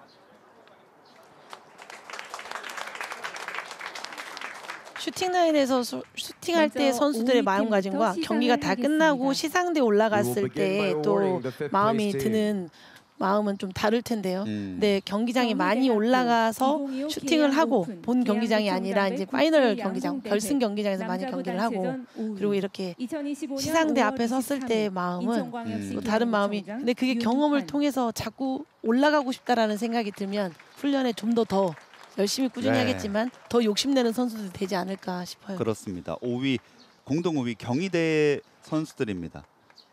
슈팅 라인에서 슈팅할 때 먼저 선수들의 5위 마음가짐과 팀부터 경기가 다 시상을 끝나고 하겠습니다. 시상대 We 올라갔을 will begin by 때 또 awarding the fifth 마음이 place team. 드는 마음은 좀 다를 텐데요. 네, 경기장에 경희대학교 많이 올라가서 2025 슈팅을 하고 계양 본 오픈, 경기장이 아니라 이제 계양구청장배 파이널 국제 경기장, 양궁대회, 결승 경기장에서 많이 남자부 경기를 하고 단체전 5위, 그리고 이렇게 2025년 시상대 5월 앞에 섰을 23일 때의 마음은 인천광역시 또 다른 마음이 계양구청장 근데 그게 경험을 윤환. 통해서 자꾸 올라가고 싶다라는 생각이 들면 훈련에 좀 더 열심히 꾸준히 네. 하겠지만 더 욕심내는 선수들이 되지 않을까 싶어요. 그렇습니다. 5위 공동 5위 경희대 선수들입니다.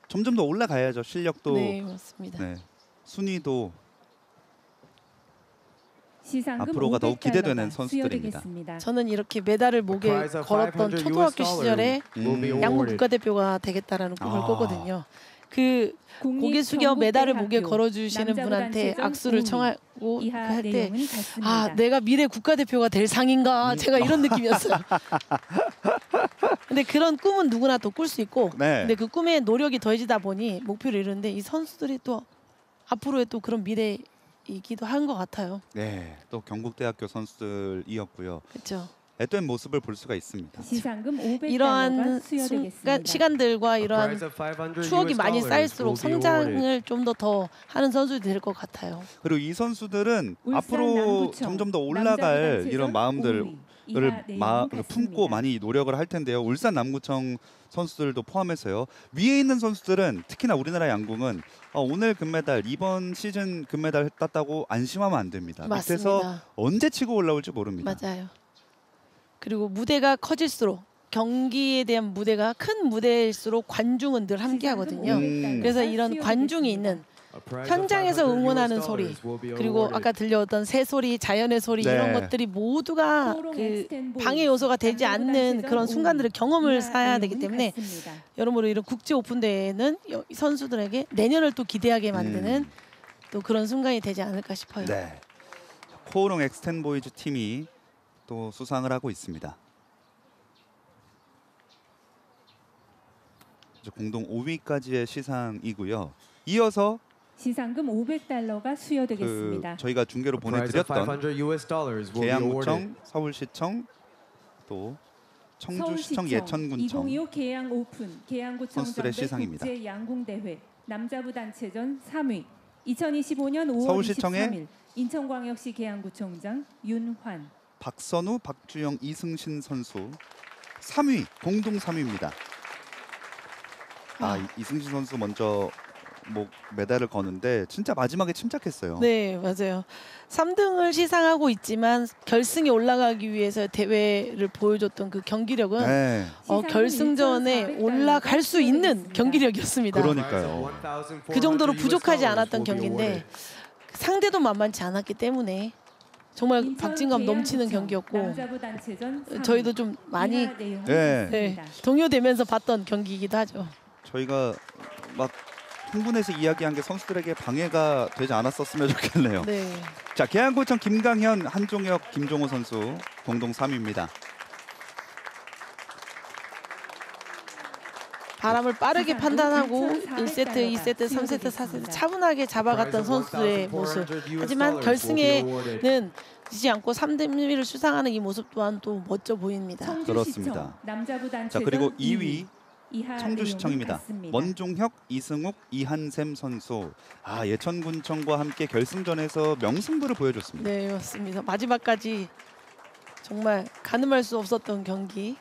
점점 더 올라가야죠. 실력도 네, 맞습니다. 네, 순위도 시상금 앞으로가 더욱 기대되는 $500가 선수들입니다. 수여되겠습니다. 저는 이렇게 메달을 목에 prize of 걸었던 $500 초등학교 시절에 will be 음. 양궁 awarded. 국가대표가 되겠다라는 꿈을 아. 꿨거든요. 그 고개 숙여 메달을 목에 걸어주시는 분한테 악수를 청하고 이하 할 때 내용은 같습니다. 아, 내가 미래 국가대표가 될 상인가 제가 이런 느낌이었어요. 근데 그런 꿈은 누구나 또 꿀 수 있고 네. 근데 그 꿈에 노력이 더해지다 보니 목표를 이루는데 이 선수들이 또 앞으로의 또 그런 미래이기도 한 것 같아요. 네, 또 경북대학교 선수들이었고요. 그렇죠. 앳된 모습을 볼 수가 있습니다. 시상금 $500가 이러한 수여되겠습니다. 시간들과 A 이러한 prize of $500 추억이 많이 will 쌓일수록 be awarded. 성장을 좀 더 하는 선수들이 될 것 같아요. 그리고 이 선수들은 울산 앞으로 남구청, 점점 더 올라갈 남자부 이런 단체전 마음들을 5위. 이하 내용은 품고 같습니다. 많이 노력을 할 텐데요. 울산 남구청 선수들도 포함해서요. 위에 있는 선수들은 특히나 우리나라 양궁은 오늘 금메달, 이번 시즌 금메달 땄다고 안심하면 안 됩니다. 밑에서 맞습니다. 언제 치고 올라올지 모릅니다. 맞아요. 그리고 무대가 커질수록 경기에 대한 무대가 큰 무대일수록 관중은 늘 함께 하거든요. 그래서 이런 관중이 있는 A prize of 현장에서 $500 응원하는 소리 will be 그리고 awarded. 아까 들려왔던 새 소리, 자연의 소리 네. 이런 것들이 모두가 코롱 그 엑스텐보이, 방해 요소가 되지 남자부 않는 단체전 그런 5위. 순간들을 경험을 이하 쌓아야 되기 내용은 때문에 같습니다. 여러모로 이런 국제 오픈 대회는 이 선수들에게 내년을 또 기대하게 만드는 또 그런 순간이 되지 않을까 싶어요. 네. 코오롱 엑스텐 보이즈 팀이 또 수상을 하고 있습니다. 이제 공동 5위까지의 시상이고요. 이어서 시상금 $500가 수여되겠습니다. 저희가 중계로 A prize of 보내드렸던 $500 will be awarded. 계양구청, 서울시청, 또 청주시청, 예천군청 2025 계양 오픈 계양구청 선수들의 시상입니다. 국제 양궁 대회 남자부 단체전 3위 2025년 5월 서울시청의 23일 인천광역시 계양구청장 윤환. 박선우, 박주영, 이승신 선수 3위, 공동 3위입니다. 이승신 선수 먼저 메달을 거는데 진짜 마지막에 침착했어요. 네, 맞아요. 3등을 시상하고 있지만 결승에 올라가기 위해서 대회를 보여줬던 그 경기력은 네, 결승전에 올라갈 수 있는 경기력이었습니다. 그러니까요. 그 정도로 부족하지 않았던 will be 경기인데 awarded. 상대도 만만치 않았기 때문에 정말 박진감 넘치는 경기였고 남자부 단체전 3위. 저희도 좀 많이 이하 내용은 네. 같습니다. 동요되면서 봤던 경기이기도 하죠. 저희가 막 흥분해서 이야기한 게 선수들에게 방해가 되지 않았었으면 좋겠네요. 네. 자, 계양구청 김강현, 한종혁, 김종호 선수 공동 3위입니다. 바람을 빠르게 시상금 판단하고 2,400 1세트, 2세트, 3세트, 4세트 수여되겠습니다. 차분하게 잡아갔던 선수들의 모습. 하지만 결승에는 지지 않고 3등을 수상하는 이 모습 또한 또 멋져 보이니다. 청주시청 그렇습니다. 남자부 자, 단체전 그리고 2위 2위 이하 청주시청입니다. 내용은 같습니다. 원종혁, 이승욱, 이한샘 선수. 예천군청과 함께 결승전에서 명승부를 보여줬습니다. 네, 맞습니다. 마지막까지 정말 가늠할 수 없었던 경기.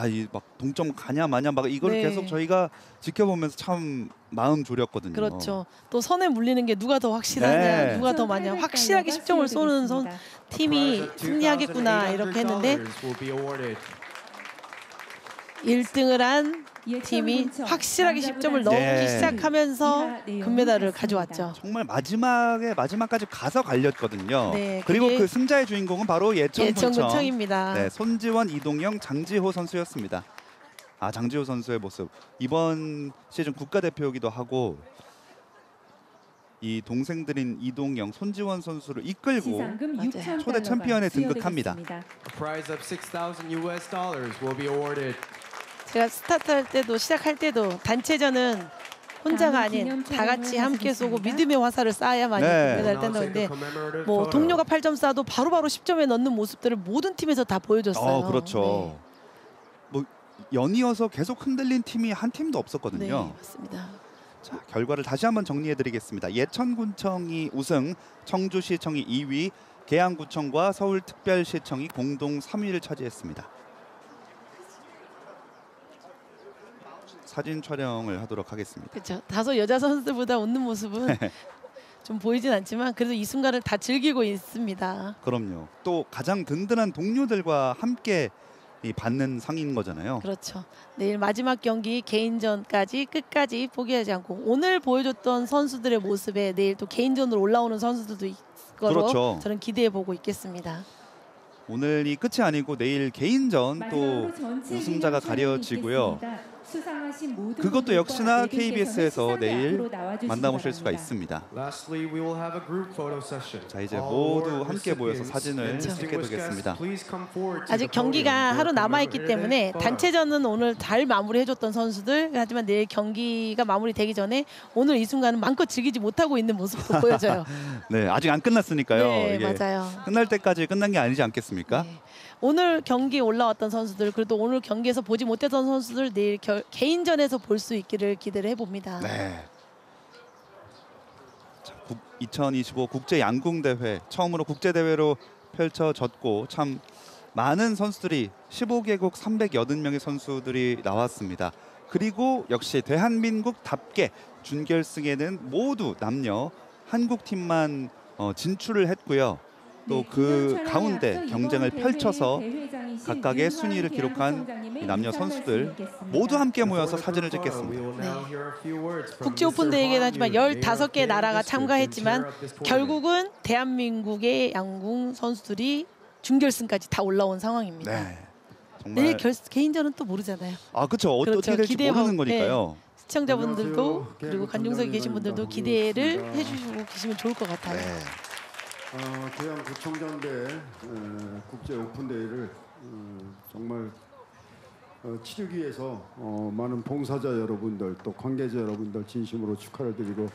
이 막 동점 가냐 마냐 막 이걸 네. 계속 저희가 지켜보면서 참 마음 졸였거든요. 그렇죠. 또 선에 물리는 게 누가 더 확실하냐, 네. 누가 더 많냐. 확실하게 10점을 쏘는 팀이 승리하겠구나 이렇게 했는데 1등을 한 팀이 확실하게 10점을 넣기 네. 시작하면서 금메달을 가져왔죠. 정말 마지막까지 가서 갈렸거든요. 네, 그리고 그게 그 승자의 주인공은 바로 예천군청. 예천군청입니다. 네, 손지원, 이동영, 장지호 선수였습니다. 장지호 선수의 모습. 이번 시즌 국가대표이기도 하고 이 동생들인 이동영, 손지원 선수를 이끌고 시상금 맞아요. 6,000 초대 챔피언에 등극합니다. A prize of $6,000 will be awarded. 제가 스타트할 때도 시작할 때도 단체전은 혼자가 아닌 다 같이 함께 쏘고 믿음의 화살을 쏴야만이 네. 금메달을 딴다고 했는데 뭐 동료가 8점 쏴도 바로바로 10점에 넣는 모습들을 모든 팀에서 다 보여줬어요. 그렇죠. 뭐 연이어서 계속 흔들린 팀이 한 팀도 없었거든요. 네, 맞습니다. 자, 결과를 다시 한번 정리해드리겠습니다. 예천군청이 우승, 청주시청이 2위, 계양구청과 서울특별시청이 공동 3위를 차지했습니다. 사진 촬영을 하도록 하겠습니다. 그렇죠. 다소 여자 선수들보다 웃는 모습은 좀 보이진 않지만 그래도 이 순간을 다 즐기고 있습니다. 그럼요. 또 가장 든든한 동료들과 함께 받는 상인 거잖아요. 그렇죠. 내일 마지막 경기 개인전까지 끝까지 포기하지 않고 오늘 보여줬던 선수들의 모습에 내일 또 개인전으로 올라오는 선수들도 있을 거로 그렇죠. 저는 기대해 보고 있겠습니다. 오늘이 끝이 아니고 내일 개인전 또 우승자가 가려지고요. 그것도 역시나 KBS에서 내일 만나보실 수가 있습니다. Lastly, we will have a group photo session. 자, 이제 All 모두 award 함께 모여서 recipients 사진을 and 찍게 distinguished 되겠습니다. guests, please come forward to 아직 the 경기가 podium 하루 for a 남아있기 때문에 commemorative photo. 단체전은 오늘 잘 마무리해줬던 선수들 하지만 내일 경기가 마무리되기 전에 오늘 이 순간은 마음껏 즐기지 못하고 있는 모습도 보여져요. 네, 아직 안 끝났으니까요. 네, 이게 맞아요. 끝날 때까지 끝난 게 아니지 않겠습니까? 네. 오늘 경기 올라왔던 선수들 그래도 오늘 경기에서 보지 못했던 선수들 내일 개인전에서 볼 수 있기를 기대를 해봅니다. 네. 자, 2025 국제 양궁 대회 처음으로 국제 대회로 펼쳐졌고 참 많은 선수들이 15개국 380명의 선수들이 나왔습니다. 그리고 역시 대한민국답게 준결승에는 모두 남녀 한국 팀만 진출을 했고요. 또 그 가운데 경쟁을 펼쳐서 각각의 순위를 기록한 이 남녀 선수들 모두 함께 모여서 사진을 찍겠습니다. 국제 오픈 대회이긴 하지만 15개의 나라가 참가했지만 결국은 대한민국의 양궁 선수들이 준결승까지 다 올라온 상황입니다. 네, 정말 내일 개인전은 또 모르잖아요. 그렇죠. 그렇죠. 어떻게 될지 기대해 모르는 보- 거니까요. 시청자분들도 안녕하세요. 그리고 관중석에 계신 분들도 기대를 해주시고 계시면 좋을 것 같아요. 네. 계양구청장대 국제 오픈 대회를 정말 치르기 위해서 많은 봉사자 여러분들 또 관계자 여러분들 진심으로 축하를 드리고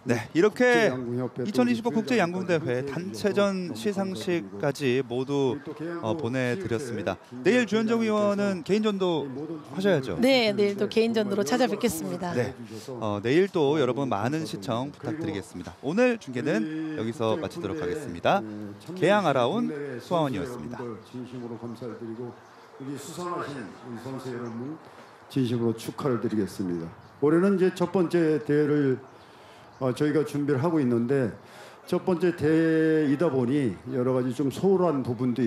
네, 이렇게 국제양궁협회 2025 또 국제 양궁 대회 주회장까지 단체전 너무 시상식까지 모두 그리고 또 계양구 보내드렸습니다. CF의 내일 주현정 김 의원은 개인전도 모든 하셔야죠. 네, 내일도 개인전으로 찾아뵙겠습니다. 네. 내일 또 여러분 많은 시청 부탁드리겠습니다. 오늘 중계는 여기서 마치도록 하겠습니다. 계양 아라운 수아원이었습니다. 진심으로 감사를 드리고 여기 수상하신 우리 선수 여러분 진심으로 축하를 드리겠습니다. 올해는 이제 첫 번째 대회를 저희가 준비를 하고 있는데 첫 번째 대회이다 보니 여러 가지 좀 소홀한 부분도